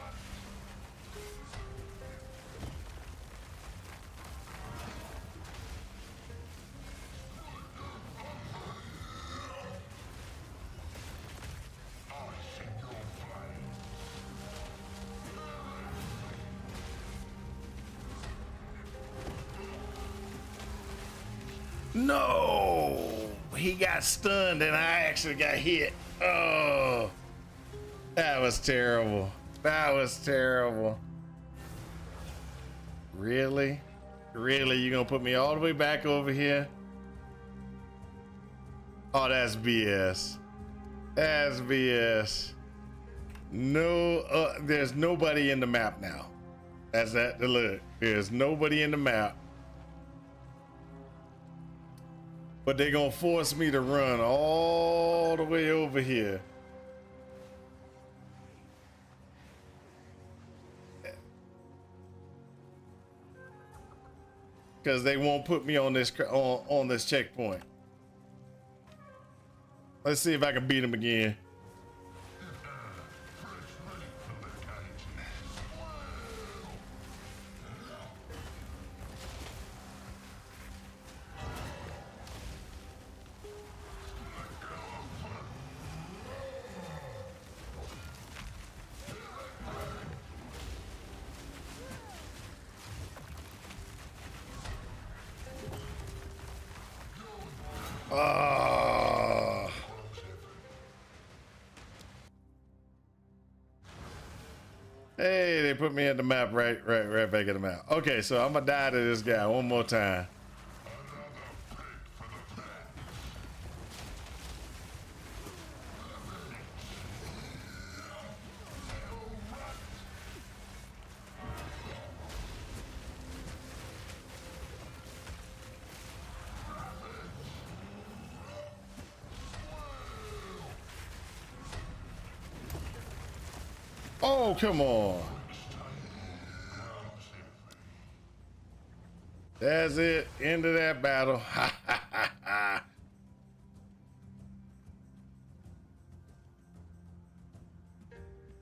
[SPEAKER 1] No, he got stunned and I actually got hit. Oh. That was terrible. That was terrible. Really? Really? You gonna put me all the way back over here? Oh, that's BS. That's BS. No, there's nobody in the map now. That's that. Look, there's nobody in the map. But they're gonna force me to run all the way over here. Because they won't put me on this checkpoint. Let's see if I can beat him again. Hey, they put me at the map right back at the map. Okay, so I'm gonna die to this guy one more time. Oh, come on. That's it. End of that battle. Ha ha ha ha.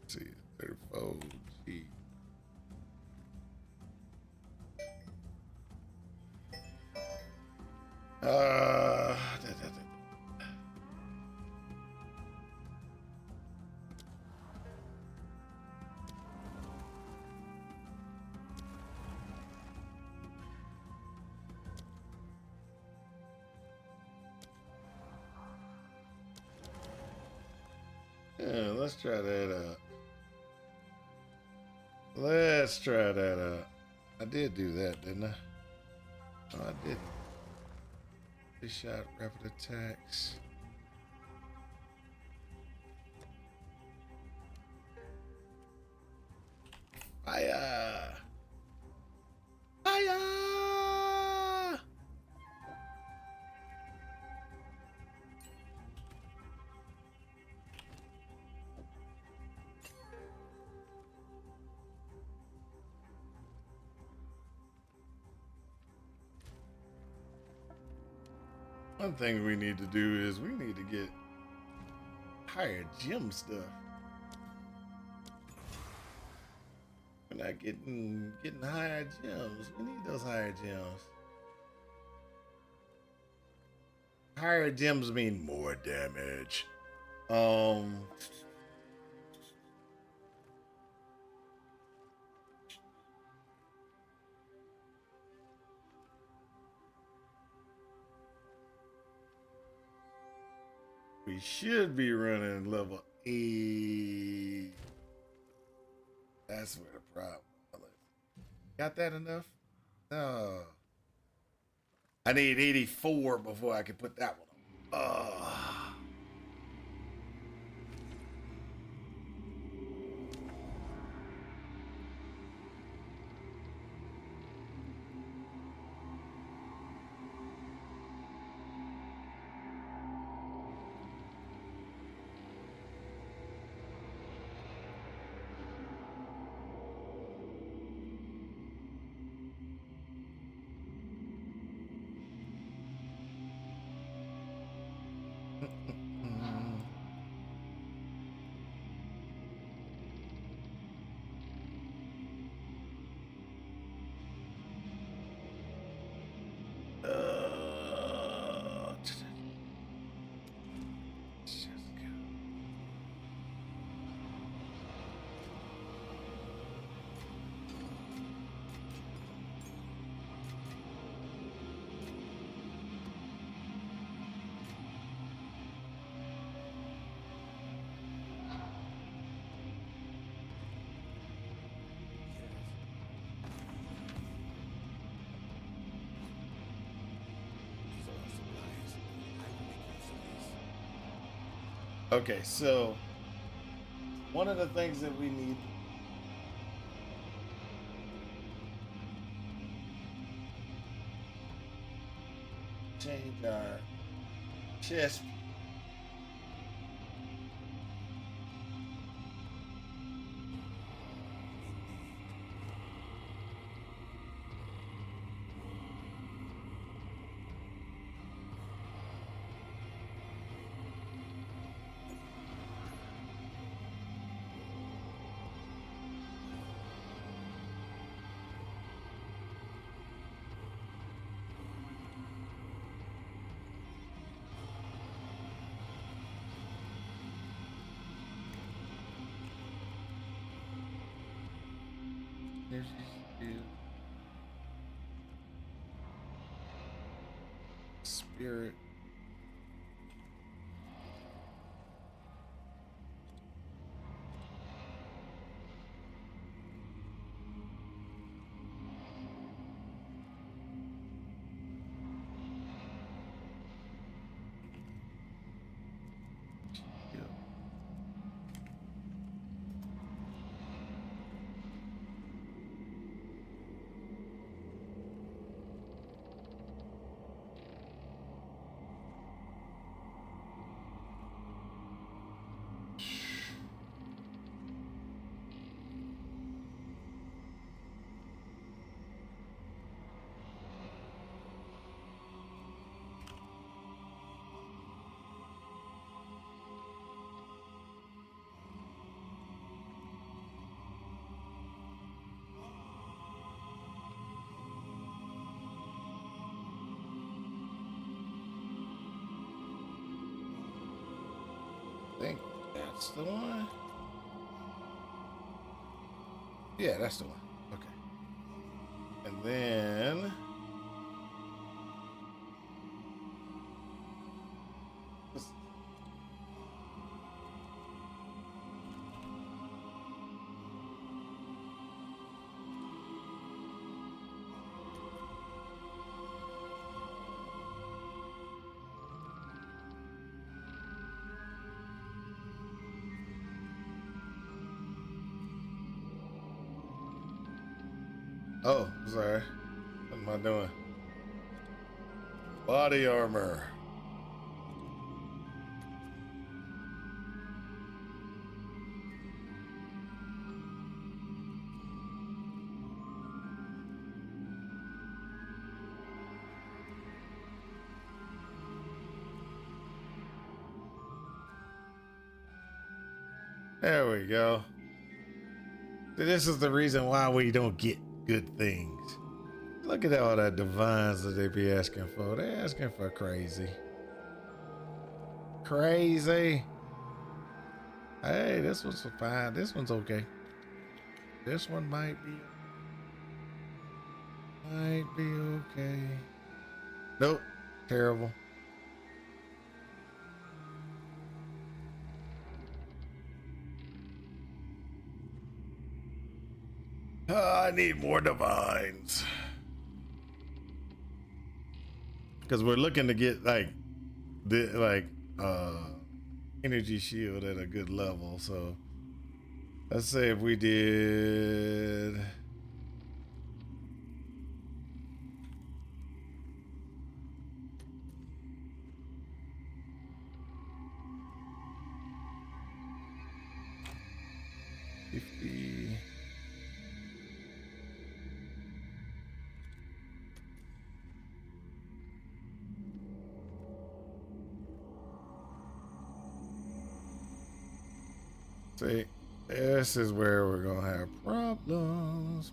[SPEAKER 1] Let's see, 34 G. Da, da, da. Yeah, let's try that out. Let's try that out. I did do that, didn't I? No, I didn't. They shot rapid attacks. Fire! Fire! One thing we need to do is we need to get higher gem stuff. We're not getting higher gems. We need those higher gems. Higher gems mean more damage. We should be running level 8. That's where the problem is. Got that enough? No. I need 84 before I can put that one on. Okay, so one of the things that we need to change our chest. Spirit. That's the one. Yeah, that's the one. Okay. And then oh, sorry. What am I doing? Body armor. There we go. See, this is the reason why we don't get good things. Look at all that divines that they be asking for. They're asking for crazy. Crazy. Hey, this one's fine. This one's okay. This one might be okay. Nope. Terrible. I need more divines. Because we're looking to get energy shield at a good level. So let's say if we did $50. See, this is where we're gonna have problems.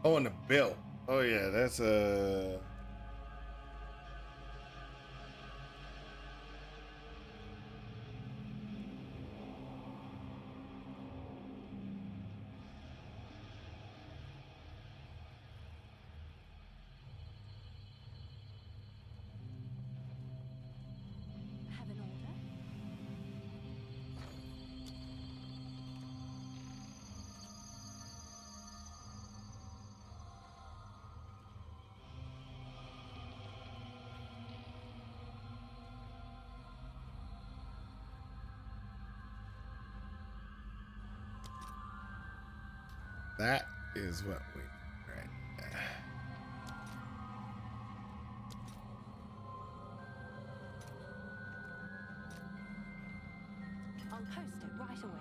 [SPEAKER 1] Oh, and the belt. Oh yeah, that's
[SPEAKER 3] Have an order?
[SPEAKER 1] that is what we right there.
[SPEAKER 3] I'll post it right away.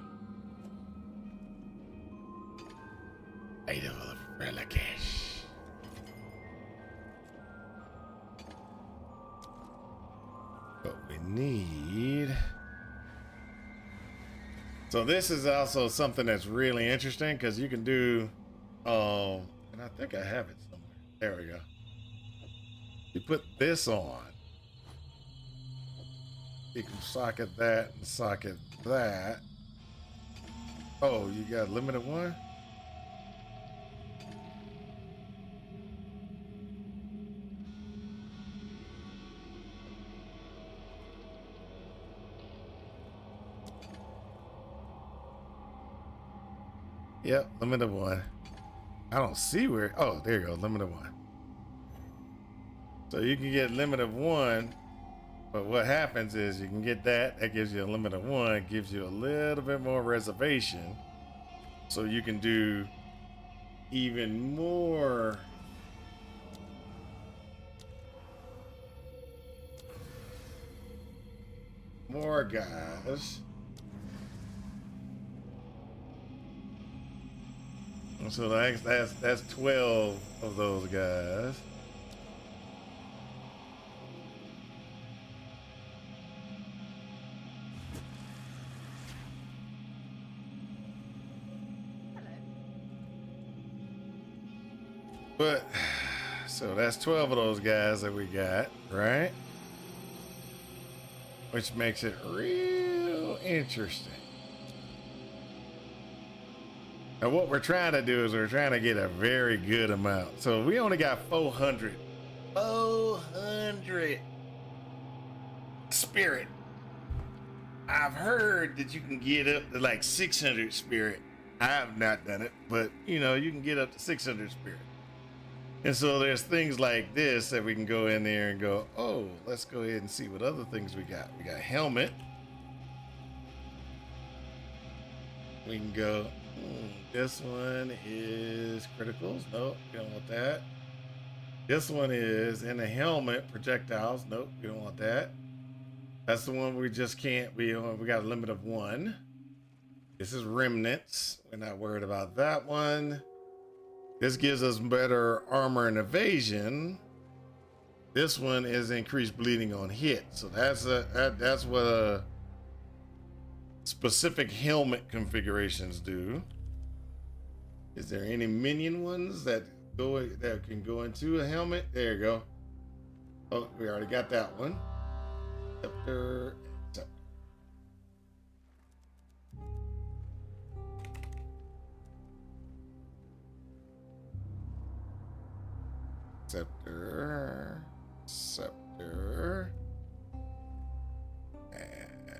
[SPEAKER 1] Idol of Relicash. What we need. So this is also something that's really interesting because you can do, and I think I have it somewhere. There we go. You put this on. You can socket that and socket that. Oh, you got limited one? Yep, limited one. I don't see where. Oh, there you go, limited one. So you can get limit of 1, but what happens is you can get that. That gives you a limit of 1, gives you a little bit more reservation. So you can do even more. More guys. And so that's 12 of those guys. But so that's 12 of those guys that we got, right? Which makes it real interesting. And what we're trying to do is we're trying to get a very good amount. So we only got 400. 400 spirit. I've heard that you can get up to like 600 spirit. I have not done it, but you know, you can get up to 600 spirit. And so there's things like this that we can go in there and go, oh, let's go ahead and see what other things we got. We got helmet. We can go, this one is criticals. Nope, we don't want that. This one is in the helmet, projectiles. Nope, we don't want that. That's the one we just can't, we got a limit of 1. This is remnants. We're not worried about that one. This gives us better armor and evasion. This one is increased bleeding on hit. So that's what a specific helmet configurations do. Is there any minion ones that can go into a helmet? There you go. Oh, we already got that one. Scepter. Scepter. And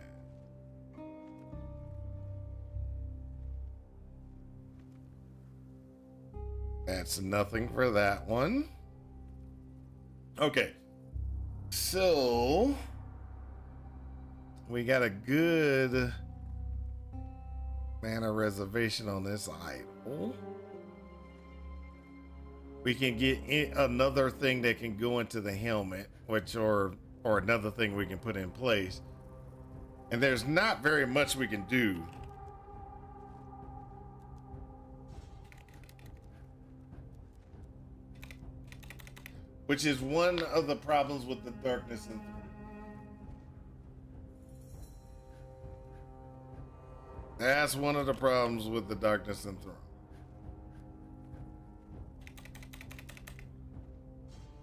[SPEAKER 1] that's nothing for that one. Okay. So we got a good mana reservation on this idol. We can get another thing that can go into the helmet, which or another thing we can put in place. And there's not very much we can do. Which is one of the problems with the darkness and that's one of the problems with the darkness and throne.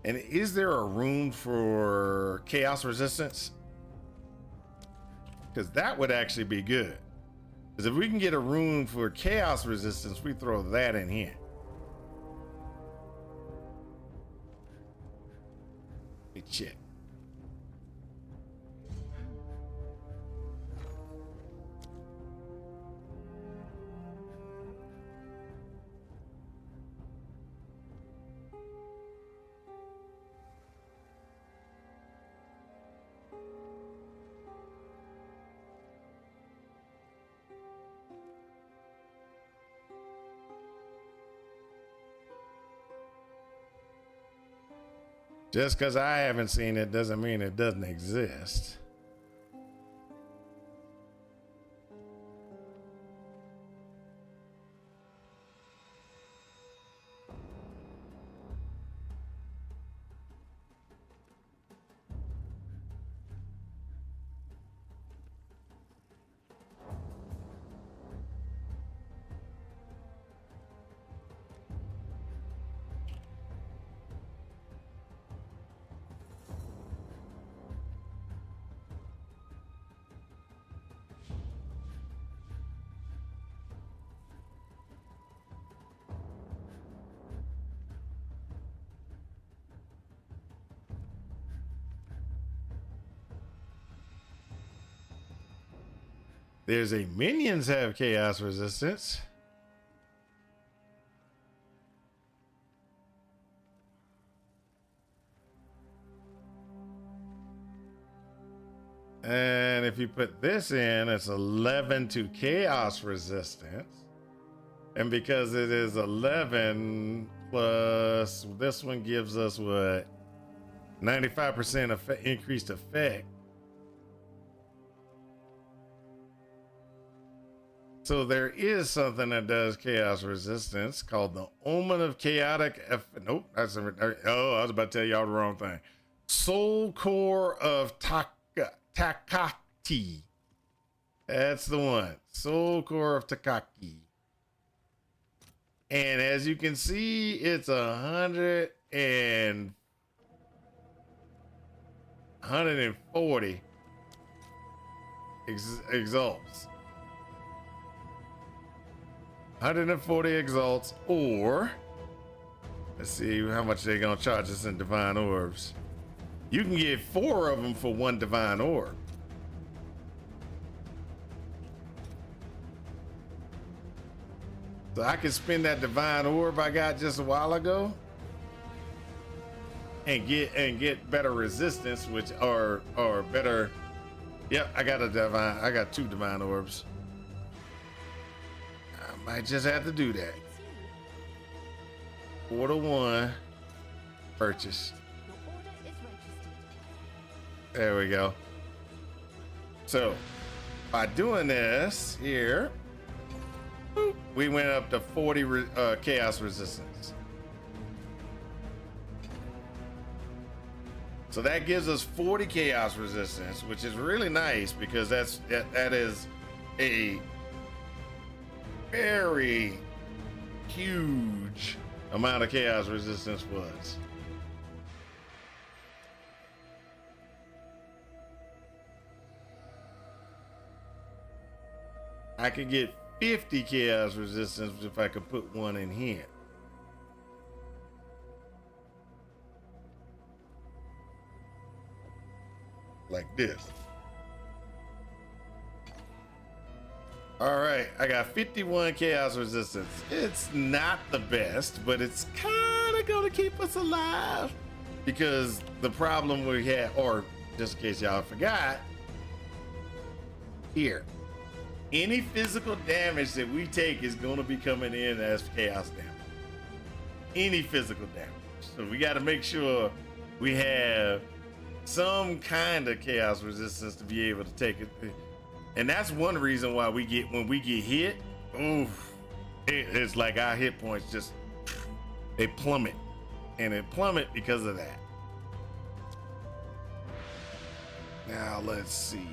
[SPEAKER 1] And is there a room for chaos resistance? Because that would actually be good. Because if we can get a room for chaos resistance, we throw that in here. Let me check. Just because I haven't seen it doesn't mean it doesn't exist. There's a minions have chaos resistance. And if you put this in, it's 11 to chaos resistance. And because it is 11 plus this one gives us what? 95% increased effect. So there is something that does chaos resistance called the Omen of Chaotic. Nope, that's I was about to tell y'all the wrong thing. Soul Core of Takaki. That's the one. Soul Core of Takaki. And as you can see, it's 140 exalts. 140 exalts, or let's see how much they're gonna charge us in divine orbs. You can get 4 of them for 1 divine orb. So I can spend that divine orb I got just a while ago and get better resistance, which or better. Yep, I got 2 divine orbs. I might just have to do that. 4 to 1 purchase.
[SPEAKER 3] Your order is registered.
[SPEAKER 1] There we go. So by doing this here, boop, we went up to 40 chaos resistance. So that gives us 40 chaos resistance, which is really nice because that is a very huge amount of chaos resistance for us. I could get 50 chaos resistance if I could put 1 in here. Like this. All right, I got 51 chaos resistance. It's not the best, but it's kind of gonna keep us alive because the problem we had, or just in case y'all forgot, here, any physical damage that we take is gonna be coming in as chaos damage. Any physical damage. So we got to make sure we have some kind of chaos resistance to be able to take it. And that's one reason why when we get hit, oof, it's like our hit points just, they plummet. And they plummet because of that. Now let's see.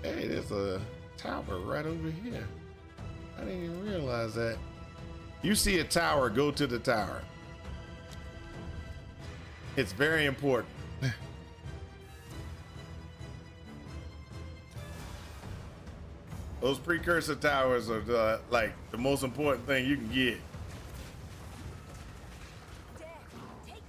[SPEAKER 1] Hey, there's a tower right over here. I didn't even realize that. You see a tower, go to the tower. It's very important. Those precursor towers are like the most important thing you can get.
[SPEAKER 3] Death, take you.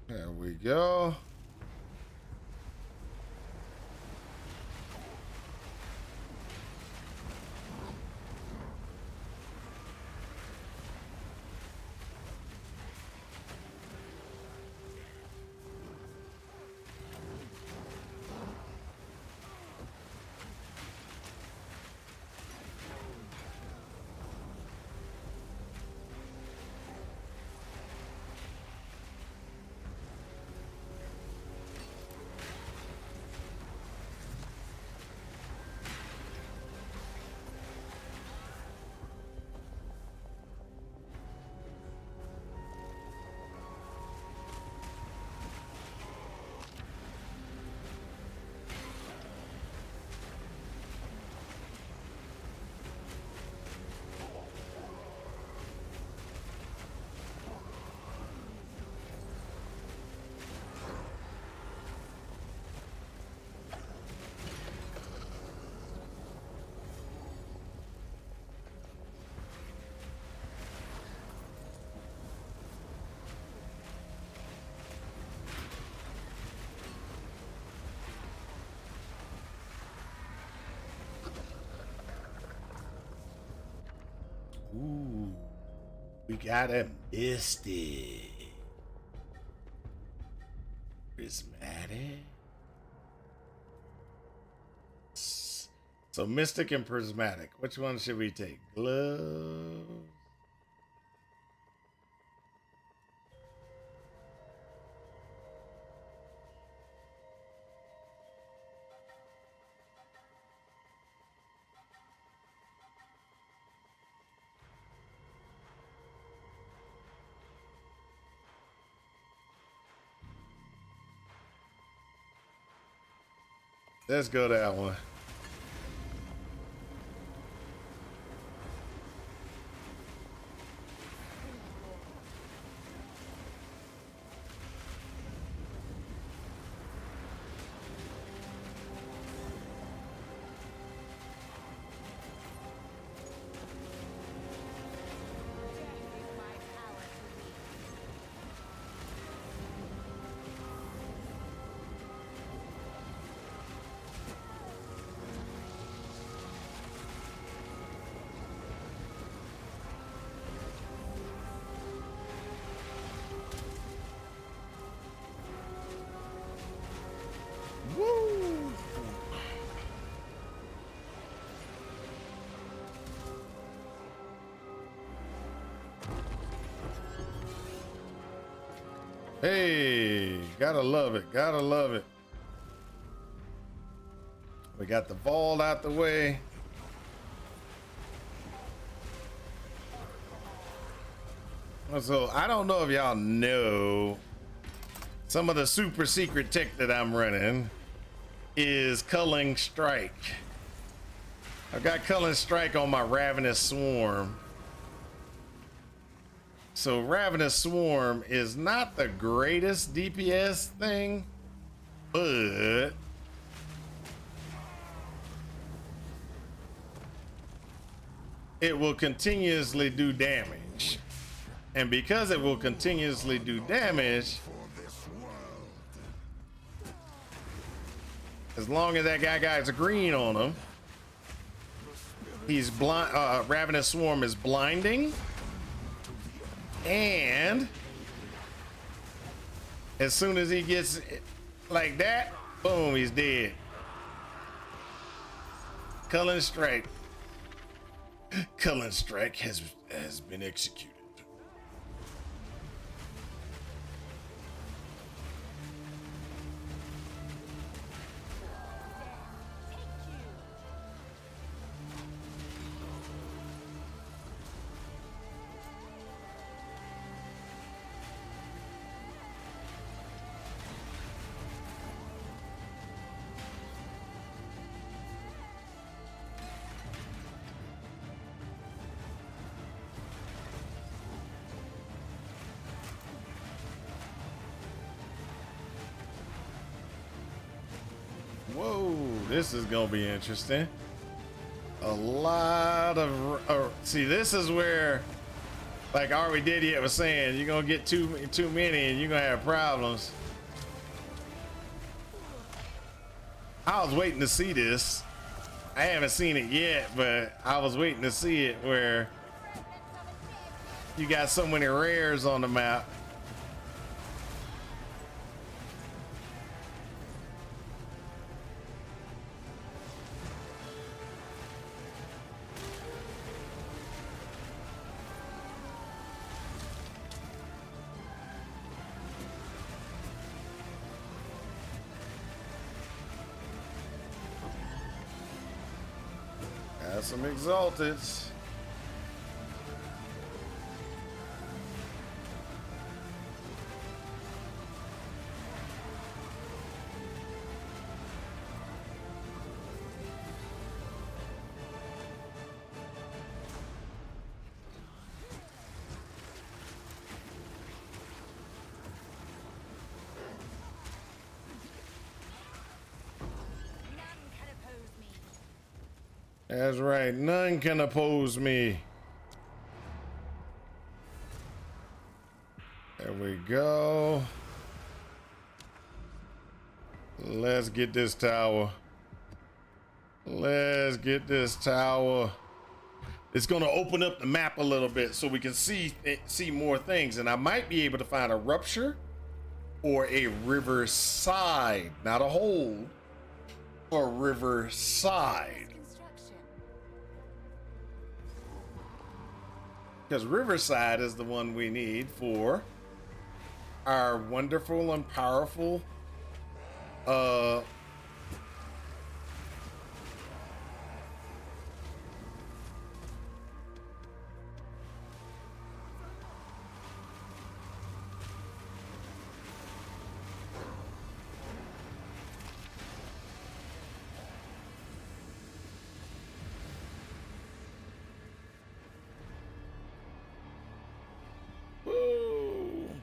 [SPEAKER 1] There we go. Ooh, we got a Misty. Prismatic. So Mystic and Prismatic. Which one should we take? Gloves. Let's go that one.
[SPEAKER 3] Death is my power to wield.
[SPEAKER 1] Woo! Hey, gotta love it, gotta love it. We got the vault out the way. So I don't know if y'all know, some of the super secret tech that I'm running is Culling Strike. I've got Culling Strike on my Ravenous Swarm. So Ravenous Swarm is not the greatest DPS thing, but it will continuously do damage. And because it will continuously do damage, as long as that guy got green on him, he's blind. Ravenous Swarm is blinding, and as soon as he gets like that, boom, he's dead. Culling Strike. Culling Strike has been executed. Whoa, this is gonna be interesting. A lot of see, this is where, like Are We Dead Yet was saying, you're gonna get too many and you're gonna have problems. I was waiting to see this. I haven't seen it yet, but I was waiting to see it where you got so many rares on the map. Got some exalteds.
[SPEAKER 3] None can oppose me.
[SPEAKER 1] That's right, none can oppose me. There we go. Let's get this tower. Let's get this tower. it's going to open up the map a little bit so we can see more things. And I might be able to find a rupture or a riverside, not a hole, or riverside.
[SPEAKER 3] Construction.
[SPEAKER 1] Because riverside is the one we need for our wonderful and powerful woo,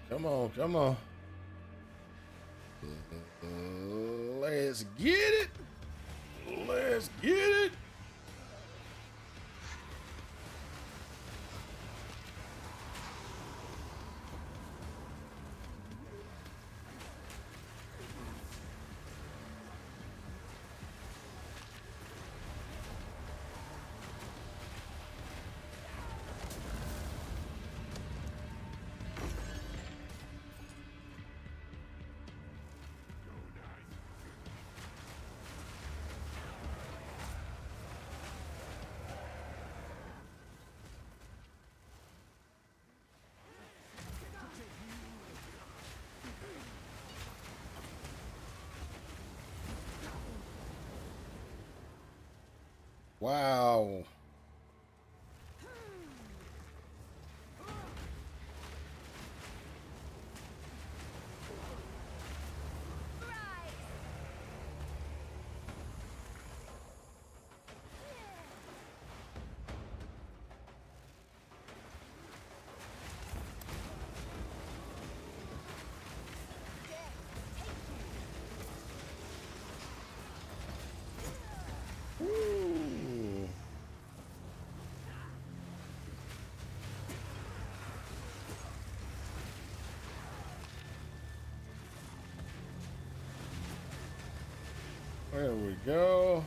[SPEAKER 1] come on, come on. Let's get it. Let's get it. Wow. Ooh. There we go.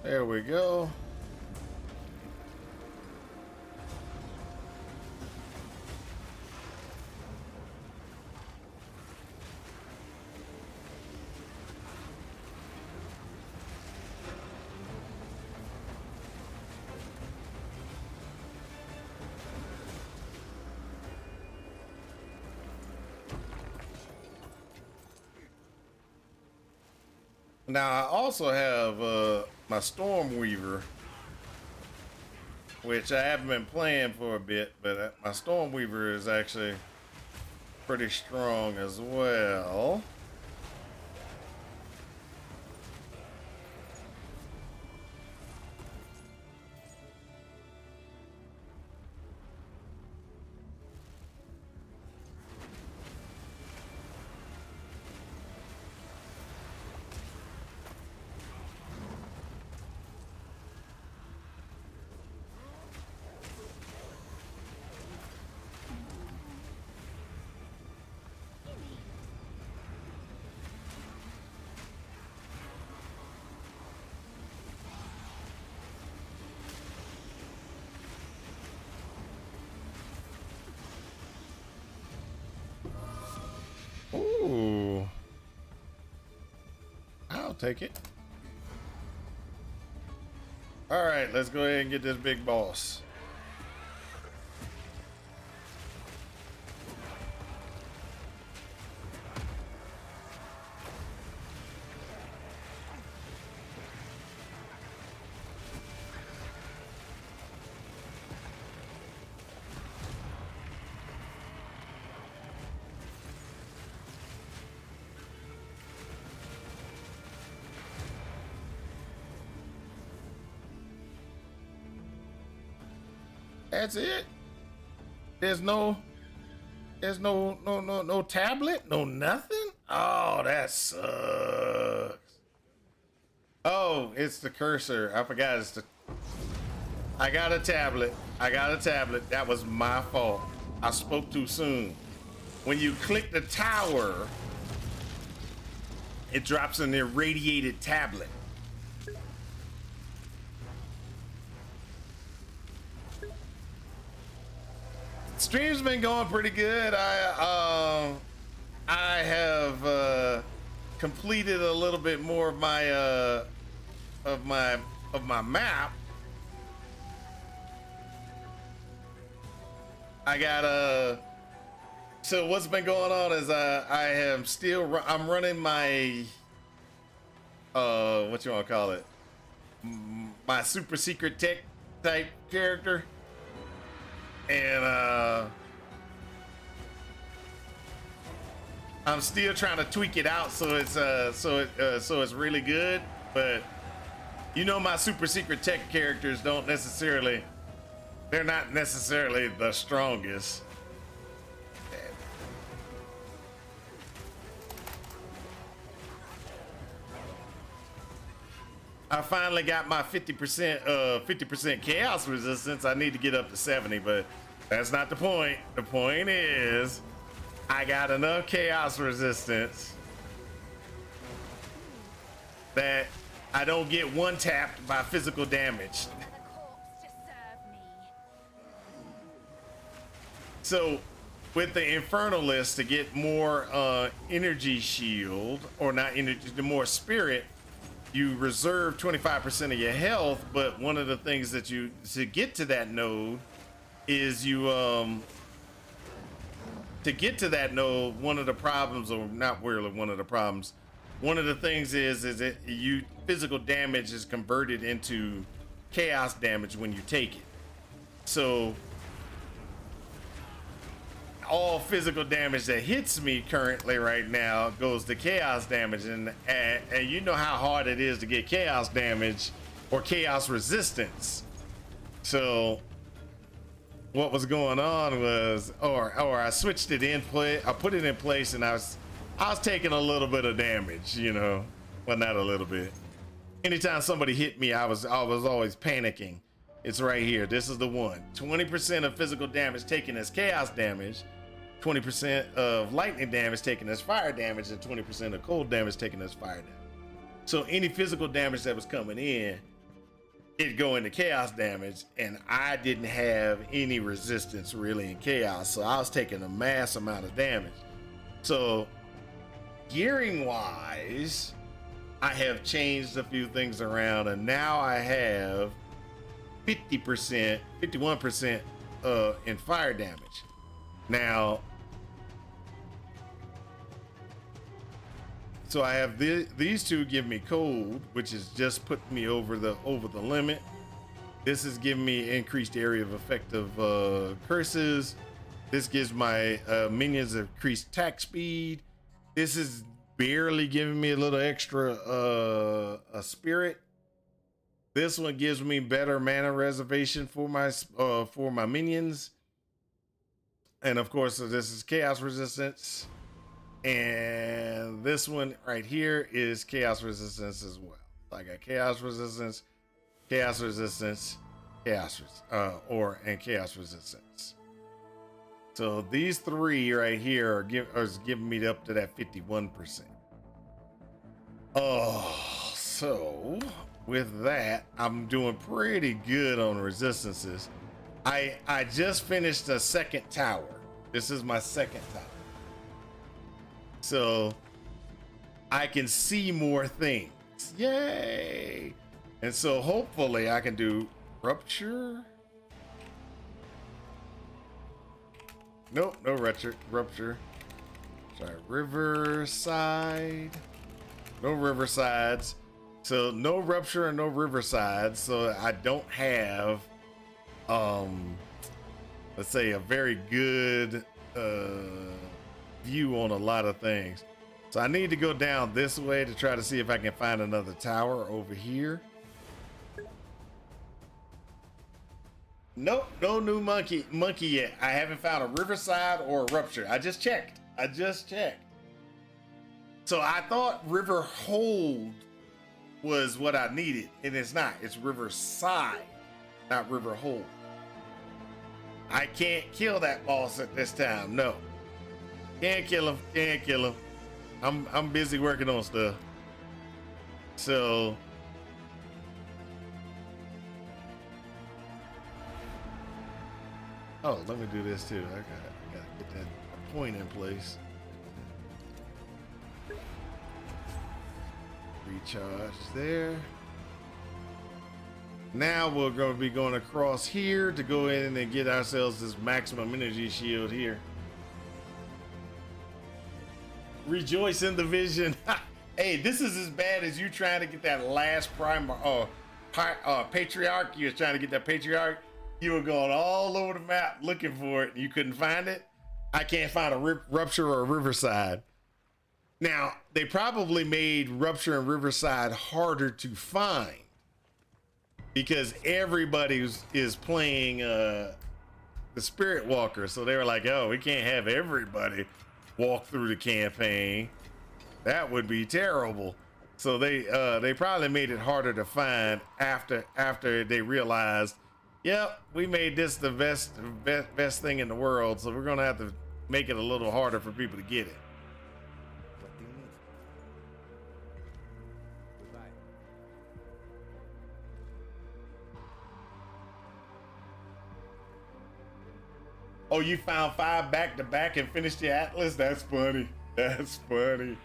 [SPEAKER 1] There we go. Now I also have my Stormweaver, which I haven't been playing for a bit, but my Stormweaver is actually pretty strong as well. Ooh. I'll take it. All right, let's go ahead and get this big boss. That's it. There's no There's no tablet, no nothing. Oh, that sucks. Oh, it's the cursor. I forgot it's the. I got a tablet. That was my fault. I spoke too soon. When you click the tower, it drops an irradiated tablet. Stream's been going pretty good. I have completed a little bit more of my map. I got so what's been going on is I'm running my what you want to call it, my super secret tech type character, and I'm still trying to tweak it out so it's really good. But you know, my super secret tech characters they're not necessarily the strongest. I finally got my 50% chaos resistance. I need to get up to 70, but that's not the point. The point is I got enough chaos resistance that I don't get one tapped by physical damage.
[SPEAKER 3] The corpse to serve me.
[SPEAKER 1] So with the Infernalist, to get more energy shield, or not energy, the more spirit, you reserve 25% of your health. But one of the things that to get to that node is one of the problems, or not really one of the problems, one of the things is that physical damage is converted into chaos damage when you take it. So all physical damage that hits me currently right now goes to chaos damage, and you know how hard it is to get chaos damage or chaos resistance. So what was going on was, or I switched it in play, I put it in place, and I was taking a little bit of damage, you know, well, not a little bit. Anytime somebody hit me, I was always panicking. It's right here. This is the one. 20% of physical damage taken as chaos damage, 20% of lightning damage taken as fire damage, and 20% of cold damage taken as fire damage. So any physical damage that was coming in, it'd go into chaos damage, and I didn't have any resistance really in chaos, so I was taking a mass amount of damage. So gearing wise, I have changed a few things around, and now I have 51% in fire damage. Now, so I have these two give me cold, which is just put me over the limit. This is giving me increased area of effect of curses. This gives my minions increased attack speed. This is barely giving me a little extra a spirit. This one gives me better mana reservation for my minions, and of course, so this is chaos resistance, and this one right here is chaos resistance as well. So I got chaos resistance, chaos resistance, and chaos resistance. So these three right here are giving me up to that 51%. Oh, so with that, I'm doing pretty good on resistances. I just finished a second tower. This is my second tower. So I can see more things. Yay! And so hopefully I can do rupture. Nope, no rupture. Sorry, riverside. No riversides. So no rupture and no riverside. So I don't have, let's say, a very good view on a lot of things. So I need to go down this way to try to see if I can find another tower over here. Nope, no new monkey yet. I haven't found a Riverside or a Rupture. I just checked. So I thought River Hold was what I needed, and it's not. It's Riverside, not River Hold. I can't kill that boss at this time. No, can't kill him. I'm busy working on stuff. So oh, let me do this too. I gotta get that point in place. Recharge there. Now we're going to be going across here to go in and get ourselves this maximum energy shield here. Rejoice in the vision. Hey, this is as bad as you trying to get that last patriarch. You was trying to get that patriarch. You were going all over the map looking for it. And you couldn't find it. I can't find a Rupture or a Riverside. Now, they probably made Rupture and Riverside harder to find because everybody is playing the Spirit Walker. So they were like, oh, we can't have everybody walk through the campaign. That would be terrible. So they probably made it harder to find after they realized, yep, we made this the best thing in the world. So we're going to have to make it a little harder for people to get it.
[SPEAKER 4] What do you need? Goodbye.
[SPEAKER 1] Oh, you found 5 back to back and finished your Atlas? That's funny. That's funny.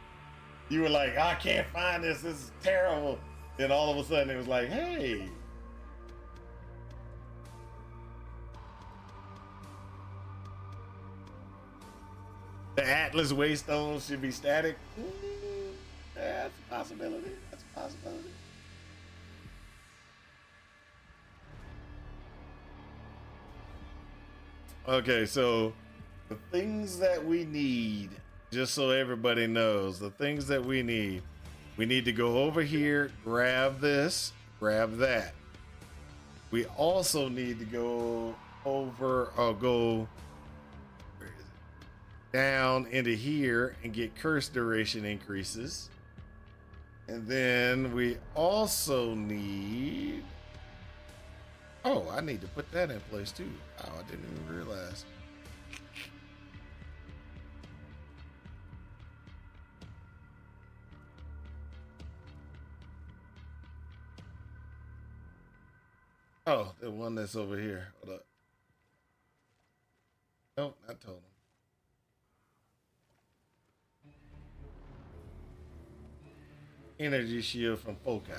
[SPEAKER 1] You were like, I can't find this. This is terrible. Then all of a sudden it was like, hey. The Atlas Waystone should be static. Ooh, that's a possibility. That's a possibility. Okay, so the things that we need, just so everybody knows, the things that we need to go over here, grab this, grab that. We also need to go over, where is it? Down into here and get curse duration increases. And then we also need, oh, I need to put that in place too. Oh, I didn't even realize. Oh, the one that's over here. Hold up. Nope, not totem. Energy shield from Foci.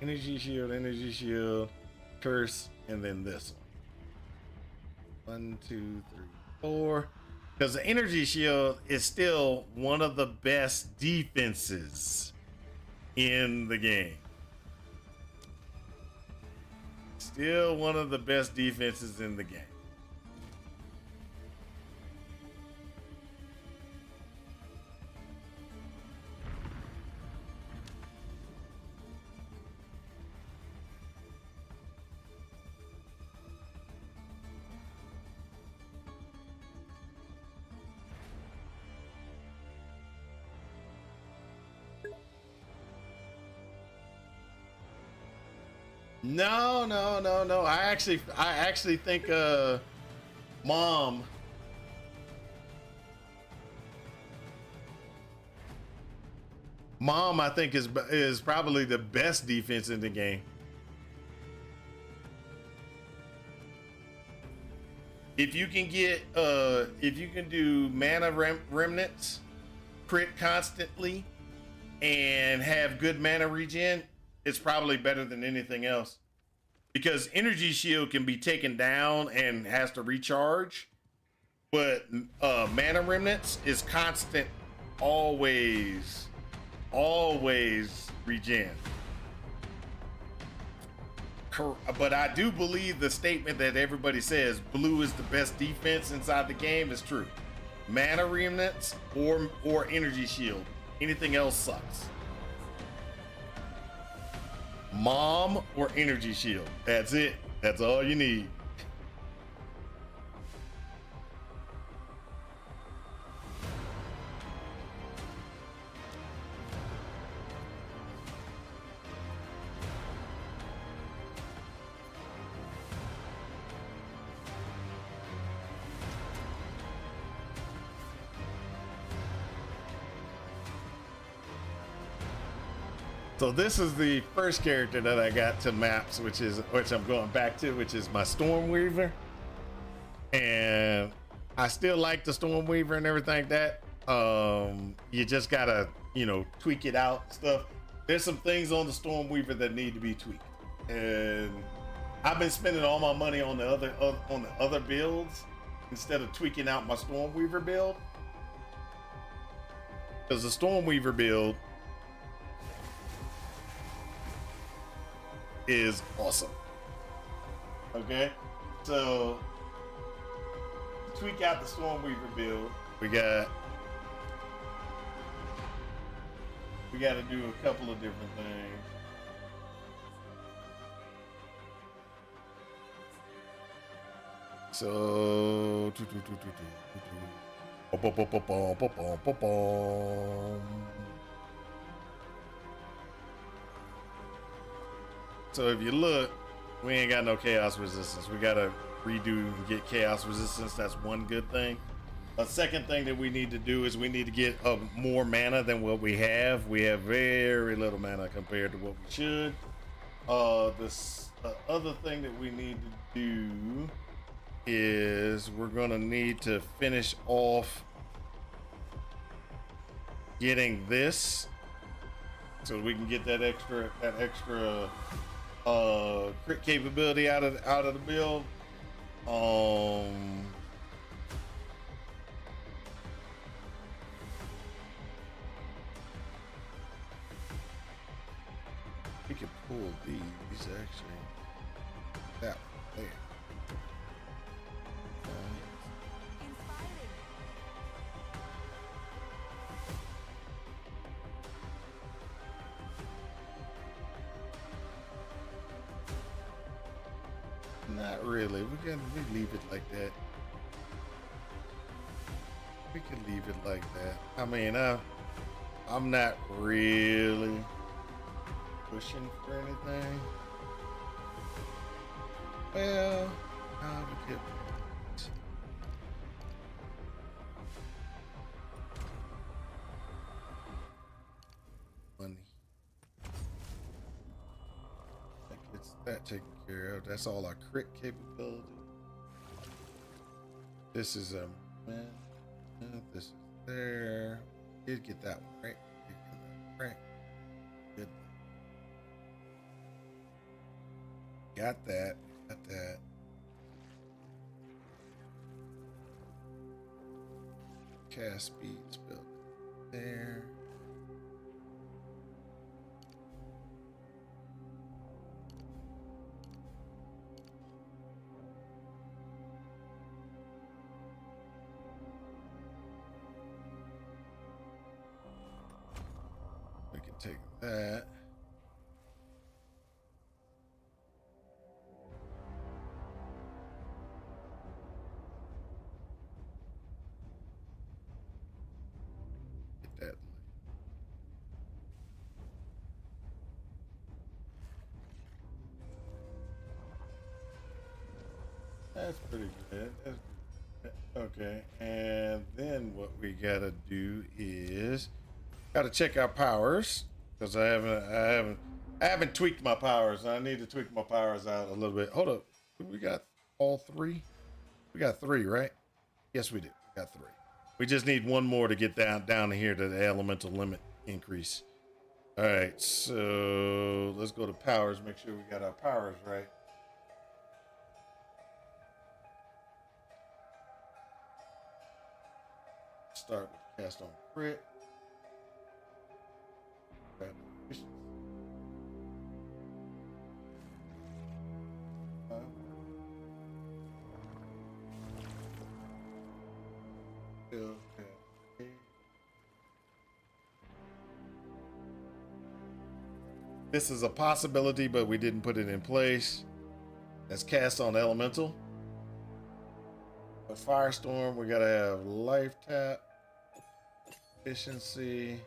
[SPEAKER 1] Energy shield, curse, and then this one. 1, 2, 3, 4. Because the energy shield is still one of the best defenses in the game. Still one of the best defenses in the game. No. I actually think Mom I think is probably the best defense in the game. If you can get if you can do mana remnants, crit constantly, and have good mana regen, it's probably better than anything else. Because energy shield can be taken down and has to recharge, but mana remnants is constant, always regen. But I do believe the statement that everybody says blue is the best defense inside the game is true. mana remnants or energy shield. Anything else sucks. Mom or energy shield. That's it. That's all you need. So this is the first character that I got to maps, which I'm going back to, which is my Stormweaver. And I still like the Stormweaver and everything like that. You just gotta, tweak it out and stuff. There's some things on the Stormweaver that need to be tweaked. And I've been spending all my money on the other builds instead of tweaking out my Stormweaver build. Because the Stormweaver build is awesome. Okay, so to tweak out the Stormweaver build, we got to do a couple of different things. So So if you look, we ain't got no chaos resistance. We gotta redo and get chaos resistance. That's one good thing. A second thing that we need to do is we need to get more mana than what we have. We have very little mana compared to what we should. The other thing that we need to do is we're gonna need to finish off getting this so we can get that extra crit capability out of the build. We can pull these actually. That there.
[SPEAKER 3] Inspiring.
[SPEAKER 1] Not really. We leave it like that. We can leave it like that. I mean, I'm not really pushing for anything. Well, we get money. That gets that taken care of. That's all our crit capability. This is a man. This is there. Did get that one right. Did get that right. Good. Got that. Got that. Cast speeds built there. We can take that. Get that. That's pretty good. That's good. Okay, and then what we gotta do is gotta check our powers because I haven't tweaked my powers. I need to tweak my powers out a little bit. Hold up, we got all three. We got three, right? Yes, we do. We got three. We just need one more to get down here to the elemental limit increase. All right, so let's go to powers. Make sure we got our powers right. Start with cast on crit. Fill. This is a possibility, but we didn't put it in place. That's cast on elemental. A firestorm, we gotta have life tap, efficiency,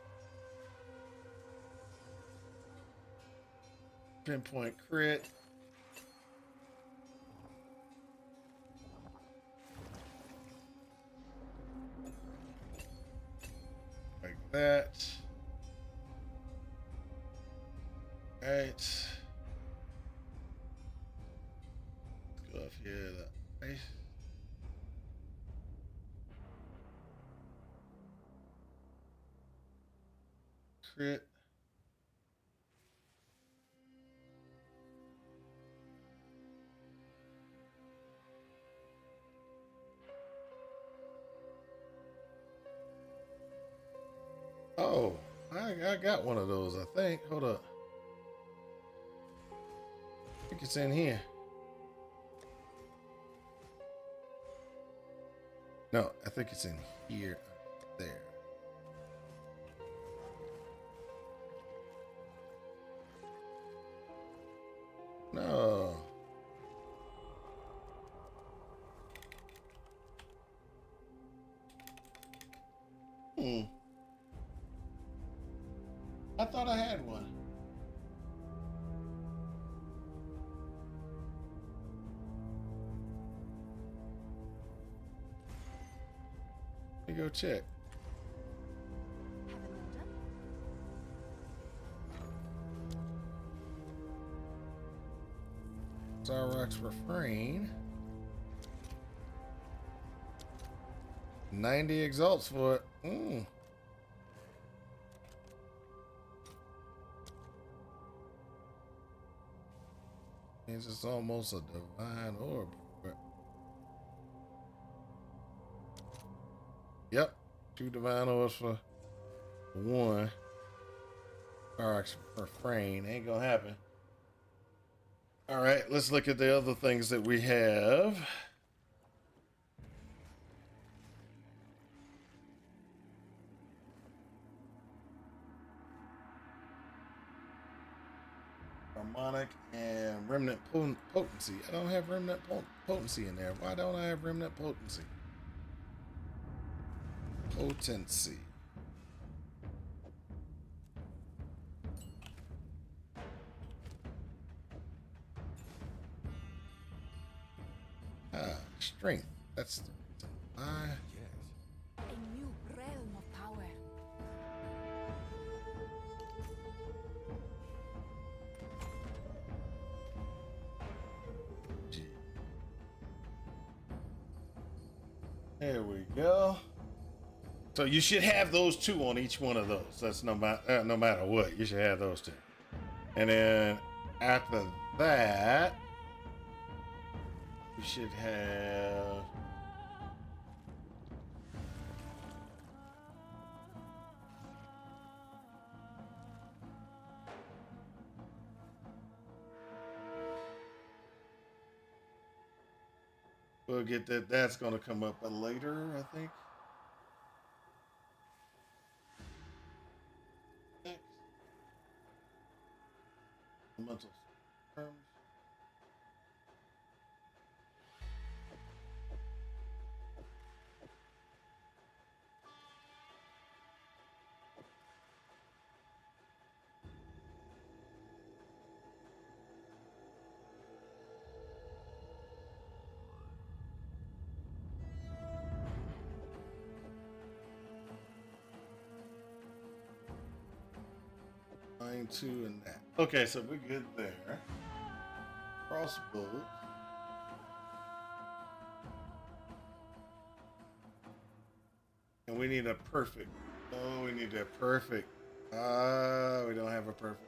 [SPEAKER 1] pinpoint crit. Like that. Alright. Let's go up here to ice. Crit. Oh, I got one of those, I think. Hold up. I think it's in here. No, I think it's in here. There. No. I thought I had one. Let me go check.
[SPEAKER 3] Have an order?
[SPEAKER 1] Zarok's refrain. 90 exalts for it. It's just almost a divine orb. Yep. 2 divine orbs for 1. Zarok's refrain. Ain't gonna happen. All right, let's look at the other things that we have. Harmonic and remnant potency. I don't have remnant potency in there. Why don't I have remnant potency? Potency. Strength. That's the
[SPEAKER 4] Yes.
[SPEAKER 3] A new realm of power.
[SPEAKER 1] There we go. So you should have those 2 on each one of those. That's no matter what. You should have those 2. And then after that, we should have. We'll get that. That's going to come up later, I think. Next. Mental terms. Line 2 and that. Okay, so we're good there. Crossbow. And we need a perfect. Oh, we need a perfect. We don't have a perfect.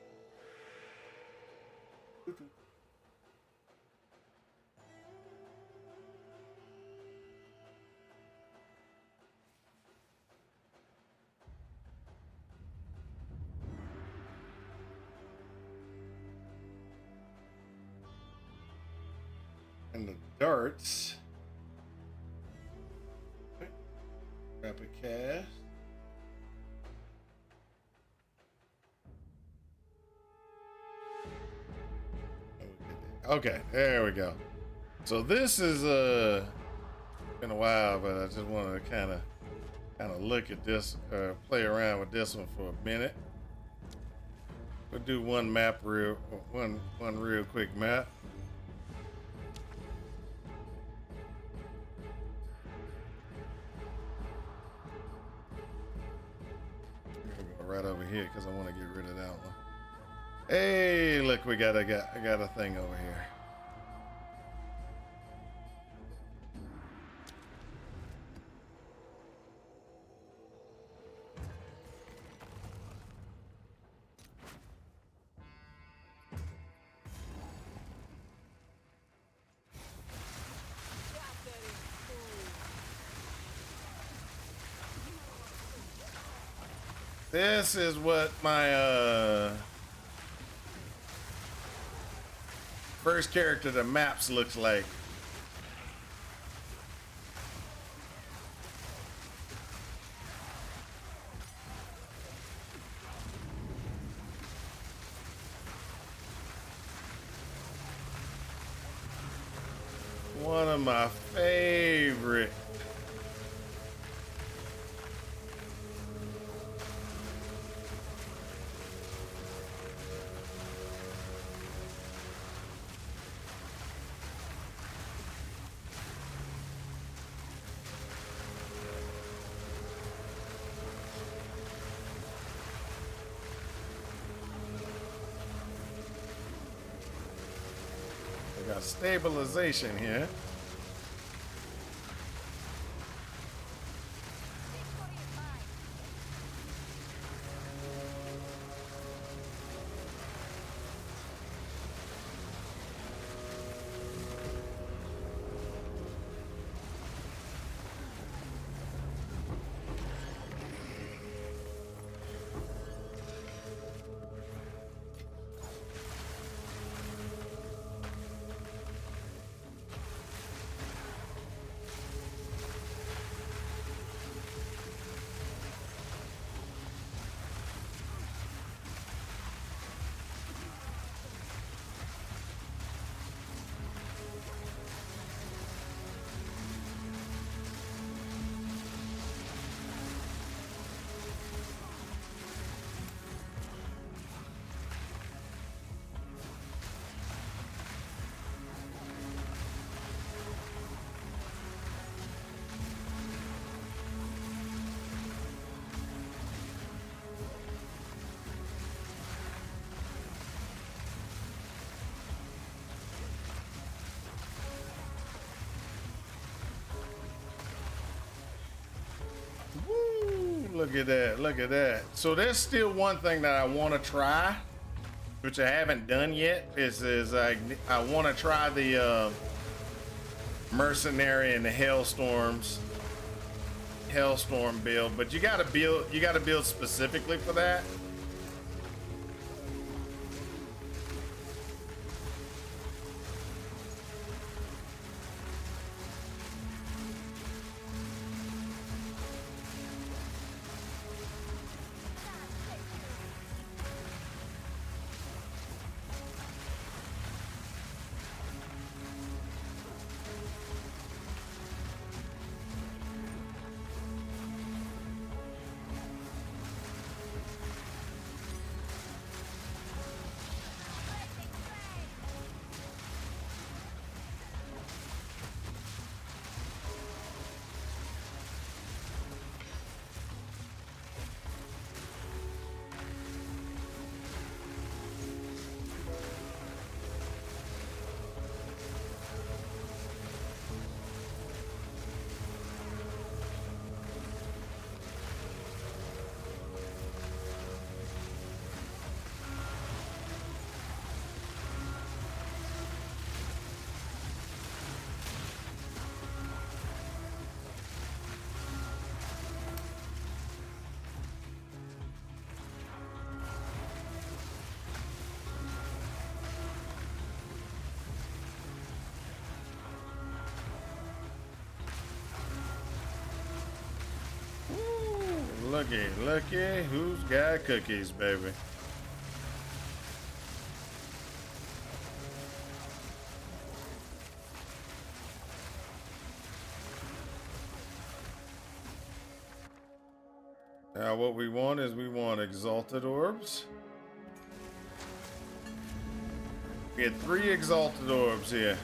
[SPEAKER 1] And the darts. Okay. Rapid cast. Okay, there we go. So this is been a while, but I just wanted to kind of look at this, play around with this one for a minute. We'll do one real quick map. I'm gonna go right over here because I want to get rid of that one. Hey, look, I got a thing over here. This is what my first character the maps looks like. One of my favorite. We got stabilization here. Woo, look at that, look at that. So there's still one thing that I want to try, which I haven't done yet, is I want to try the mercenary and the hellstorm build, but you gotta build specifically for that. Looky, who's got cookies, baby? Now what we want is we want exalted orbs. We get 3 exalted orbs here.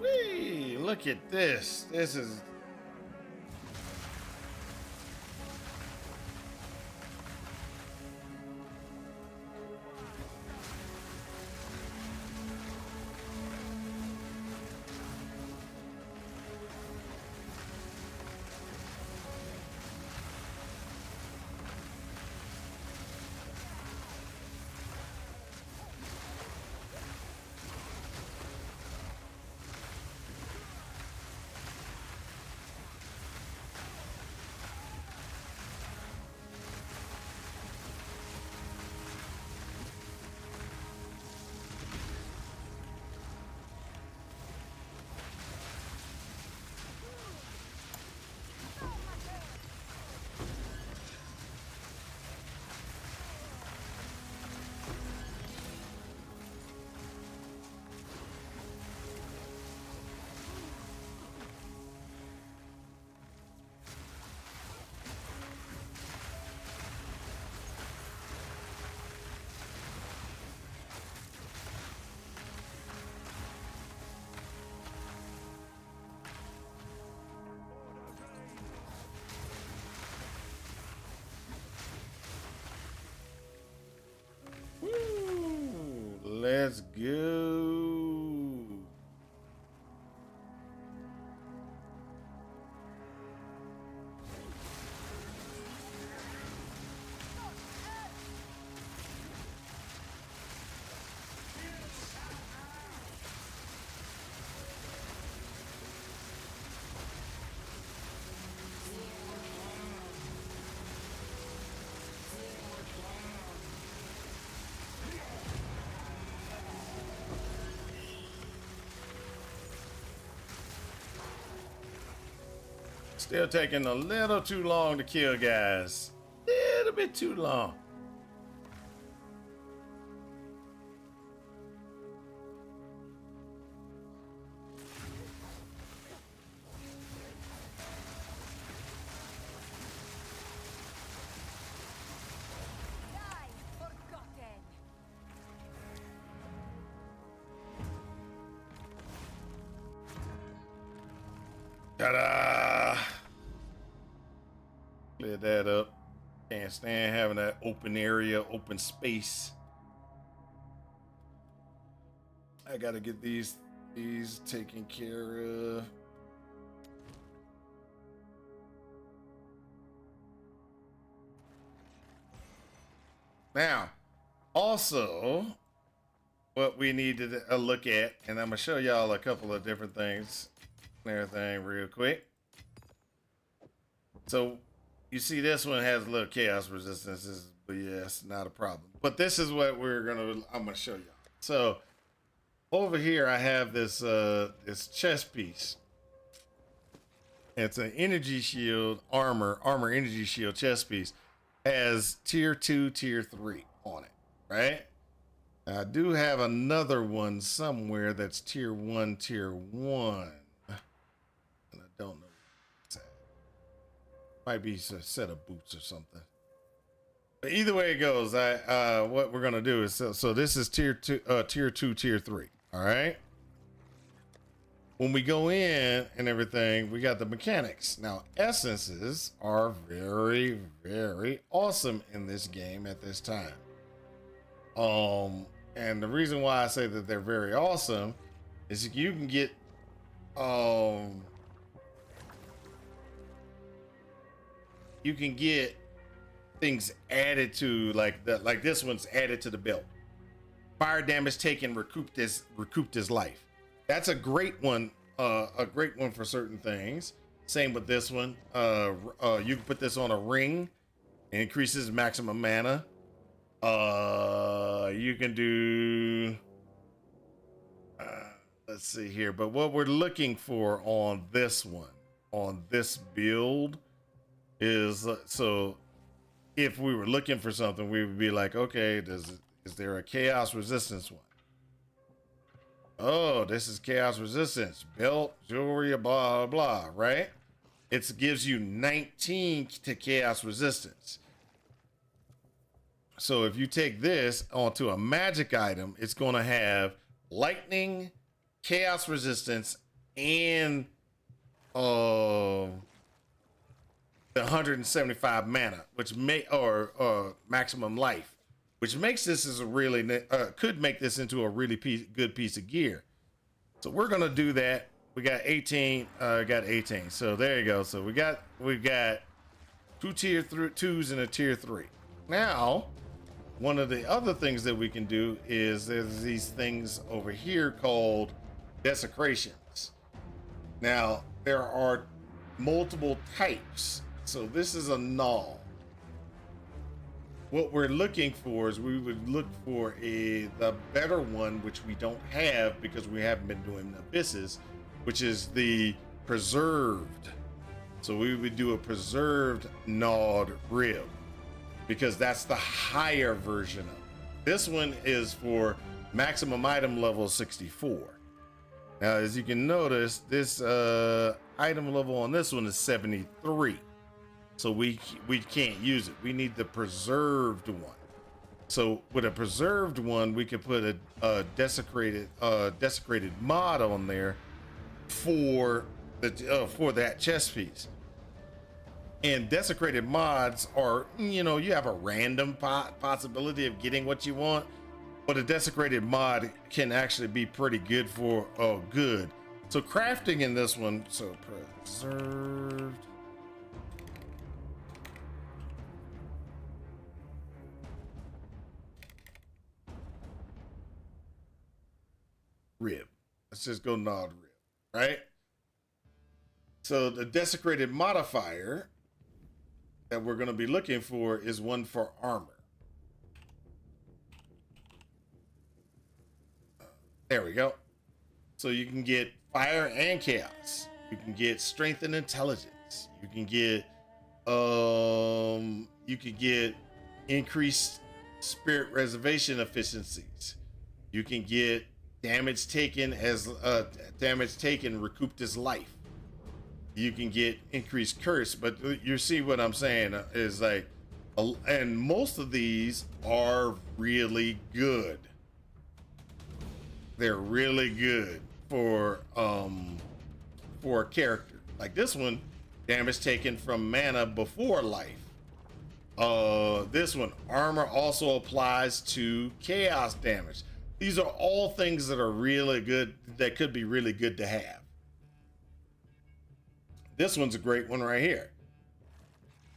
[SPEAKER 1] Wee, look at this. This is Woo, let's go. Still taking a little too long to kill, guys. Little bit too long.
[SPEAKER 3] Die forgotten.
[SPEAKER 1] Ta-da! Clear that up. Can't stand having that open area, open space. I gotta get these taken care of. Now, also, what we need to look at, and I'm gonna show y'all a couple of different things and everything real quick. So, you see this one has a little chaos resistances, but yeah, it's not a problem. But this is what I'm gonna show y'all. So, over here I have this this chest piece. It's an energy shield, armor energy shield chest piece. Has tier 2, tier 3 on it, right? I do have another one somewhere that's tier 1, tier 1. And I don't know where it's at. Might be a set of boots or something. But either way it goes, what we're gonna do is so this is tier 2, tier 2, tier 3. All right. When we go in and everything, we got the mechanics. Now, essences are very, very awesome in this game at this time. And the reason why I say that they're very awesome is you can get things added to like the like this one's added to the belt. Fire damage taken recouped his life. That's a great one. A great one for certain things. Same with this one. You can put this on a ring. It increases maximum mana. You can do. Let's see here. But what we're looking for on this one, on this build, is so. If we were looking for something, we would be like, okay, is there a chaos resistance one? Oh, this is chaos resistance. Belt, jewelry, blah, blah, right? It gives you 19 to chaos resistance. So if you take this onto a magic item, it's going to have lightning, chaos resistance, and the 175 mana, which or maximum life, which makes this as a really could make this into a really good piece of gear. So we're gonna do that. We got 18. Got 18. So there you go. So we got two tier 2s and a tier 3. Now, one of the other things that we can do is there's these things over here called desecrations. Now there are multiple types. So this is a null. What we're looking for is we would look for the better one, which we don't have because we haven't been doing abysses, which is the preserved. So we would do a preserved gnawed rib because that's the higher version of it. This one is for maximum item level 64. Now, as you can notice, this item level on this one is 73. So we can't use it. We need the preserved one. So with a preserved one, we could put a desecrated mod on there for that chest piece. And desecrated mods are, you have a random possibility of getting what you want, but a desecrated mod can actually be pretty good for good. So crafting in this one, so preserved. Rib. Let's just go gnawed rib, right? So the desecrated modifier that we're going to be looking for is one for armor. There we go. So you can get fire and chaos. You can get strength and intelligence. You can get increased spirit reservation efficiencies. You can get damage taken recouped as life. You can get increased curse, but you see what I'm saying is like, and most of these are really good. They're really good for a character. Like this one, damage taken from mana before life. This one, armor also applies to chaos damage. These are all things that are really good, that could be really good to have. This one's a great one right here.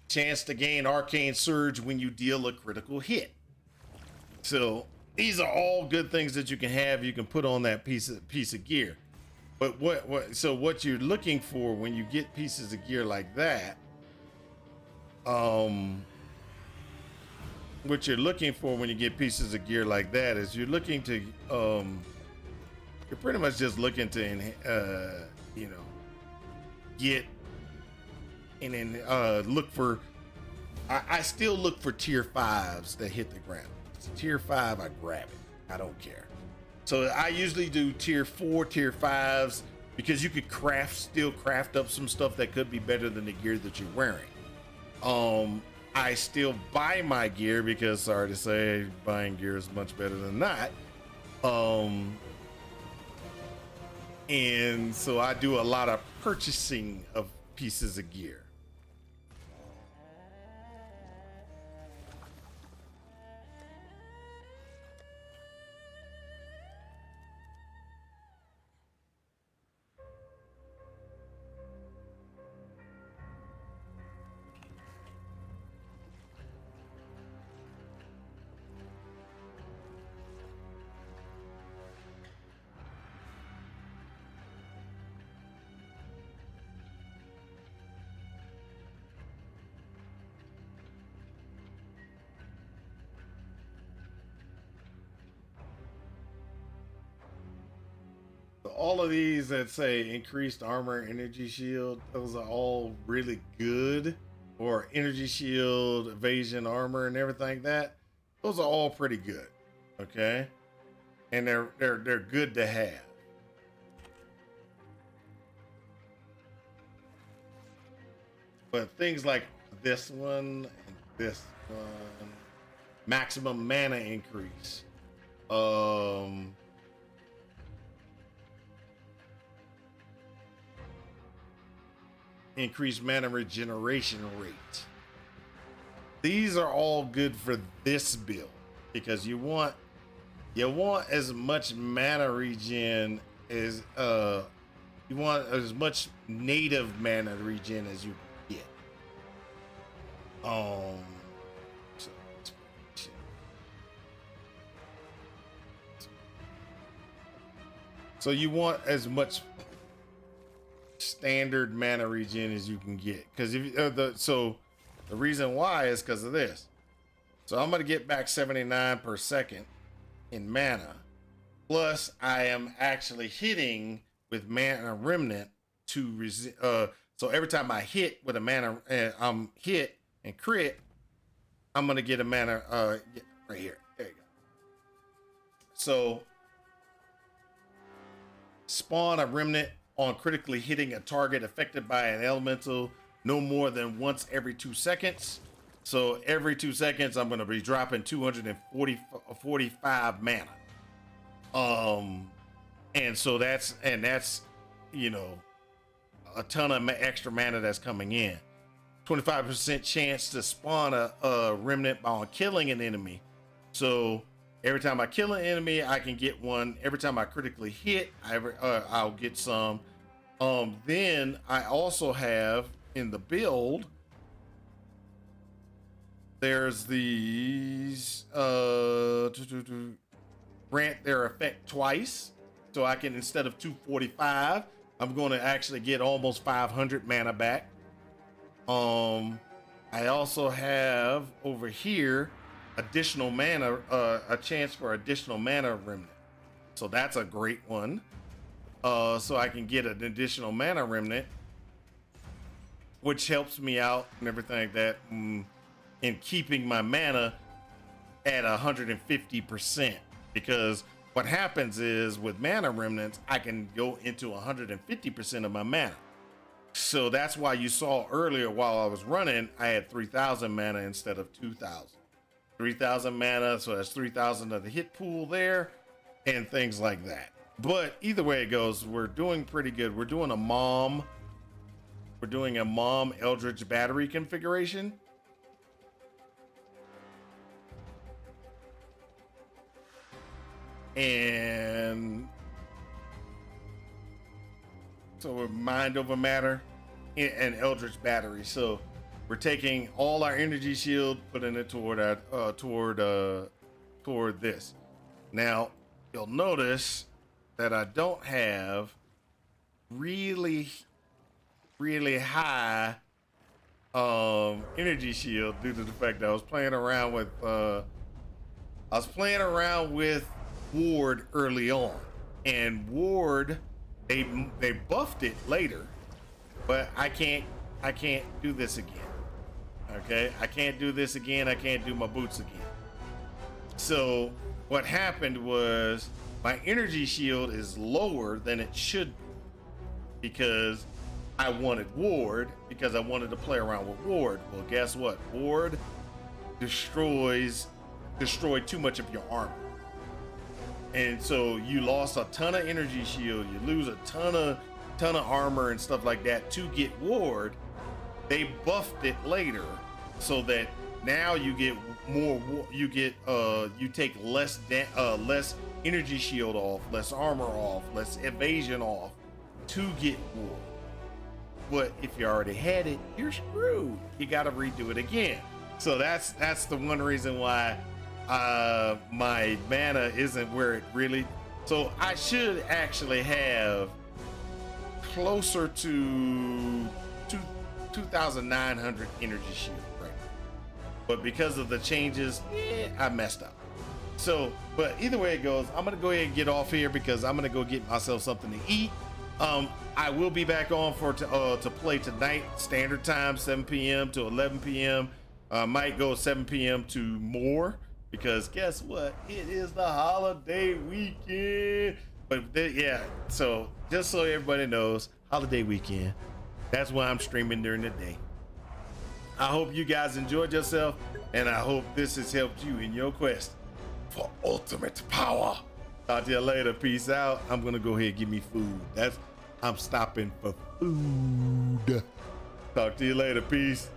[SPEAKER 1] Chance to gain arcane surge when you deal a critical hit. So these are all good things that you can have. You can put on that piece of gear. But what you're looking for when you get pieces of gear like that, what you're looking for when you get pieces of gear like that is you're looking to you're pretty much just looking to get and then look for I still look for tier 5s that hit the ground. It's a tier 5, I grab it. I don't care. So I usually do tier 4, tier 5s because you could still craft up some stuff that could be better than the gear that you're wearing. I still buy my gear because, sorry to say, buying gear is much better than not. And so I do a lot of purchasing of pieces of gear. all of these that say increased armor, energy shield, those are all really good. Or energy shield, evasion, armor, and everything like that. Those are all pretty good. Okay, and they're good to have. But things like this one and this one, maximum mana increase. Increased mana regeneration rate. These are all good for this build because you want as much mana regen as you want as much native mana regen as you can get. So, so you want as much standard mana regen as you can get, because if the reason why is because of this. So I'm going to get back 79 per second in mana, plus I am actually hitting with mana remnant to so every time I hit with a mana hit and crit, I'm going to get a mana right here. There you go. So spawn a remnant on critically hitting a target affected by an elemental no more than once every 2 seconds. So every 2 seconds, I'm going to be dropping 245 mana. And so that's you know, a ton of extra mana that's coming in. 25% chance to spawn a remnant on killing an enemy. So every time I kill an enemy, I can get one. Every time I critically hit, I'll get some. Then I also have in the build, there's these grant their effect twice. So I can, instead of 245, I'm going to actually get almost 500 mana back. I also have over here additional mana, a chance for additional mana remnant. So that's a great one. So I can get an additional mana remnant, which helps me out and everything like that in keeping my mana at 150%. Because what happens is with mana remnants, I can go into 150% of my mana. So that's why you saw earlier while I was running, I had 3,000 mana instead of 2,000. 3,000 mana, so that's 3,000 of the hit pool there and things like that. But either way it goes, we're doing pretty good. We're doing a mom Eldritch battery configuration. And so we're mind over matter and Eldritch battery. So we're taking all our energy shield, putting it toward this. Now you'll notice that I don't have really high energy shield due to the fact that I was playing around with Ward early on, and Ward they buffed it later, but I can't do this again. Okay, I can't do this again. I can't do my boots again. So what happened was my energy shield is lower than it should be because I wanted Ward, because I wanted to play around with Ward. Well, guess what? Ward destroyed too much of your armor. And so you lost a ton of energy shield, you lose a ton of armor and stuff like that to get Ward. They buffed it later so that now you get more, you take less energy shield off, less armor off, less evasion off to get Ward. But if you already had it, you're screwed. You got to redo it again. So that's the one reason why my mana isn't where it really. So I should actually have closer to 2,900 energy shield right now. But because of the changes, I messed up. So, but either way it goes, I'm gonna go ahead and get off here because I'm gonna go get myself something to eat. I will be back on for to play tonight, standard time, 7 p.m. to 11 p.m. Might go 7 p.m. to more because guess what? It is the holiday weekend. But yeah, so just so everybody knows, holiday weekend. That's why I'm streaming during the day. I hope you guys enjoyed yourself, and I hope this has helped you in your quest for ultimate power. Talk to you later. Peace out. I'm gonna go ahead and give me food. I'm stopping for food. Talk to you later. Peace.